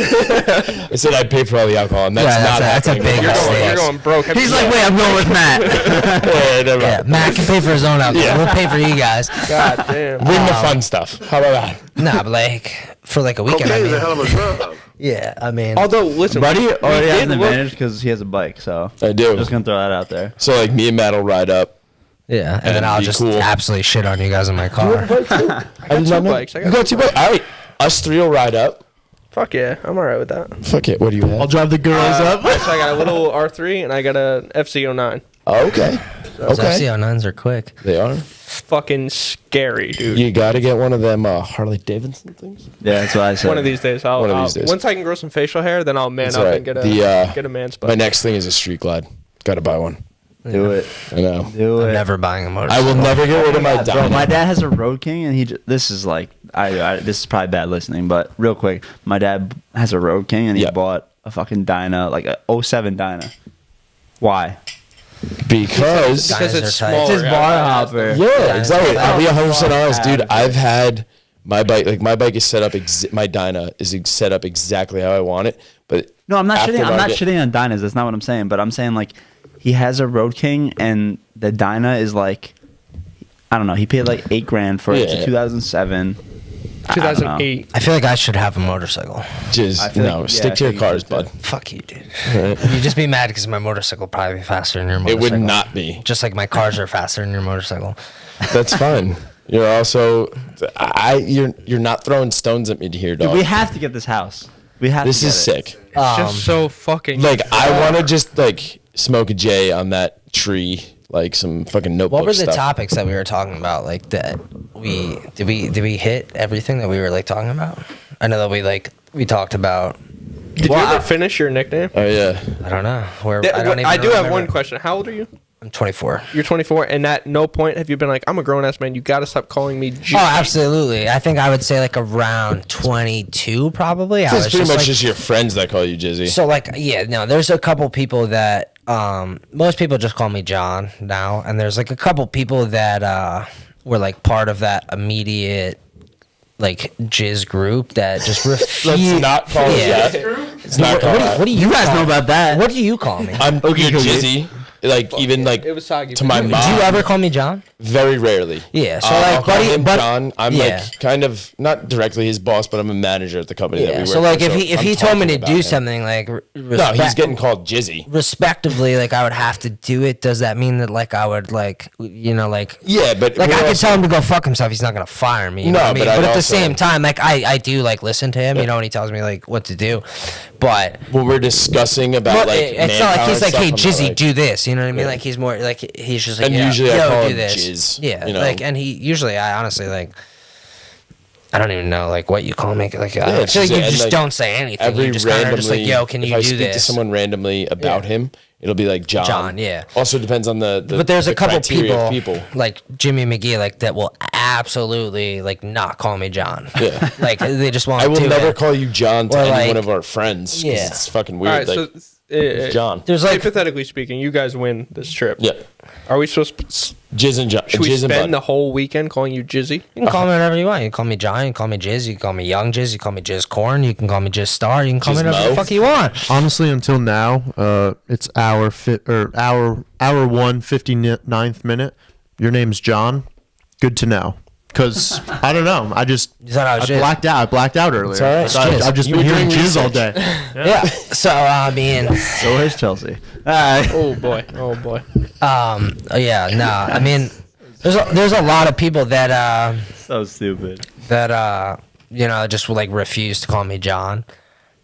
I said I'd pay for all the alcohol, and that's Yeah, not that's a happening. big with all of mistake. You're us. going broke. He's like, wait, I'm going with Matt. Yeah, never yeah, mind. Matt can pay for his own alcohol. Yeah. We'll pay for you guys. God damn. Bring the fun stuff. How about that? Nah, but like for like a weekend. I Cocaine's mean, a hell of a drug. yeah, I mean, Although, listen, Buddy we already has did an look- advantage because he has a bike, so I do. just gonna throw that out there. So like me and Matt will ride up. yeah, and then it'd I'll be just cool. absolutely shit on you guys in my car. I did not know. bikes. I got You got two bikes. All right, us three will ride up. Fuck yeah, I'm alright with that. Fuck it. What do you have? I'll drive the girls up. So I got a little R3 and I got a FC09. Oh, okay. Those Okay. FC09s are quick. They are. Fucking scary, dude. You got to get one of them Harley Davidson things. Yeah, that's what I said. One of these days, One of these days. once I can grow some facial hair, then I'll man That's up right. and get a get a man's My butt. next thing is a street glide. Got to buy one. Do it. I know. Do I'm it. never buying a I motorcycle. will never get rid of my Bro, Dyna. my dad has a Road King, and this is like this is probably bad listening, but real quick, my dad has a Road King, and he Yep. bought a fucking Dyna, like a 07 Dyna. Why? Because Because Guys it's are tight. smaller. It's his bar hopper. yeah, exactly. I'll be 100% honest, Fuck dude. outta I've had my bike. Like my bike is set up. My Dyna is set up exactly how I want it. But No, I'm not shitting. I'm not aftermarket- shitting on Dynas. That's not what I'm saying. But I'm saying like he has a Road King, and the Dyna is like, I don't know. He paid like $8,000 for it. It's Yeah. a 2007. I don't know. 2008. I feel like I should have a motorcycle. I Just feel no. like- Stick yeah, to I your think you cars, should bud. Fuck you, dude. You just be mad because my motorcycle probably be faster than your It motorcycle. would not be. Just like my cars are faster than your motorcycle. That's fine. You're also. You're not throwing stones at me here, dog. Dude, we have to get this house. We have. This to is get it. sick. It's just so fucking. Like I want to just like smoke a J on that tree, like some fucking notebook What were the stuff. topics that we were talking about? Like that did we hit everything that we were like talking about? I know that we talked about. Did you ever finish your nickname? Oh yeah. I don't know where. Yeah, I don't even. I do have remember. one question. How old are you? I'm 24. You're 24, and at no point have you been like, I'm a grown ass man. You got to stop calling me G. Oh, absolutely. I think I would say like around 22, probably. I It's was pretty much like, just your friends that call you Jizzy. So like yeah, no, there's a couple people that most people just call me John now, and there's like a couple people that were like part of that immediate like Jizz group that just refuse. Let's not call it that. It's not called that. What do you guys call know me? about that. What do you call me? I'm you're Jizzy. Like even like It was Soggy. to my Do mom. you ever call me John? Very rarely. Yeah, so, I'll like, call buddy- him but- John. I'm yeah. like kind of not directly his boss, but I'm a manager at the company that we Yeah. work So like for, if I'm he told me talking to about do him. something like No, he's getting called Jizzy. respectively, like I would have to do it. Does that mean that like I would like like Yeah, but like we're I could also- tell him to go fuck himself? He's not gonna fire me. You No, know what I mean? but I'd But at the also- same time, like I do like listen to him. You know, when he tells me like what to do, but. when we're discussing about Well, like it's not like manpower he's and like, hey, stuff, I'm not Jizzy, like- do this. You know what I mean? Yeah. Like he's more like he's just like, And yeah, usually I yo, call do him this. Jizz, Yeah, you know? like, and he usually, I honestly like, I don't even know like what you call me. Like, I it's feel like just- you and, just like, don't say anything. Every You just kind of just like, yo, can if you I do speak this? to someone randomly about him, it'll be like John. John, yeah. Also depends on the But there's the a couple criteria of people. like Jimmy McGee like that will absolutely like not call me John. Yeah. Like they just want I will to never it. call you John to Or, any like- one of our friends. 'Cause Yeah. it's fucking All weird. right, like, so it's John. There's like hypothetically speaking, you guys win this trip. Yeah, Are we supposed to, Jizz and John. should we Jizz and spend Bud. the whole weekend calling you Jizzy? you can call me whatever you want. You can call me John. You can call me Jizz. You can call me Young Jizz. You can call me Jizz Corn. You can call me Jizz Star. You can call me Jizz whatever the Mo. fuck you want. Honestly, until now, it's hour 1 59th minute. Your name's John. Good to know. because I don't know. I just You thought I was Jizz? blacked out. I blacked out earlier. It's all right. I thought- Jizz. I've just You been were hearing doing Jizz all research. day. Yeah. So I mean, So is Chelsea. All right. Oh boy. Oh boy. yeah, no. I mean, there's a lot of people that So stupid. just like refuse to call me John,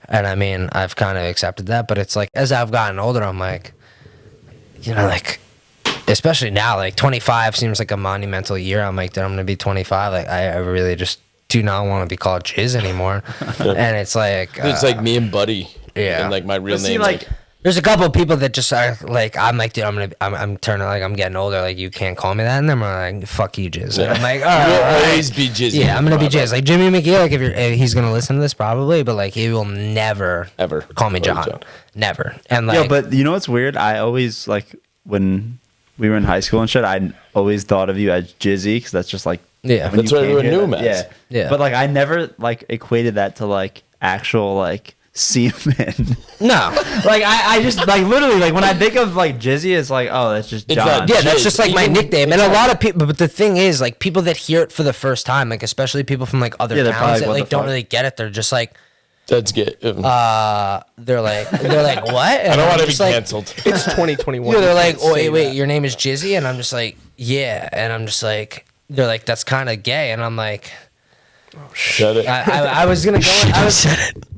and I mean, I've kind of accepted that. But it's like as I've gotten older, I'm like, like. Especially now, like 25 seems like a monumental year. I'm like, I'm gonna be 25. Like, I really just do not want to be called Jizz anymore. And it's like, It's like me and Buddy. Yeah. And like my real But see, name. like- there's a couple of people that just are like, I'm like, dude, I'm turning, like, I'm getting older. Like, you can't call me that. And then we're like, fuck you, Jizz. And I'm like, all right, You'll all right. always be Jizzy. Yeah, I'm gonna be forever. Jizz. Like Jimmy McGee, like if he's gonna listen to this probably, but like he will never Ever call me call you John. John. Never. And like, Yo, but you know what's weird? I always like when we were in high school and shit. I always thought of you as Jizzy because that's just like yeah, when That's you what came everyone here, knew him that- as. Yeah, Yeah. But like I never like equated that to like actual like semen. no. Like I just like literally like when I think of like Jizzy, it's like oh that's just It's John. not- Yeah, that's Jizz, just like my even- nickname, and a lot of people. But the thing is, like people that hear it for the first time, like especially people from like other Yeah, they're towns probably that like, like what the don't fuck? really get it. They're just like, That's good. they're like what? And I don't I'm want to be just like, canceled. It's 2021. Yeah, they're You like, can't oh say wait, that. your name is Jizzy, and I'm just like, yeah, and I'm just like, they're like, that's kind of gay, and I'm like, Shut it. I was gonna go.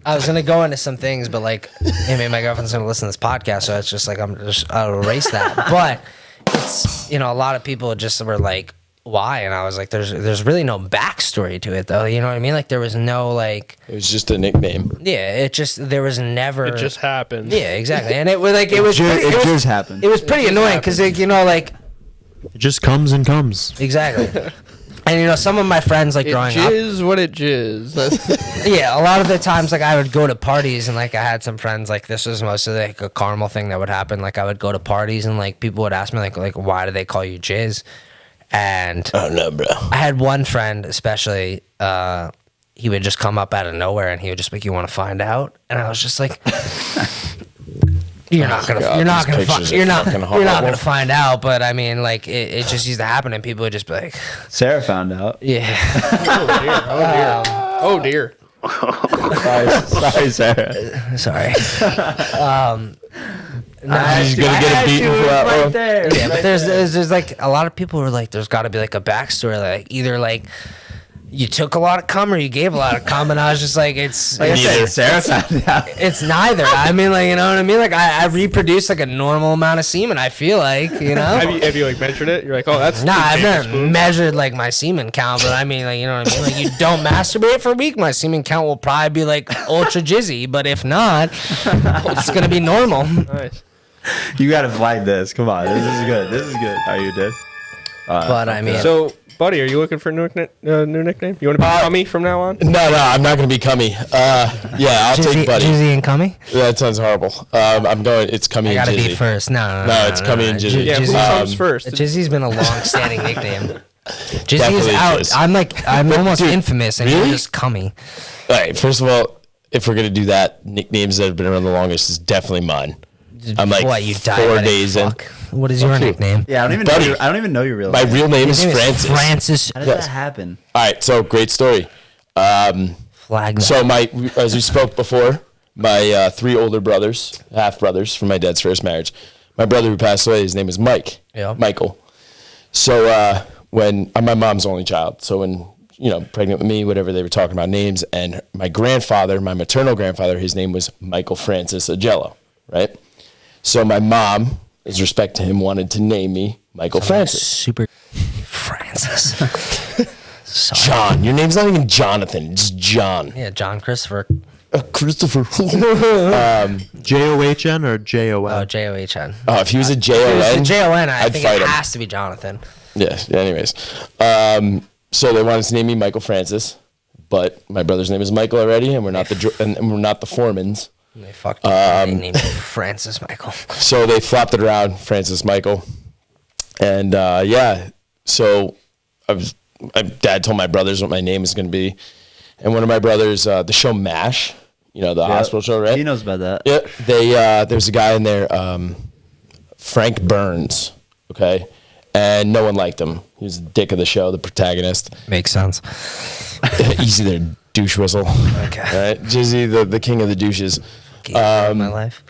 I was gonna go into some things, but like, I mean, my girlfriend's gonna listen to this podcast, so it's just like I'll erase that. But it's a lot of people just were like, why? And I was like, there's really no backstory to it though. You know what I mean? Like there was no like, It was just a nickname. yeah, there was never. It just happened. Yeah, exactly, and it was like it was It just happened. it was pretty annoying because like It just comes and comes. exactly. And some of my friends like It growing up, jizz what it jizz. That's- yeah, a lot of the times like I would go to parties and like I had some friends like this was mostly like a caramel thing that would happen. Like I would go to parties and like people would ask me like why do they call you Jizz? And Oh no, bro. I had one friend especially, he would just come up out of nowhere and he would just be like, you want to find out? And I was just like, you're not gonna God, you're not these gonna pictures are you're not fucking you're not horrible. gonna find out. But I mean like it just used to happen and people would just be like, Sarah found out. yeah. oh dear. Sorry, Sarah. Sorry. He's gonna get a beating for that one. there. Yeah, but there's like a lot of people who are like, there's got to be like a backstory, like either like you took a lot of cum or you gave a lot of cum, and I was just like, it's Like I Neither. said, Sarah found out. it's neither. I mean, like you know what I mean? Like I reproduce like a normal amount of semen. I feel like Have you like measured it? You're like, oh, that's Nah, two I've never tablespoons. measured like my semen count, but I mean, like you know what I mean. Like you don't masturbate for a week, my semen count will probably be like ultra jizzy. But if not, it's gonna be normal. Nice. You gotta flag this. Come on, this is good. This is good. Oh, you did. But I mean, So, buddy, are you looking for a new nickname? You want to be Tommy from now on? No, I'm not gonna be cummy. Yeah, I'll take Buddy. Jizzy and Cummy. That sounds horrible. I'm going. It's Cummy I and gotta Jizzy. be first. No, No, it's Cummy and Jizzy. Yeah, who Jizzy- comes first? Jizzy's been a long-standing nickname. Jizzy is Definitely out. Jizz. I'm almost dude, infamous, and really? you're just Cummy. All right. First of all, if we're gonna do that, nicknames that have been around the longest is definitely mine. I'm like what, you 4 diabetic days in. fuck. What is your you. nickname? Yeah, I don't even Buddy. know. I don't even know your real My name. real name His is name Francis. is Francis. How did Yes. that happen? All right. So great story. Flag that. So as we spoke before, my 3 older brothers, half brothers from my dad's first marriage. My brother who passed away, his name was Mike. Yeah. Michael. So when I'm my mom's only child, so when pregnant with me, whatever, they were talking about names, and my grandfather, my maternal grandfather, his name was Michael Francis Agello, right? So my mom, as respect to him, wanted to name me Michael Francis. Super Francis. Sorry. John. Your name's not even Jonathan. It's John. Yeah, John Christopher. Christopher. John or JOL? Oh, John. Oh, if he was a If it was Jon, the Jon, I I'd think fight it him. has to be Jonathan. Yeah. Anyways, so they wanted to name me Michael Francis, but my brother's name is Michael already, and we're not and we're not the Foremans. And they fucked up. They named him Francis Michael. So they flopped it around, Francis Michael, and so my dad told my brothers what my name is going to be, and one of my brothers, the show MASH, the hospital show, right? He knows about that. Yeah, there's a guy in there, Frank Burns, okay, and no one liked him. He was the dick of the show, the protagonist. Makes sense. Easy there, douche whistle. Okay. All right, Jizzy, the king of the douches. My life.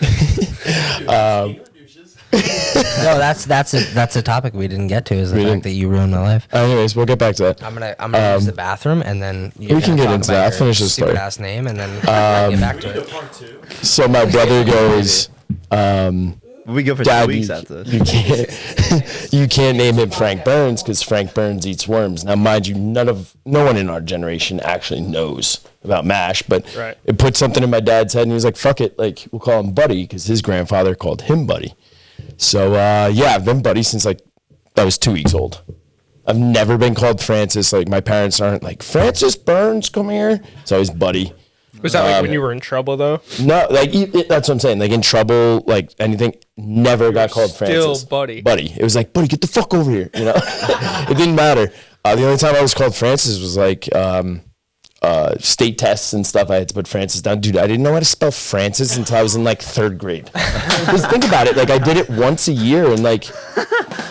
No, that's a topic we didn't get to. Is the We fact didn't. that you ruined my life. Anyways, we'll get back to that. I'm gonna use the bathroom and then we can get into that. I'll finish this stupid story. ass name and then get back to it. So my brother goes, We go for Dad, 2 weeks you, after you this. can't you can't name him Frank Burns because Frank Burns eats worms. Now, mind you, no one in our generation actually knows about MASH, but Right. it put something in my dad's head, and he was like, "Fuck it, like we'll call him Buddy," because his grandfather called him Buddy. So yeah, I've been Buddy since like I was 2 weeks old. I've never been called Francis. Like my parents aren't like Francis Burns, come here. It's always Buddy. Was that like when you were in trouble though? No, like that's what I'm saying. Like in trouble, like anything, never got called still Francis. Buddy. Buddy. It was like, Buddy, get the fuck over here. You know, it didn't matter. The only time I was called Francis was like state tests and stuff. I had to put Francis down. Dude, I didn't know how to spell Francis until I was in like 3rd grade. Because think about it. Like I did it once a year, and like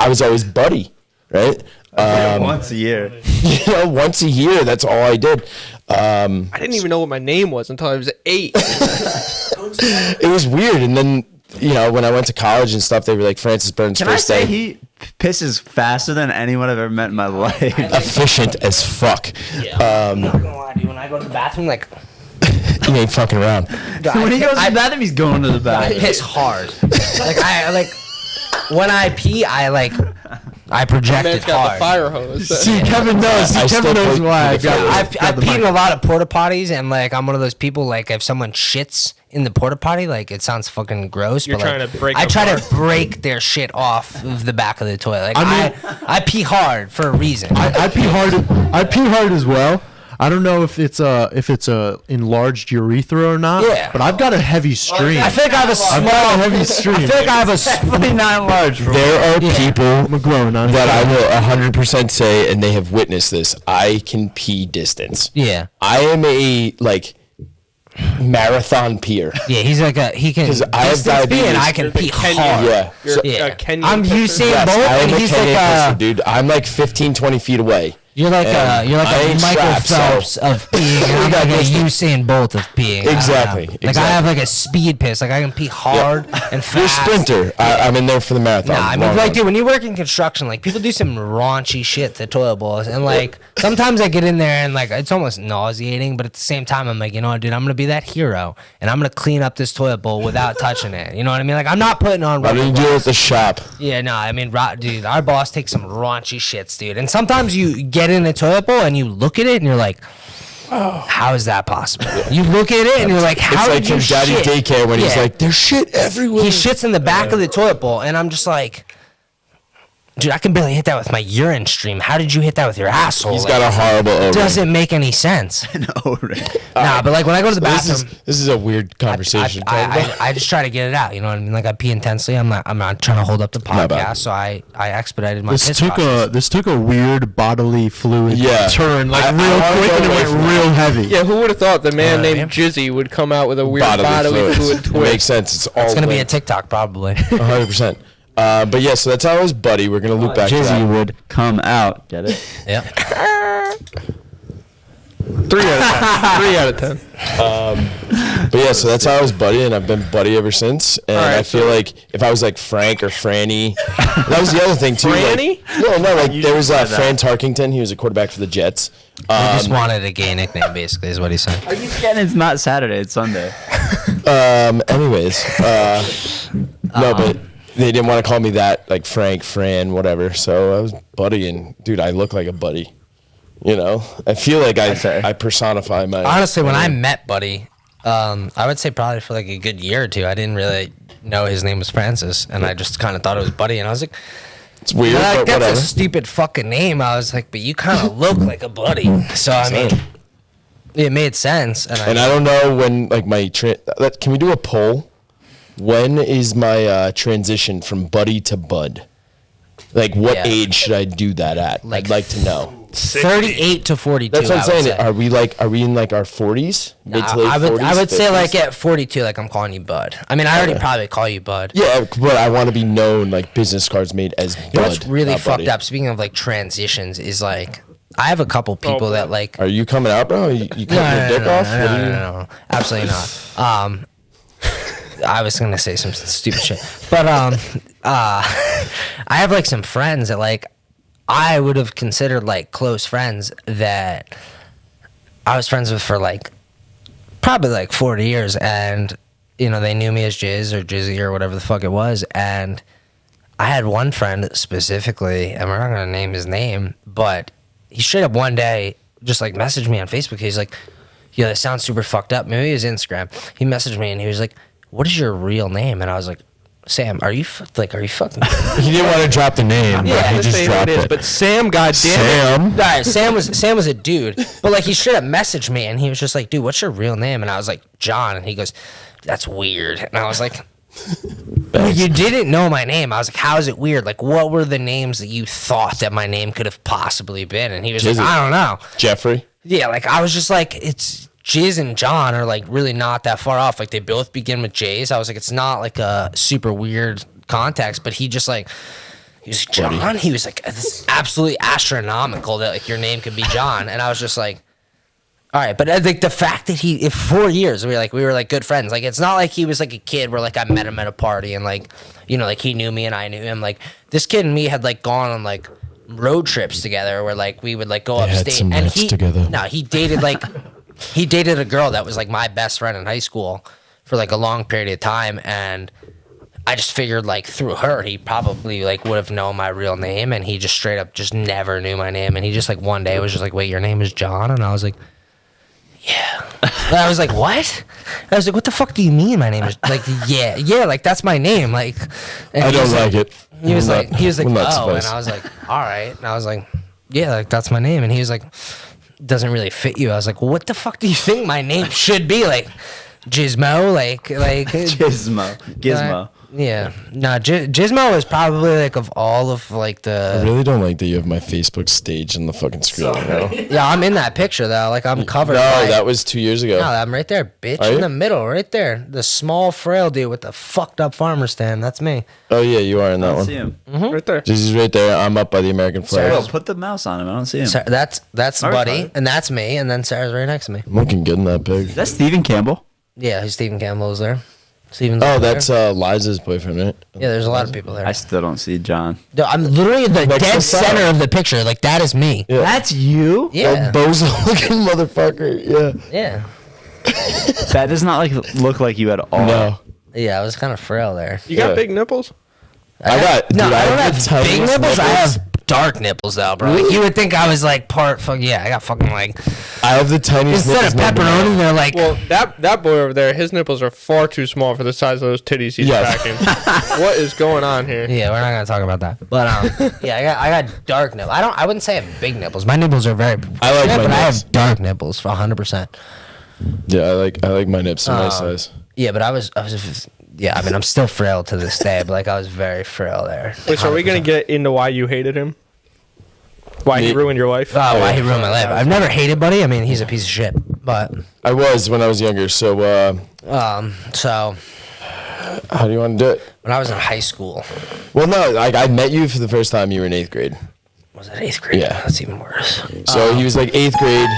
I was always Buddy, right? Once a year. You know, once a year. That's all I did. I didn't even know what my name was until I was 8. It was weird, and then you know when I went to college and stuff, they were like Francis Burns. Can I first say day. he pisses faster than anyone I've ever met in my life? Efficient as fuck. I'm not gonna lie, dude. When I go to the bathroom, like He ain't fucking around. When he goes to the bathroom, he's going to the I bathroom. piss hard. Like when I pee, I project Man's it got hard. the fire hose. See, Kevin knows. I Kevin still knows put- why. put the fire- I've peed in a lot of porta potties, and like I'm one of those people. Like if someone shits in the porta potty, like it sounds fucking gross. You're but, like, trying to break I them try apart. to break their shit off of the back of the toilet. Like I I pee hard for a reason. I pee hard. I pee hard as well. I don't know if it's a enlarged urethra or not. Yeah. But I've got a heavy stream. I feel like I have a I've got a small. heavy stream. I feel like I have a Definitely not large. There are people McGlowan on that I will 100% say, and they have witnessed this. I can pee distance. Yeah. I am a like marathon peer. Yeah, he can 'Cause I have distance pee and diabetes. I can You're the pee Kenyan. hard. Yeah. You're So- Yeah. a Kenyan I'm pisser. Usain Yes, Bolt, I am and a he's Kenyan like person, dude. I'm like 15, 20 feet away. You're like And a I ain't Michael strapped, so- Phelps of peeing, and I'm like a Usain Bolt of peeing. I don't Exactly, know. Like exactly. I have like a speed piss. Like I can pee hard and fast. You're a sprinter. I'm in there for the marathon. Nah, I mean, Long like, run. dude, when you work in construction, like, people do some raunchy shit to toilet bowls, and like, sometimes I get in there and like, it's almost nauseating, but at the same time, I'm like, you know what, dude, I'm gonna be that hero, and I'm gonna clean up this toilet bowl without touching it. You know what I mean? Like, I'm not putting on. Why rubber don't you do it gloves. at the shop? Yeah, no, I mean, dude, our boss takes some raunchy shits, dude. And sometimes you get in a toilet bowl and you look at it and you're like, oh, how is that possible? You look at it and you're like, how It's like did you from Daddy's shit? daycare when he's Yeah. like, "There's shit everywhere." He shits in the back of the toilet bowl, and I'm just like, dude, I can barely hit that with my urine stream. How did you hit that with your asshole? He's Like, got a horrible odor. doesn't make any sense. No, right. Nah, but like when I go to the This bathroom, is a weird conversation. I just try to get it out. You know what I mean? Like I pee intensely. I'm not trying to hold up the Not bad. podcast, so I expedited my This piss took a weird bodily fluid Yeah. turn, like I real wanna quick, go and it away went from real heavy. Yeah, who would have thought the man yeah. named Jizzy would come out with a weird bodily bodily fluids. fluid It makes twist? sense. It's all It's gonna be a linked. TikTok probably. 100%. But yeah, so that's how I was Buddy. We're gonna loop back to Jizzy that. would come out. Get it? Yep. 3 out of 10. But yeah, so that's how I was Buddy, and I've been Buddy ever since. And All right, I feel like if I was like Frank or Franny, that was the other thing too. Franny? Like, no, like You there was just said Fran Tarkington. He was a quarterback for the Jets. I just wanted a gay nickname, basically, is what he's saying. Are you kidding? It's not Saturday. It's Sunday. Anyways, no, but they didn't want to call me that, like Frank, Fran, whatever. So I was Buddy, and dude, I look like a buddy. You know, I feel like I personify my. Honestly, when I met Buddy, I would say probably for like a good year or two, I didn't really know his name was Francis, and I just kind of thought it was Buddy, and I was like, It's weird, like, but that's whatever. a stupid fucking name. I was like, but you kind of look like a buddy. So I mean, it made sense. And I don't know when, like, my can we do a poll? When is my transition from Buddy to Bud? Like, what Yeah. age should I do that at? Like I'd like to know. 38 to 42. That's what I'm I would saying. say. Are we in like our 40s? Mid to late I 40s? would say 50s? like at 42, like I'm calling you Bud. I mean, I already probably call you Bud. Yeah, but I want to be known like business cards made as Bud. You know what's really not fucked Buddy. up? Speaking of like transitions, is like I have a couple people that like. Are you coming out, bro? You cutting your dick off? What are you- No, absolutely not. I was gonna say some stupid shit, but I have like some friends that like I would have considered like close friends that I was friends with for like probably like 40 years, and you know they knew me as Jizz or Jizzy or whatever the fuck it was, and I had one friend specifically, and we're not gonna name his name, but he straight up one day just like messaged me on Facebook. He's like, "Yo, that sounds super fucked up." Maybe it was Instagram. He messaged me and he was like, "What is your real name?" And I was like, "Sam, are you fucking?" He didn't want to drop the name. Yeah, but he Just just say who dropped it is. it. But Sam, goddamn it. Sam. All right, Sam was a dude, but like he straight up messaged me and he was just like, "Dude, what's your real name?" And I was like, "John," and he goes, "That's weird." And I was like, "Well, you didn't know my name." I was like, "How is it weird? Like, what were the names that you thought that my name could have possibly been?" And he was Jizzy. like, "I don't know." Jeffrey. Yeah, like I was just like, it's Jizz and John are like really not that far off. Like they both begin with J's. I was like, it's not like a super weird context, but he just like, he was like, John. He was like, it's absolutely astronomical that like your name could be John. And I was just like, all right, but like the fact that if 4 years we were like good friends. Like it's not like he was like a kid where like I met him at a party and like, you know, like he knew me and I knew him. Like this kid and me had like gone on like road trips together where like we would like go They had upstate some and nights together. No, he dated like he dated a girl that was like my best friend in high school for like a long period of time, and I just figured like through her he probably like would have known my real name, and he just straight up just never knew my name, and he just like one day was just like, "Wait, your name is John?" And I was like, "Yeah." And I was like, "What?" And I was like, "What the fuck do you mean my name is like yeah like that's my name like?" And I he don't was like it. He was like, will not "Oh," and suffice. I was like, "All right," and I was like, "Yeah, like that's my name," and he was like, "Doesn't really fit you." I was like, well, "What the fuck do you think my name should be like?" Gizmo, like Gizmo. Yeah, no, Gizmo is probably like of all of like I the. really don't like that you have my Facebook stage in the fucking screen. Bro. Yeah, I'm in that picture though. Like I'm covered. No, by, that was 2 years ago. No, I'm right there, bitch, Are in you? the middle, right there. The small, frail dude with the fucked up farmer stand. That's me. Oh yeah, you are in that I don't one. see him. Right there. This is right there. I'm up by the American flag. Bro, put the mouse on him. I don't see him. That's All right, Buddy, fine. and that's me, and then Sarah's right next to me. I'm looking good in that pig. Is that Stephen Campbell? Yeah, who's Stephen Campbell is there. Steven's Oh, over there. that's Liza's boyfriend, right? Yeah, there's a lot of people there. I still don't see John. No, I'm literally in the Next dead to Sarah. center of the picture. Like that is me. Yeah. That's you? Yeah, Bozo looking motherfucker. Yeah. yeah, That does not like look like you at all. No. yeah. I was kind of frail there. You got Yeah. big nipples? I got. No, dude, I don't the have big tiniest nipples. I have dark nipples though, bro. Like, you would think I was like part. Fuck yeah, I got fucking like I have the tiniest. instead of nipples number pepperoni, they're like. Well, that boy over there, his nipples are far too small for the size of those titties he's Yes. cracking. What is going on here? Yeah, we're not gonna talk about that. But yeah, I got dark nipples. I wouldn't say I have big nipples. My nipples are very. I like my but I nips. have dark nipples for 100%. Yeah, I like my nips in my Oh. size. Yeah, but I was. Yeah, I mean, I'm still frail to this day, but like I was very frail there. Wait, so are we going to get into why you hated him? Why he Me- ruined your life? Oh, why he ruined my life? I've never hated Buddy. I mean, he's a piece of shit. But I was when I was younger. So so how do you want to do it? when I was in high school, Well, no, like I met you for the first time. You were in 8th grade. was it 8th grade? Yeah. That's even worse. So he was like 8th grade.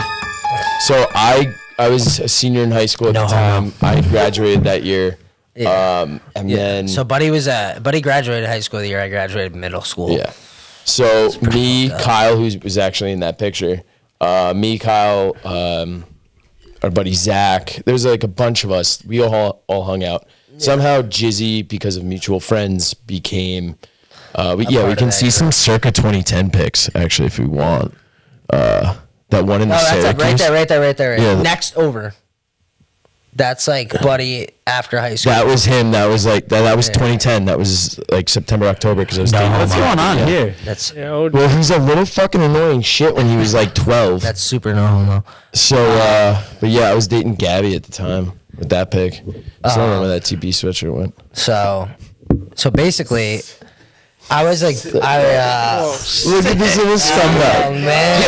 So I was a senior in high school at No the time. I graduated that year. Yeah. And then So Buddy graduated high school the year I graduated middle school. yeah. So me, fucked up. Kyle, who was actually in that picture, me, Kyle, our buddy Zach. There's like a bunch of us. We all hung out. Somehow Jizzy, because of mutual friends, became. We part can of see that some circa 2010 pics actually if we want. That one in Oh, the that's it, Syracuse. right there. Yeah. Next over. That's like Buddy after high school. That was him. That was like that was 2010. That was like September, October because I was dating What's him. going on here? That's Yeah, oh, Well, he's a little fucking annoying shit when he was like 12. that's super no homo. So, but yeah, I was dating Gabby at the time with that pic. So I don't know where that TP switcher went. So basically, I was like, Look at this little scumbag. oh man,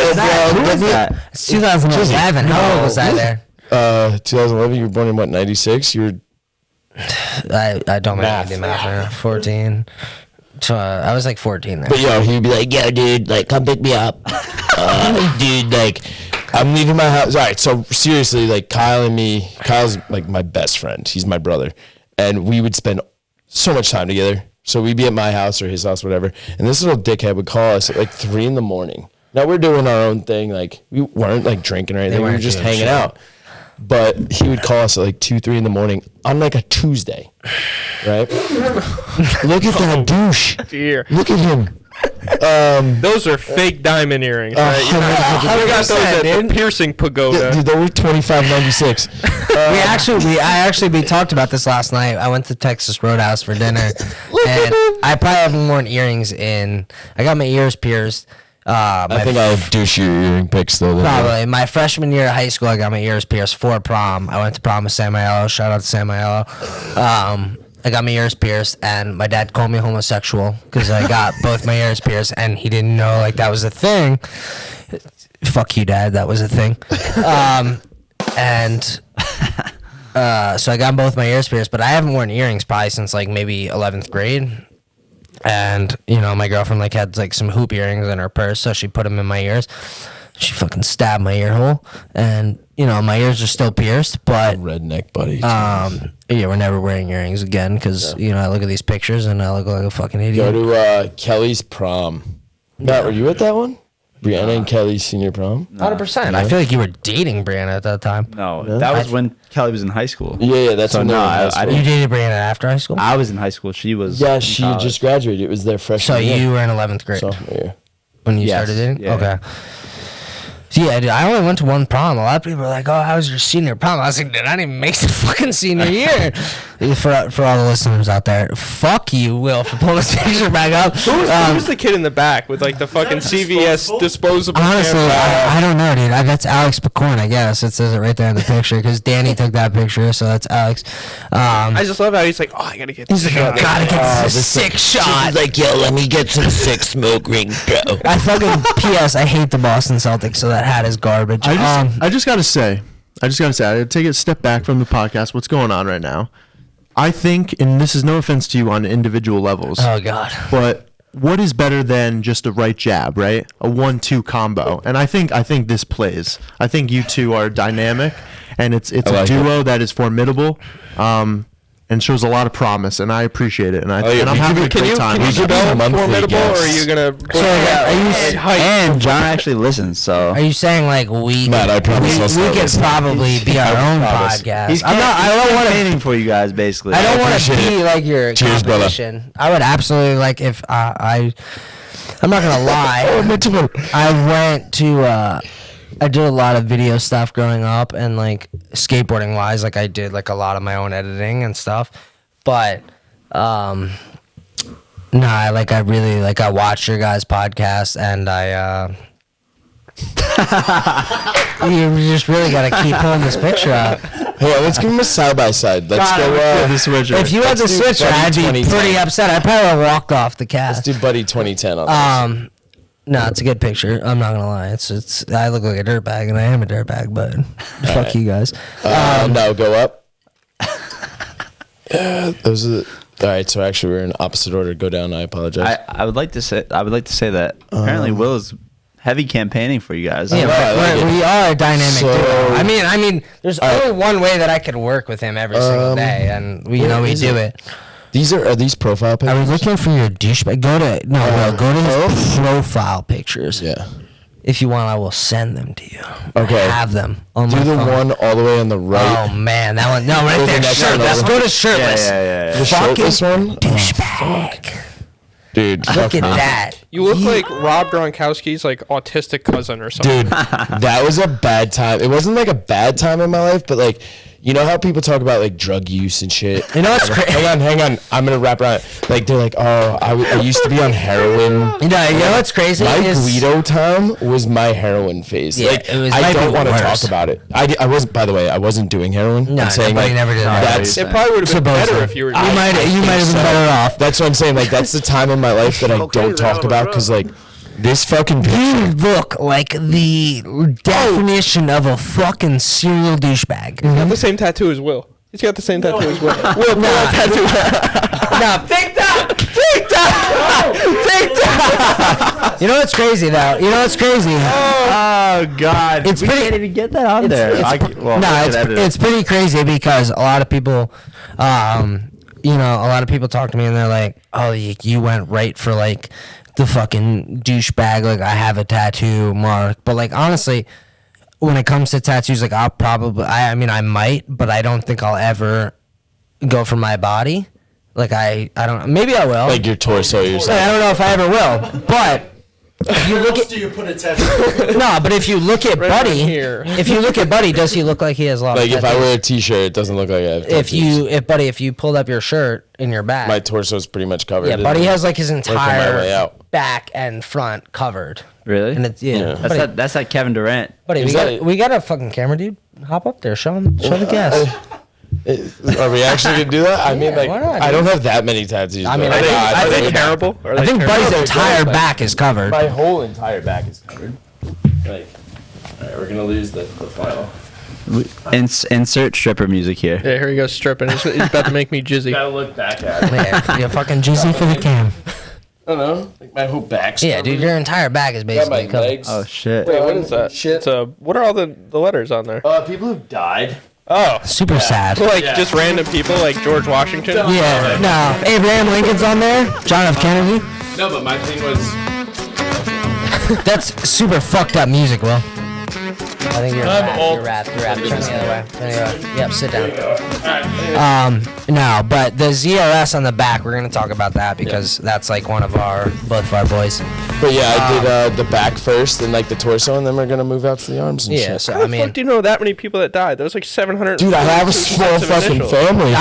it's 2011. How old was I there? 2011. You were born in what? 96. You were. I don't Math. remember the math now. 14. So I was like 14 there. But yo, he'd be like, "Yo, dude, like, come pick me up, dude. Like, I'm leaving my house." All right, so seriously, like, Kyle's like my best friend. He's my brother, and we would spend so much time together. So we'd be at my house or his house, whatever. And this little dickhead would call us at like 3 a.m. Now we're doing our own thing. Like, we weren't like drinking or anything. We were weren't just doing hanging shit. out. But he would call us at like 2, 3 a.m. on like a Tuesday, right? Look at that douche. Dear. Look at him. Those are fake diamond earrings, right? You got those at the piercing pagoda. Dude, they were $25.96. We talked about this last night. I went to Texas Roadhouse for dinner, and I probably haven't worn earrings I got my ears pierced. I think I'll douche your earring pics though. Probably my freshman year of high school, I got my ears pierced for prom. I went to prom with Sam Aiello. Shout out to Sam Aiello. I got my ears pierced, and my dad called me homosexual because I got both my ears pierced, and he didn't know like that was a thing. Fuck you, Dad. That was a thing. So I got both my ears pierced, but I haven't worn earrings probably since like maybe 11th grade. And my girlfriend like had like some hoop earrings in her purse, so she put them in my ears. She fucking stabbed my ear hole, and my ears are still pierced. But redneck buddy. we're never wearing earrings again because I look at these pictures and I look like a fucking idiot. Go to Kelly's prom. Matt, were you at that one? Brianna and Kelly's senior prom? 100%. I feel like you were dating Brianna at that time. No, that was when Kelly was in high school. Yeah, that's So when they no, were in high I school. You dated Brianna after high school? I was in high school. She was. Yeah, in she had college. just graduated. It was their freshman So year. you were in 11th grade Sophomore year. when you Yes, started dating? yeah. Okay. Yeah, dude, I only went to one prom. A lot of people are like, "Oh, how was your senior prom?" I was like, "Dude, I didn't even make the fucking senior year." For all the listeners out there, fuck you, Will, for pulling this picture back up. Who's the kid in the back with like the fucking CVS disposable? Honestly, camera? I don't know, dude. That's Alex Picorn, I guess. It says it right there in the picture because Danny took that picture, so that's Alex. I just love how he's like, "Oh, I gotta get this He's like, shot." "I gotta get this sick shot." Like, yo, let me get some sick smoke rings, bro. I fucking P.S. I hate the Boston Celtics, so that hat is garbage. I just gotta say, I gotta take a step back from the podcast. What's going on right now? I think, and this is no offense to you on individual levels, Oh God. but what is better than just a right jab, right? A 1-2 combo. And I think this plays. I think you two are dynamic, and it's a like duo that is formidable. And shows a lot of promise, and I appreciate it. And yeah, I'm having a great time. Can you develop monthly formidable, or are guests. you gonna? And John actually listens, so. Are you saying like we? Matt, I promise I'll we start could listening. probably be our own promise. podcast. I don't want to. campaigning for you guys, basically. I don't want to appreciate be it. like your Cheers, brother. competition. I would absolutely like if I'm not gonna lie. I went to. I did a lot of video stuff growing up, and like skateboarding wise, like I did like a lot of my own editing and stuff. But I really watched your guys' podcast, and you just really gotta keep pulling this picture up. Hey, let's give him a side by side. Let's go. the switcher. If you had the Let's do switcher, Buddy I'd be 2010. pretty upset. I'd probably walked off the Let's cast. do Buddy 2010 on this. No, it's a good picture. I'm not gonna lie. It's I look like a dirtbag, and I am a dirtbag, but fuck you guys. No, go up. Those are all right. So actually, we're in opposite order. Go down. I apologize. I would like to say that apparently Will is heavy campaigning for you guys. Yeah, I like it. we are a dynamic So- duo. I mean, there's only one way that I could work with him every single day, and we do it. These are these profile I pictures? was looking for your douchebag. Go to his profile pictures. Yeah. If you want, I will send them to you. Okay. I have them on Do my the phone. one all the way on the right. Oh man, that one. No, right Go to there. the next one Shirtless. over. Go to shirtless. Yeah. The shirtless one. Douchebag. Dude, Look at that. You look like Rob Gronkowski's like autistic cousin or something. dude, that was a bad time. It wasn't like a bad time in my life, but like, You know how people talk about like drug use and shit? You know what's crazy? Hang on. I'm going to wrap around. Like, they're like, oh, I used to be on heroin. You know what's crazy? My is- Guido time was my heroin phase. Yeah, like, it was I might don't be want to worse. talk about it. I wasn't, by the way, I wasn't doing heroin. No, I'm saying nobody like, never did that. that's, It probably would have been better Supposedly. if you were. You might have been so. better off. That's what I'm saying. Like, that's the time in my life that I don't talk about because, like, this fucking You picture. look like the definition of a fucking serial douchebag. He's got the same tattoo as Will. He's got the same tattoo as Will. Will, pull that tattoo. No, TikTok! You know what's crazy though? You know what's crazy? Oh God, It's we pretty- can't even get that on there. It's pretty crazy because a lot of people, you know, a lot of people talk to me and they're like, "Oh, you went right for like the fucking douchebag. Like I have a tattoo mark." But like honestly, when it comes to tattoos, like I mean, I might, but I don't think I'll ever go for my body. Like I don't. Maybe I will. Like your torso, Like, I don't know if I ever will, but. If you look at, do you put a tattoo? no, but if you look at Right Buddy, here. if you look at Buddy, does he look like he has a lot Like, of if I tattoos? wear a t-shirt, it doesn't look like I have tattoos. If you pulled up your shirt in your back, My torso's pretty much covered. yeah, Buddy has like his my way entire out. back and front covered. Really? And it's That's that Kevin Durant. Buddy, Is that- we got a fucking camera, dude. Hop up there, show the guests. Are we actually gonna do that? I mean, Yeah, like, why not, I dude? don't have that many tattoos. I mean, though. I think- God, I Are think- they terrible? Are I they think terrible? Buddy's entire back is covered. my whole entire back is covered. Like, all right, we're gonna lose the file. Insert stripper music here. Yeah, here he goes stripping. He's about to make me jizzy. Gotta look back at it. Yeah, you're fucking juicy for the cam. I don't know. Like my whole back's Yeah, covered. dude, your entire back is Got my basically covered. legs. Oh shit. Wait, what is that? Shit. It's what are all the letters on there? People who've died. Oh, Super sad. like just random people like George Washington. Yeah, no, Abraham Lincoln's on there. John F. Kennedy. No, but my thing was. That's super fucked up music, Will. I think you're old. wrapped. Turn the other way. Yep, sit down. No, but the ZRS on the back, we're gonna talk about that because that's like one of both of our boys. But yeah, I did the back first and like the torso, and then we're gonna move out to the arms and Yeah, shit. so How I the mean, fuck do you know that many people that died? There was like 700. Dude, I have a small fucking family.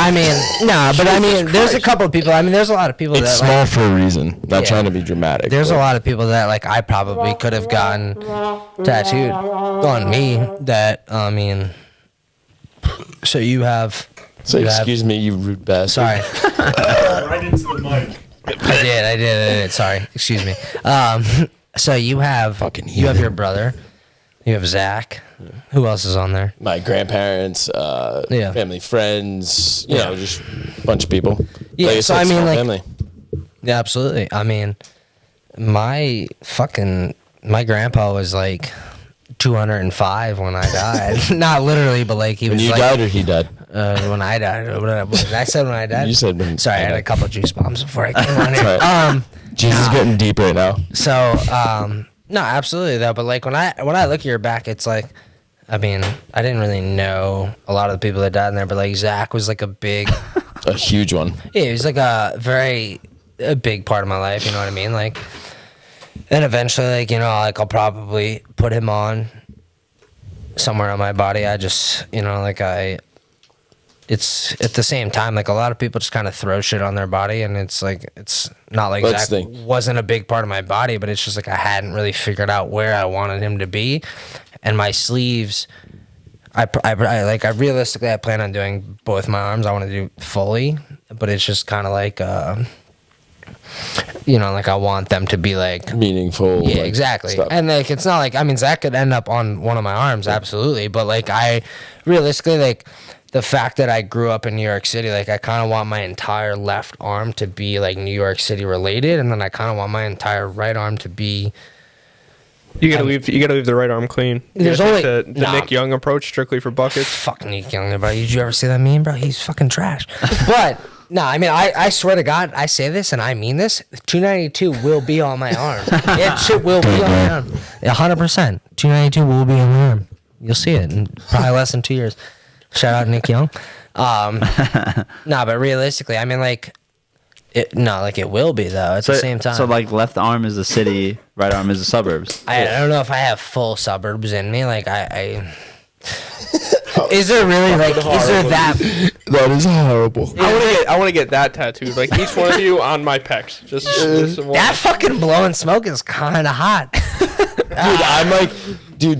no, but I mean, there's a couple of people. I mean, there's a lot of people It's that small like, for a reason. Not Yeah. trying to be dramatic. there's a but- lot of people that like I probably could have gotten tattooed on me. That I mean, so you have. So you have- excuse me, you rude bastard. Sorry. Right into the mic. I did. Sorry. Excuse me. So you have Fucking you have heathen. your brother. You have Zach. Who else is on there? My grandparents, Yeah. family, friends, you Yeah. know, just a bunch of people. Yeah, Like so said, I mean, small like- family. Yeah, absolutely. I mean, my grandpa was like 205 when I died. Not literally, but like he When was you like died or he died? when I died. Or whatever. I said when I died. You said when Sorry, I I had a died. couple juice bombs before I came on here. Right. Jesus is getting deep right now. So, no, absolutely though. But like when I look at your back, it's like, I mean, I didn't really know a lot of the people that died in there, but like Zach was like a big, A huge one. yeah, he was like a big part of my life. You know what I mean? Like, then eventually, like like I'll probably put him on somewhere on my body. I just, it's at the same time, like a lot of people just kind of throw shit on their body, and it's like it's not like That's Zach the thing. wasn't a big part of my body, but it's just like I hadn't really figured out where I wanted him to be, and my sleeves. I realistically I plan on doing both my arms. I want to do fully, but it's just kind of like like I want them to be like Meaningful. yeah, like, exactly. stuff. And like it's not like, I mean, Zach could end up on one of my arms, absolutely, but like I realistically, like the fact that I grew up in New York City, like I kind of want my entire left arm to be like New York City related, and then I kind of want my entire right arm to be. You gotta leave the right arm clean. You There's gotta take only- the nah. Nick Young approach, strictly for buckets. Fuck Nick Young, bro. Did you ever see that meme, bro? He's fucking trash. But no, I mean, I swear to God, I say this and I mean this. 292 will be on my arm. It shit will be on my arm. 100%. 292 will be on my arm. You'll see it in probably less than 2 years. Shout out Nick Young. But realistically, I mean, like, it will be though. At the same time. So like left arm is the city, right arm is the suburbs. I don't know if I have full suburbs in me. Like I Is there really like? Is there that? That is horrible. I want to get that tattooed. Like each one of you on my pecs. Just one. That fucking blowing smoke is kind of hot. Dude, I'm like,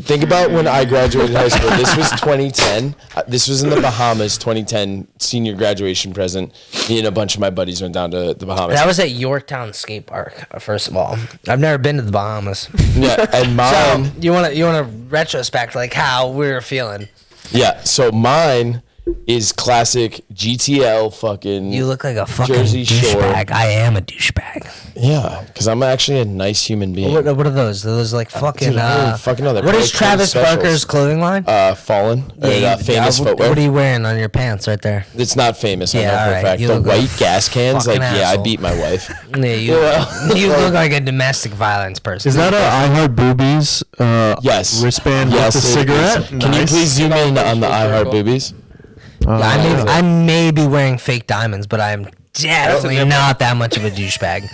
think about when I graduated high school. This was 2010. This was in the Bahamas, 2010 senior graduation present. Me and a bunch of my buddies went down to the Bahamas. That was at Yorktown Skate Park. First of all, I've never been to the Bahamas. Yeah, and mine. So you want to retrospect like how we were feeling. Yeah, so mine is classic GTL fucking. You look like a fucking Jersey Shore. douchebag. I am a douchebag. Yeah, because I'm actually a nice human being. What are those? Are those like fucking. Dude, I don't even fucking know. They're What is probably Travis specials. Barker's clothing line? Fallen. Famous footwear. What are you wearing on your pants right there? It's not famous. I Yeah, know for a alright. fact. You The look like white gas cans, like, fucking yeah, I asshole. beat my wife. Yeah, you look like a domestic violence person. Is that a I Heart Boobies Yes. wristband Yes, with a it cigarette? is. Can you please zoom in on the I Heart Boobies? I may be wearing fake diamonds, but I'm definitely not that much of a douchebag.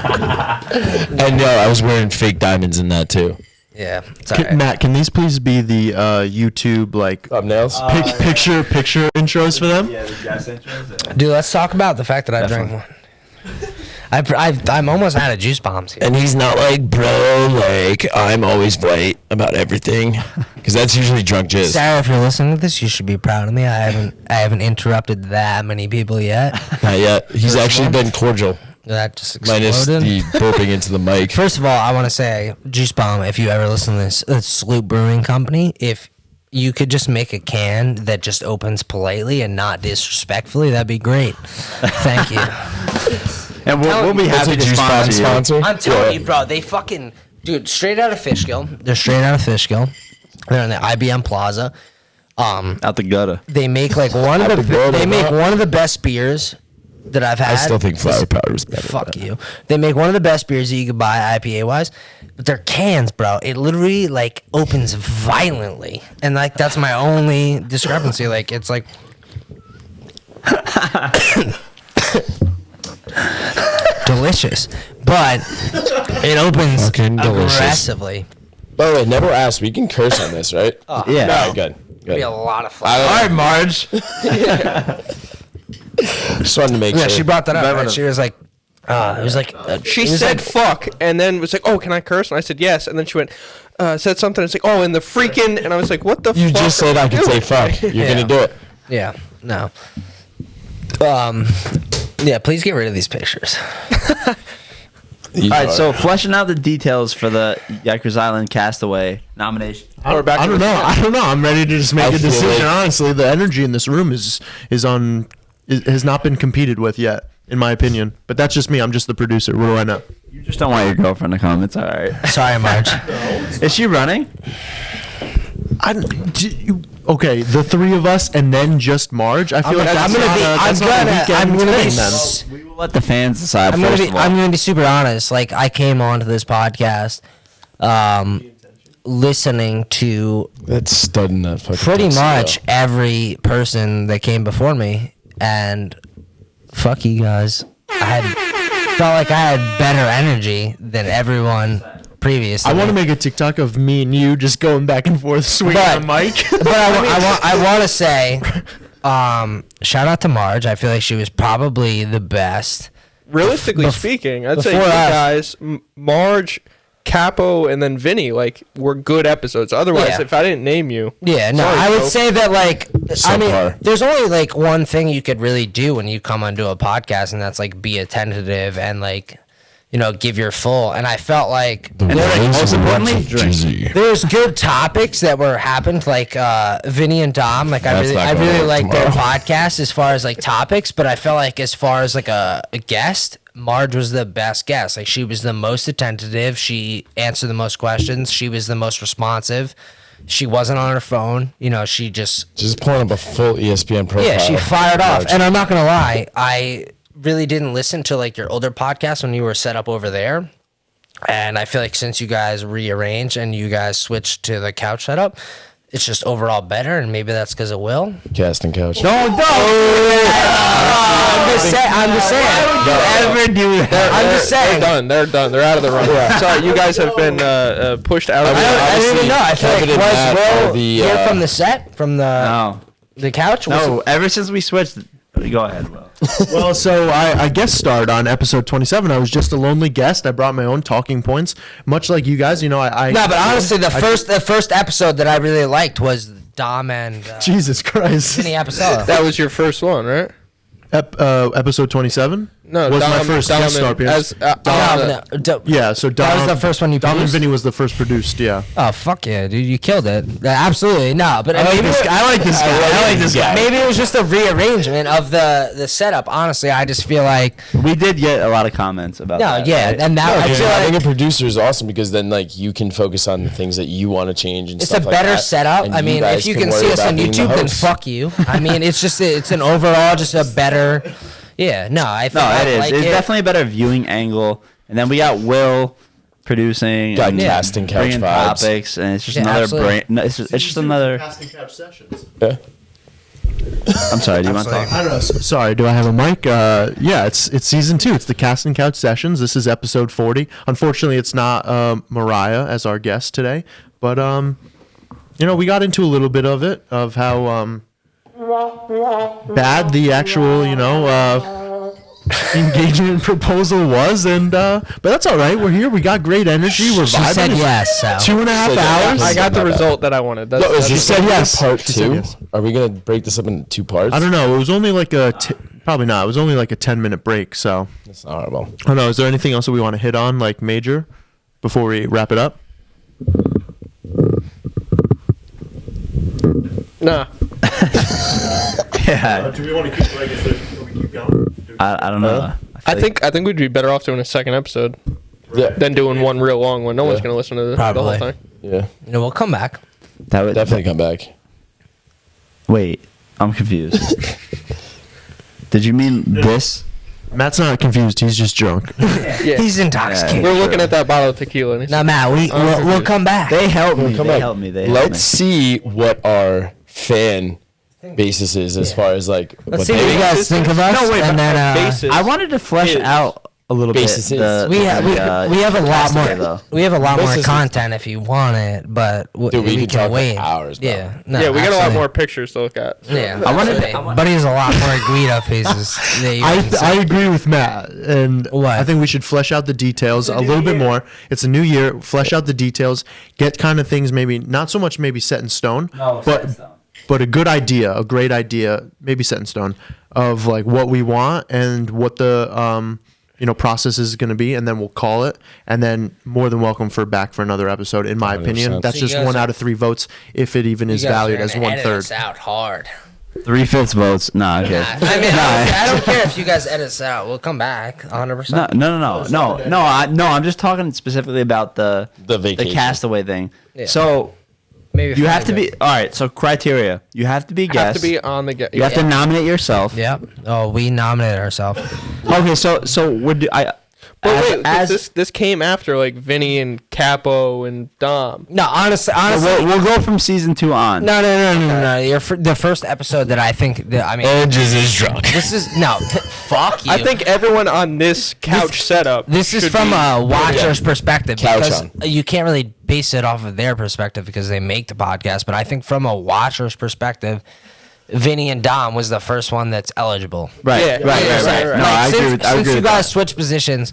I know. I was wearing fake diamonds in that too. Yeah, it's all right. Matt, can these please be the YouTube like Thumbnails. picture intros for them? Yeah, the gas intros. Dude, let's talk about the fact that I drank one. I'm almost out of juice bombs here. And he's not like, bro, like, I'm always right about everything. Because that's usually drunk jizz. Sarah, if you're listening to this, you should be proud of me. I haven't interrupted that many people yet. Not yet. He's actually been cordial. That just Minus exploded. the burping into the mic. First of all, I want to say, Juice Bomb, if you ever listen to this, it's Sloop Brewing Company. If you could just make a can that just opens politely and not disrespectfully, that'd be great. Thank you. And we'll be That's happy a to juice bomb sponsor you. sponsor. I'm telling you, bro, they fucking, dude, straight out of Fishkill. They're straight out of Fishkill. They're in the IBM Plaza. Out the gutter. They make like one of the best beers that I've had. I still think flower powder is better. Fuck you. They make one of the best beers that you could buy IPA wise, but their cans, bro, it literally like opens violently, and like that's my only discrepancy. Like it's like. Delicious, but it opens Fucking delicious. aggressively. By the way, never asked. We can curse on this, right? Yeah. All right, good. It'd be a lot of fun. All right, Marge. Just wanted to make Yeah, sure. she brought that up. Right? She was like, it was like She said fuck, and then was like, "Oh, can I curse?" And I said yes, and then she went, said something. It's like, "Oh, and the freaking," and I was like, "What the?" You fuck just are said I you could say doing? fuck. You're gonna do it. yeah, no. Yeah, please get rid of these pictures. All right, so fleshing out the details for the Yikers Island Castaway nomination. We're back I to don't the- know. I don't know. I'm ready to just make I a feel decision. like- Honestly, the energy in this room has not been competed with yet, in my opinion. But that's just me. I'm just the producer. What do I know? You just don't want your girlfriend to come. It's all right. Sorry, Marge. Is she running? Okay, the three of us and then just Marge. I feel like I'm We will let the fans decide. I'm gonna be super honest. Like I came onto this podcast, listening to That's studding that fucking. pretty tuxedo. much every person that came before me, and fuck you guys. Felt like I had better energy than everyone previously. I want to make a TikTok of me and you just going back and forth swinging But- the mic. But I want to say, shout out to Marge. I feel like she was probably the best. Realistically speaking, I'd say you before us- guys, Marge, Capo, and then Vinny, like, were good episodes. Otherwise, Yeah. if I didn't name you, Yeah, no, sorry, I would bro. say that like I mean, Subpar. there's only like one thing you could really do when you come onto a podcast, and that's like be attentive and like, you know, give your full. And I felt like most importantly, drink. there's good topics that were happened, like Vinny and Dom. Like That's not I gonna really work like their tomorrow. podcast as far as like topics, but I felt like as far as like a guest, Marge was the best guest. Like she was the most attentive. She answered the most questions. She was the most responsive. She wasn't on her phone. You know, she just pulling up a full ESPN profile. yeah, she fired off. Marge. And I'm not gonna lie, I really didn't listen to like your older podcast when you were set up over there. And I feel like since you guys rearranged and you guys switched to the couch setup, it's just overall better, and maybe that's because of Will. Casting couch. Don't. I'm just saying. Ever do that? I'm just saying. They're done. They're out of the run. Sorry, you guys have been pushed out of the I didn't even know. I feel like Kevin and Matt was are Will the, here from the set, from No. the couch? Was No. Ever since we switched, go ahead, Will. Well, so I guest starred on episode 27. I was just a lonely guest. I brought my own talking points, much like you guys. You know, I No, but honestly, the first episode that I really liked was Dom and Jesus Christ. Vinny Apicella. That was your first one, right? Episode 27 No, was my Dom- first Dom guest and- star appearance. Yeah, so Dom, That was the first one you Dom and produced? Vinny was the first produced. Yeah. Oh fuck yeah, dude! You killed it. Absolutely no, but I like this guy. Maybe it was just a rearrangement of the setup. Honestly, I just feel like We did get a lot of comments about no, that. yeah, right? and that I Dude, feel having like a producer is awesome because then like you can focus on the things that you want to change and it's stuff a like better that, setup. and I mean, guys if you can worry see us about on being the YouTube, then hosts. fuck you. I mean, it's an overall just a better. Yeah, no, I think No, I it is. like It's it. definitely a better viewing angle. And then we got Will producing, Got and casting couch bringing vibes. topics, and it's just Yeah, another absolutely. brain. No, it's just another. Casting couch sessions. Yeah. I'm sorry. Do you want to talk? I don't know. Sorry, do I have a mic? Yeah, it's season 2. It's the Casting Couch Sessions. This is episode 40. Unfortunately, it's not Mariah as our guest today, but you know, we got into a little bit of it of how bad the actual engagement proposal was, and but that's all right. We're here. We got great energy. We're She vibing. said It's yes. So 2.5 Said hours. yes. I got the Not bad. result that I wanted. That's, What, was that's you said yes. Part She said 2? yes. Are we gonna break this up into 2 parts? I don't know. It was only like probably not. It was only like a 10-minute break. So That's not horrible. I don't know. Is there anything else that we want to hit on, like major, before we wrap it up? Nah. Yeah. Do we want to keep? Like, we keep going? I don't know. I think we'd be better off doing a second episode Yeah. than doing one real long one. No one's Yeah. gonna listen to the whole Probably. thing. Yeah. we'll come back. that would Definitely come back. Wait, I'm confused. Did you mean this? Matt's not confused. He's just drunk. Yeah. He's intoxicated. We're looking at that bottle of tequila. And he's No, Matt, we'll come back. They helped me. Come They back. helped me. They helped Let's me. see what our fan basis is as far as like Let's what see what they you guys think of us, No, wait, and but then basis I wanted to flesh is- out a little Basis bit. is. we have a lot Castaway, more. though. We have a lot This more is- content if you want it, but Dude, we can talk for wait. hours, bro. Yeah, no, yeah, we got a lot absolutely. more pictures to look at. Yeah, I wanted absolutely. But he has a lot more Guido faces. That you can see. I agree with Matt, and What? I think we should flesh out the details a little bit more. It's a new year. Flesh out the details. Get kind of things maybe not so much maybe set in stone, but a good idea, a great idea, maybe set in stone of like what we want and what the process is going to be, and then we'll call it, and then more than welcome back for another episode. In my 100%. opinion, that's So you just guys 1 are- out of 3 votes, if it even is You guys valued are as gonna edit 1/3. us out hard. 3/5 votes. Nah, okay. I mean, I don't care if you guys edit us out. We'll come back 100%. No. I'm just talking specifically about the vacation. Castaway thing. Yeah. So Maybe you for have to anybody. be all right. So criteria: you have to be Have guest. to be on the get. You have to nominate yourself. Yep. Oh, we nominated ourselves. Okay, so would I? But wait, 'cause as this came after like Vinny and Capo and Dom. No, honestly, we'll go from season 2 on. no. The first episode that I think that I mean, And Jizz is drunk. this is no. Fuck you. I think everyone on this couch setup. this is should from be- a watcher's perspective Couch because on. you can't really base it off of their perspective because they make the podcast. But I think from a watcher's perspective, Vinny and Dom was the first one that's eligible. Right, Yeah, right. right. No, Like, I agree since, with. I since agree you with guys that. switched positions,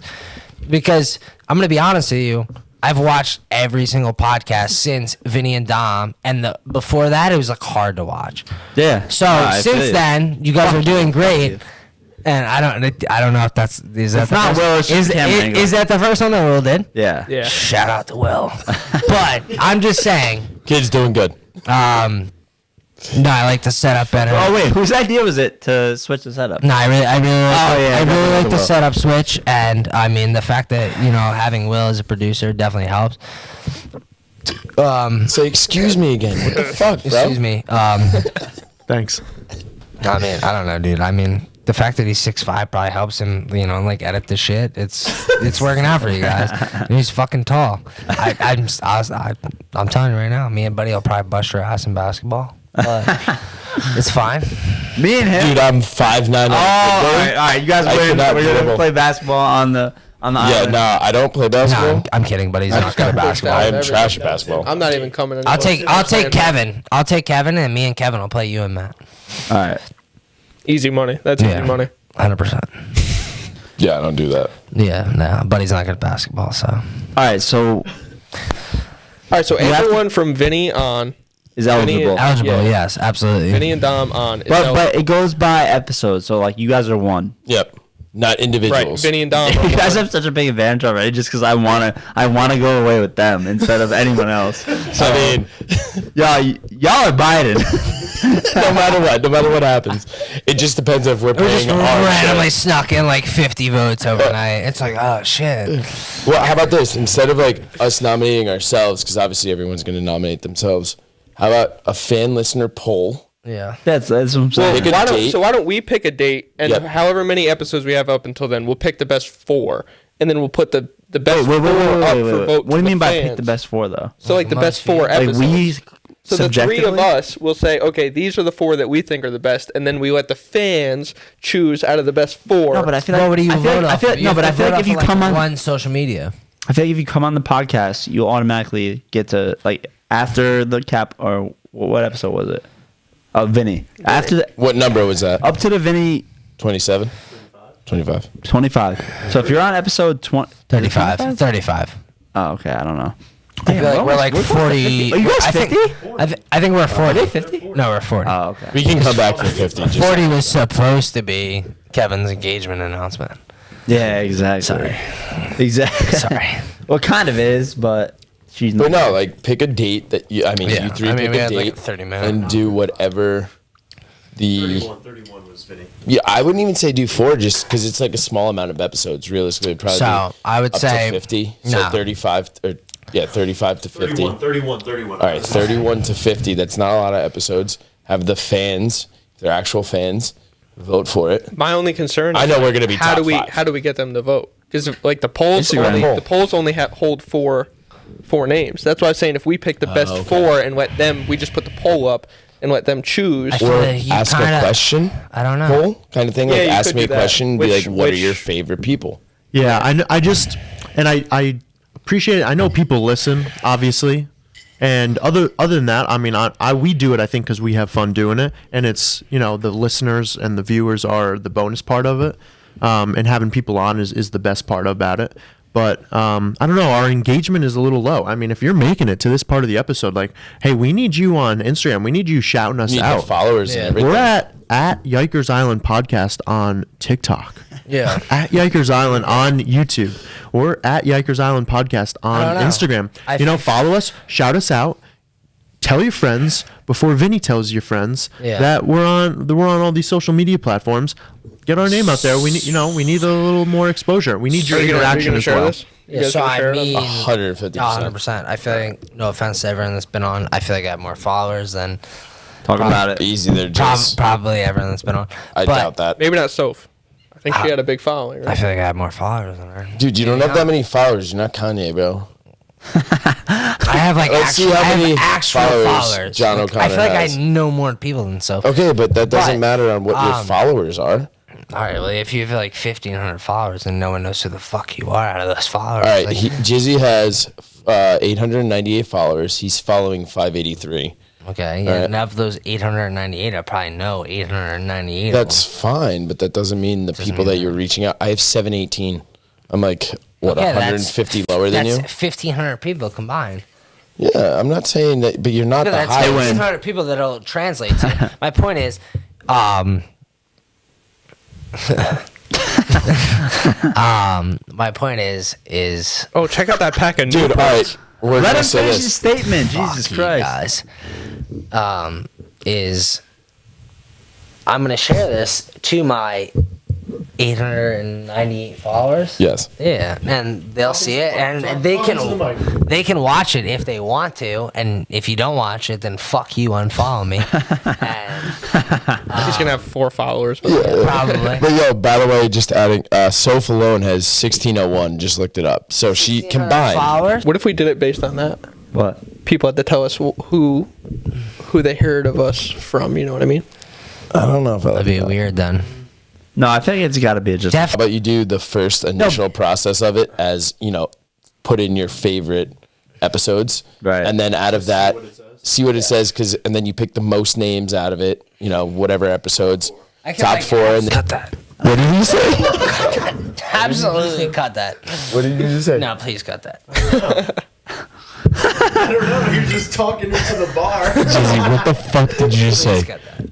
because I'm gonna be honest with you, I've watched every single podcast since Vinny and Dom, and before that it was like hard to watch. Yeah. So I feel since you. then, you guys are doing great. And I don't know if that's is that If the not first, Will, it's just is, camera angle. is that the first one that Will did? Yeah. Yeah. Shout out to Will. But I'm just saying, Kid's doing good. no, I like the setup better. Oh wait, whose idea was it to switch the setup? No, I really like, yeah, I really definitely like the Will. setup switch, and I mean the fact that having Will as a producer definitely helps. Say excuse me again. What the fuck, bro? Excuse me. Thanks. I mean, I don't know, dude. I mean, the fact that he's 6'5" probably helps him, like edit the shit. It's working out for you guys. And he's fucking tall. I'm telling you right now, me and Buddy will probably bust your ass in basketball. But it's fine. Me and him. Dude, I'm 5'9". all right. You guys win. cannot We're gonna dribble. play basketball on the Yeah, island. no, I don't play No, basketball. I'm kidding, but he's not good at basketball. I am trash at basketball. I'm not even coming. I'll take Kevin. I'll take Kevin, and me and Kevin will play you and Matt. All right. Easy money. That's easy money. 100%. Yeah, I don't do that. Yeah, no, but he's not good at basketball, so. All right. So All right, so have to- everyone from Vinny on, is Vinny eligible. Eligible, Yeah. yes, absolutely. Vinny and Dom on. is But it goes by episodes. So like you guys are one. Yep. Not right, individuals. Vinny and Dom. You guys have such a big advantage already, just because I wanna go away with them instead of anyone else. So I mean, y'all are Biden. no matter what happens, it just depends if we're We just paying our randomly shit. snuck in like 50 votes overnight. It's like, oh shit. Well, how about this? Instead of like us nominating ourselves, because obviously everyone's going to nominate themselves. How about a fan listener poll? Yeah. That's what I'm saying. Pick a date. Why don't we pick a date, and Yep. however many episodes we have up until then, we'll pick the best 4, and then we'll put the best 4 up for vote. What do you mean by pick fans. the best 4 though? So like the best Must be. 4 Like episodes. we So the 3 of subjectively? us will say, okay, these are the 4 that we think are the best, and then we let the fans choose out of the best 4. No, but I feel What like do you I feel vote like, I off feel of? like, You no, have but to I feel vote like if off you of, come on, one social media. I feel like if you come on the podcast, you'll automatically get to like after the cap or what episode was it? Vinny. After the, What number was that? up to the Vinny 27? 25. 25. So if you're on episode 35. 35. Oh, okay. I don't know. I feel like we're like 40. Are you guys I think, 50? I think we're 40. 50? No, we're 40. Oh, okay. We can come back for 50. Just 40 was supposed to be Kevin's engagement announcement. Yeah, exactly. Sorry. Exactly. Sorry. Well, kind of is, but she's not. But no, like pick a date that you. I mean, Yeah, you three I mean, pick we a had, like, date 30 minutes. and do whatever. The 31 was Vinny. yeah, I wouldn't even say do 4 just because it's like a small amount of episodes. Realistically, it'd probably So, be I would up say- to 50. So no. 35 or yeah, 35 to 50. 31. All right, 31 to 50. That's not a lot of episodes. Have the fans, if they're actual fans, vote for it. My only concern. I know we're gonna be how top do we 5. how do we get them to vote? Because like the polls Instagram only hold four names. That's why I was saying if we pick the best okay. 4 and let them, we just put the poll up and let them choose. I feel Or like you ask kinda- a question. I don't know. Poll kind of thing. Yeah, Like you ask could me a do that. question. Be Which- like, what are which- your favorite people? Yeah, I just and I appreciate it. I know people listen, obviously, and other than that, I mean, we do it. I think because we have fun doing it, and it's the listeners and the viewers are the bonus part of it, and having people on is the best part about it. But I don't know, our engagement is a little low. I mean, if you're making it to this part of the episode, like, hey, we need you on Instagram. We need you shouting us You need out. the followers Yeah. and everything. We're at Yikers Island Podcast on TikTok. Yeah. At Yikers Island on YouTube. Or at Yikers Island Podcast on don't know. Instagram. I Follow us, shout us out, tell your friends before Vinny tells your friends Yeah. that we're on all these social media platforms. Get our name out there. We need we need a little more exposure. We need your Are you interaction gonna as share well. this? You Yeah, guys so gonna I share it on- mean, 150%. 100%. I feel like, no offense to everyone that's been on, I feel like I have more followers than Talk about it. Easy there, just. probably everyone that's been on. I But doubt that. Maybe not Soph. I think she had a big following. I Right? feel like I have more followers than her. Dude, you don't have that many followers. You're not Kanye, bro. I have like Let's see actual, how I many have actual followers followers. John Like, I O'Connor feel like has. I know more people than Sophie. Okay, but that doesn't But, matter on what your followers are. All right, well, if you have like 1,500 followers and no one knows who the fuck you are out of those followers. All right, like, Jizzy has 898 followers. He's following 583. okay, yeah, all right. and of those 898, I probably know 898. That's fine, but that doesn't mean the people that you're reaching out. I have 718. I'm like, what, Okay, 150 lower than you? That's 1,500 people combined. Yeah, I'm not saying that, but you're not No, the that's highest. 1,500 people that'll translate to. My point is, my point is Oh, check out that pack of Dude, all right, we're Let gonna him say finish this. his statement. Jesus fuck you Christ. guys, is I'm gonna share this to my 898 followers. Yes. Yeah, and they'll see it, and they can watch it if they want to, and if you don't watch it, then fuck you, unfollow me. And, He's gonna have 4 followers. probably. But yo, by the way, just adding, Soph alone has 1601. Just looked it up. So she combined. Followers. What if we did it based on that? What? People had to tell us who they heard of us from. You know what I mean? I don't know if That'd be weird then. No, I think it's got to be just. How about you do the first initial process of it as, put in your favorite episodes. Right. And then out of that, see what it says, and then you pick the most names out of it, whatever episodes, top 4. And Cut that. what did you say? Absolutely cut that. What did you just say? No, please cut that. I don't know. You're just talking into the bar. Jizzy, what the fuck did you say? Please cut that.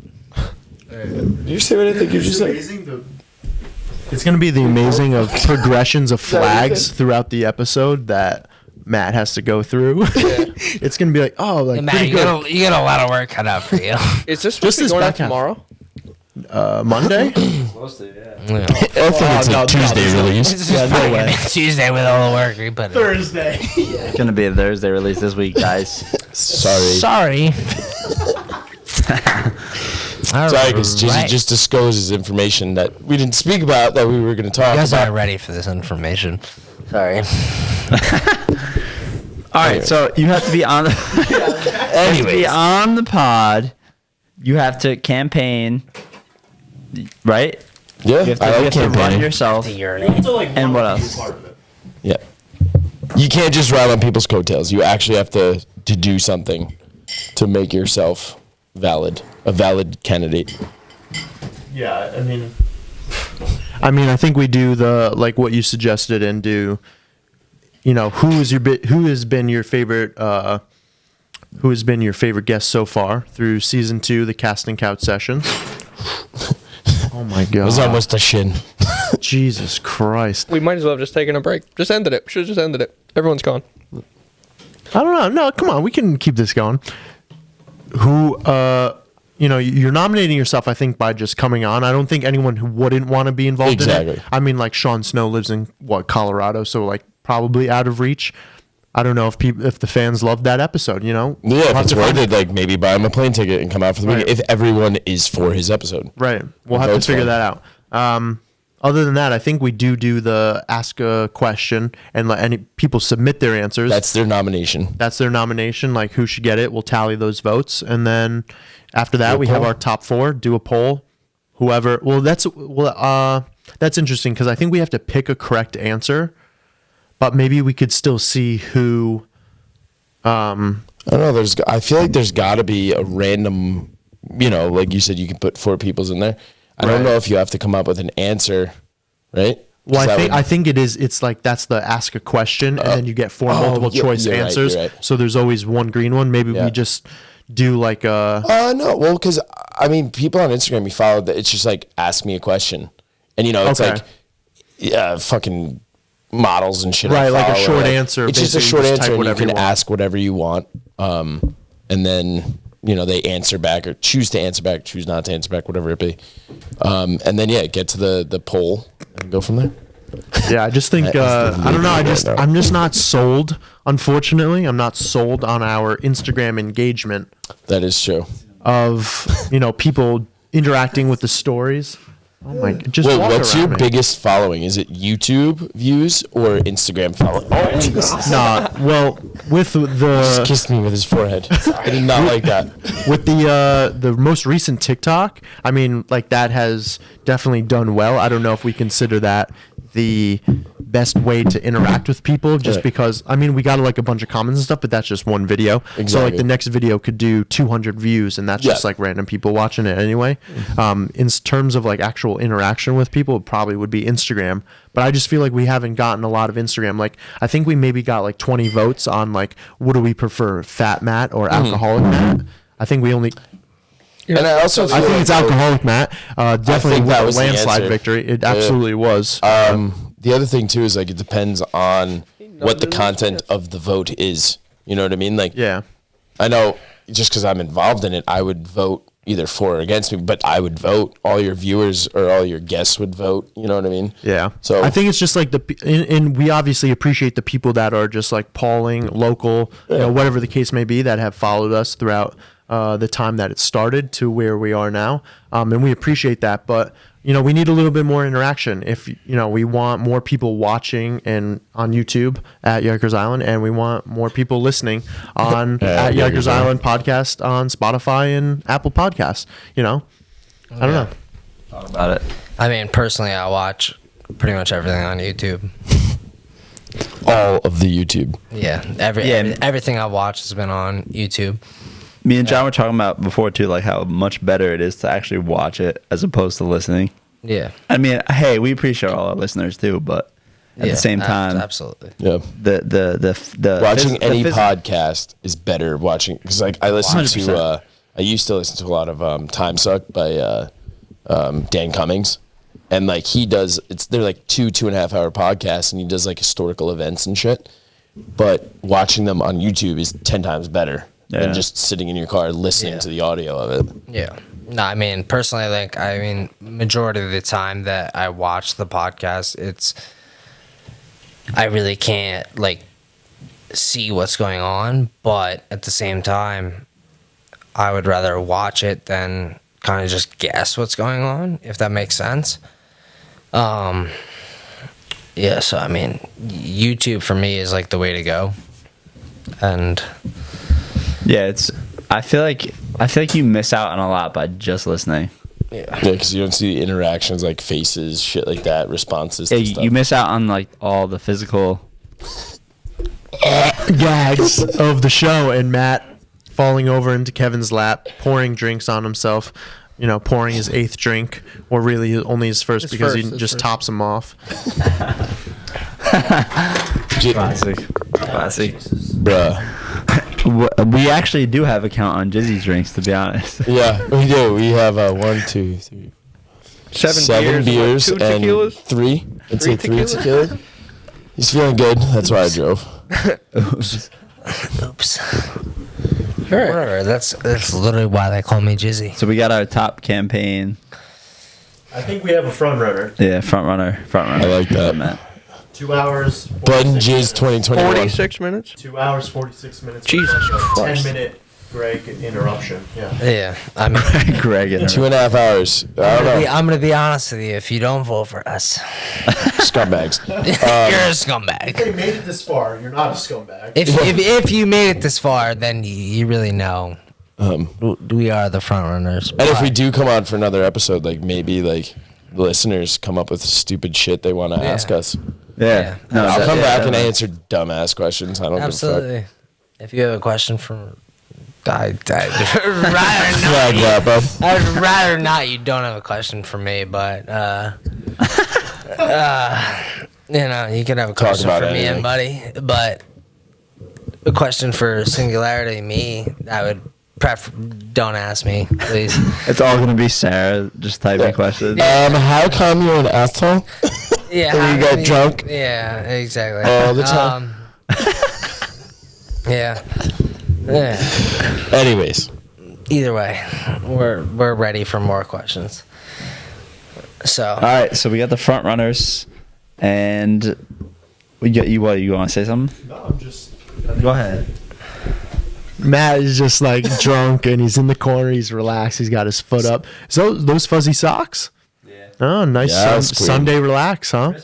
Did you say what I think you just said? It's going to be the amazing of progressions of flags throughout the episode that Matt has to go through. It's going to be like, Matt, pretty you good. got a lot of work cut out for you. Is this Just supposed to be this going out back half. tomorrow? Monday? Yeah. I think it's a Tuesday release. This is probably gonna be Tuesday with all the work we put in. Thursday. It's gonna be a Thursday release this week, guys. Sorry. Sorry, because Jizzy just discloses information that we didn't speak about that we were going to talk You guys about. aren't ready for this information. Sorry. All right, so you have to be on. Anyways, on the pod, you have to campaign, right? Yeah, You have to, I you like have to run campaigning. yourself. And what else? Yeah. You can't just ride on people's coattails. You actually have to do something to make yourself a valid candidate. Yeah, I think we do the like what you suggested and do. Who has been your favorite guest so far through season 2, the casting couch sessions? Oh my god! It was almost a shin. Jesus Christ! We might as well have just taken a break. Just ended it. Should have just ended it. Everyone's gone. I don't know. No, come on. We can keep this going. Who, you're nominating yourself, I think, by just coming on. I don't think anyone who wouldn't want to be involved in Exactly. it. I mean, like, Sean Snow lives in, Colorado, so, like, probably out of reach. I don't know if the fans loved that episode, Yeah, We'll if have it's to worth find- it, like maybe buy him a plane ticket and come out for the weekend. Right. If everyone is for his episode. Right. We'll have Vote's to figure fine. that out. Other than that, I think we do the ask a question and let any people submit their answers. That's their nomination. That's their nomination. Like who should get it? We'll tally those votes, and then after that, we have poll. our top 4. Do a poll. Whoever. That's interesting because I think we have to pick a correct answer, but maybe we could still see who. I don't know. I feel like there's got to be a random. Like you said, you can put 4 people's in there. I don't Right. know if you have to come up with an answer, right? Well, 'Cause I think it is. It's like that's the ask a question, and then you get 4 multiple yeah, choice you're right, answers. you're right. So there's always one green one. Maybe Yeah. we just do like a. No. Well, because people on Instagram, you follow that. It's just like ask me a question, and it's Okay. like, yeah, fucking models and shit. I Right, like a follow, short answer, It's just a basically, short just answer, type and you whatever can you want. ask whatever you want, and then they answer back or choose to answer back, choose not to answer back, whatever it be, and then get to the poll and go from there. Yeah, I just think That is the I don't know. legal I'm just not sold. Unfortunately, I'm not sold on our Instagram engagement That is true. of people interacting with the stories. Oh my! Just Wait, walk what's your around me. biggest following? Is it YouTube views or Instagram following? Oh, Jesus. Nah, well, with Just the kissed me with his forehead. I did not like that. with the most recent TikTok, I mean, like that has definitely done well. I don't know if we consider that the best way to interact with people, just Right. because I mean we got like a bunch of comments and stuff, but that's just one video. So like Exactly. the next video could do 200 views, and that's just Yeah. like random people watching it anyway. In terms of like actual interaction with people, it probably would be Instagram. But I just feel like we haven't gotten a lot of Instagram. Like I think we maybe got like 20 votes on like what do we prefer, fat Matt or alcoholic Matt? I think we only. And I also feel I think like it's alcoholic Matt. Definitely think that a was the landslide answer. victory. It absolutely was. The other thing too is like it depends on what the content of the vote is. You know what I mean? Like Yeah. I know just because I'm involved in it, I would vote either for or against me, but I would vote. All your viewers or all your guests would vote. You know what I mean? Yeah. So I think it's just like and we obviously appreciate the people that are just like polling local, whatever the case may be, that have followed us throughout the time that it started to where we are now. And we appreciate that. But, we need a little bit more interaction. If, we want more people watching and on YouTube at Yikers Island, and we want more people listening on at Yikers Island podcast on Spotify and Apple Podcasts, I don't know. Talk about it. I mean, personally, I watch pretty much everything on YouTube. all of the YouTube. Yeah, everything I watch has been on YouTube. Me and John were talking about before too, like how much better it is to actually watch it as opposed to listening. Yeah. I mean, hey, we appreciate all our listeners too, but at the same time, absolutely. Yeah. The Watching any podcast is better watching, because like I listen to I used to listen to a lot of Time Suck by Dan Cummings, and like he does, they're like 2.5 hour podcasts, and he does like historical events and shit, but watching them on YouTube is 10 times better than just sitting in your car listening to the audio of it. Yeah. No, I mean, personally, like, majority of the time that I watch the podcast, I really can't, like, see what's going on, but at the same time, I would rather watch it than kind of just guess what's going on, if that makes sense. Yeah, so, I mean, YouTube for me is, like, the way to go. And yeah, I feel like you miss out on a lot by just listening. Yeah, because you don't see the interactions, like faces, shit like that, responses to stuff. You miss out on like all the physical gags of the show, and Matt falling over into Kevin's lap, pouring drinks on himself, pouring his 8th drink, or really only his first because he just tops him off. Classic. Bruh. We actually do have a count on Jizzy's drinks, to be honest. Yeah, we do. We have 1, 2, 3, 7 beers what, 2 and tequilas? 3. I'd say 3 tequilas? tequilas. He's feeling good. That's why I drove. Oops. Whatever. That's literally why they call me Jizzy. So we got our top campaign. I think we have a front runner. Yeah, front runner. I like that. Matt. 2 hours. Bud and Jizz 2021. 46 minutes? 2 hours, 46 minutes. Jesus Christ. 10-minute Greg interruption. Yeah. Yeah, I mean, Greg. 2.5 hours. I don't know. I'm gonna be honest with you. If you don't vote for us, Scumbags. you're a scumbag. If you made it this far, you're not a scumbag. If you made it this far, then you really know we are the front runners. And if we do come on for another episode, like maybe like the listeners come up with stupid shit they want to ask us. Yeah. No, I'll come back and answer dumbass questions. I don't absolutely. If you have a question for, I'd rather not. You don't have a question for me, but you can have a question for me and Buddy. But a question for Singularity, me, I would don't ask me, please. It's all gonna be Sarah just typing questions. How come you're an asshole? Yeah. When you get drunk? Yeah, exactly. All the time. Yeah. Anyways. Either way, we're ready for more questions. So. All right, so we got the front runners, and we got you. What, you want to say something? No, I'm just. Go ahead. Matt is just like drunk, and he's in the corner. He's relaxed. He's got his foot up. So those fuzzy socks. Yeah. Oh, nice Sunday relax, huh?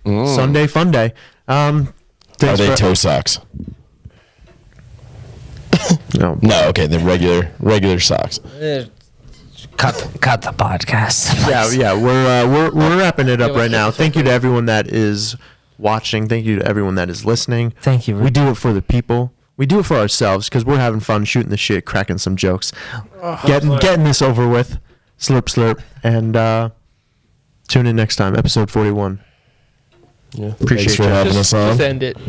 Sunday fun day. Are they toe socks? No. No. Okay, they're regular socks. Cut the podcast. Please. Yeah. We're wrapping it up right now. Thank you to everyone that is watching. Thank you to everyone that is listening. Thank you. We do it for the people. We do it for ourselves because we're having fun shooting the shit, cracking some jokes, getting this over with. Slurp, and tune in next time, episode 41. Yeah. Appreciate Thanks for you. having us on. Just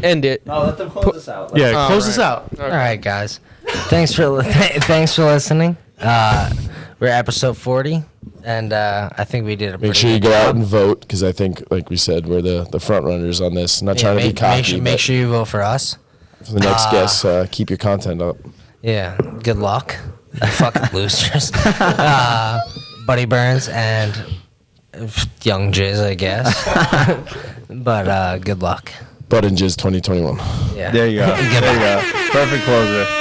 end it. No, let them close us out. Yeah, close us right. out. All right, guys. Thanks for listening. We're at episode 40, and I think we did a pretty Make sure you good go out job. and vote, because I think, like we said, we're the front runners on this. Not trying to be cocky. Make sure you vote for us. For the next guest, keep your content up. Yeah. Good luck. Fucking losers. Buddy Burns and young Jizz, I guess. But good luck. Bud and Jizz 2021. Yeah. There you go. There you go. Perfect closer.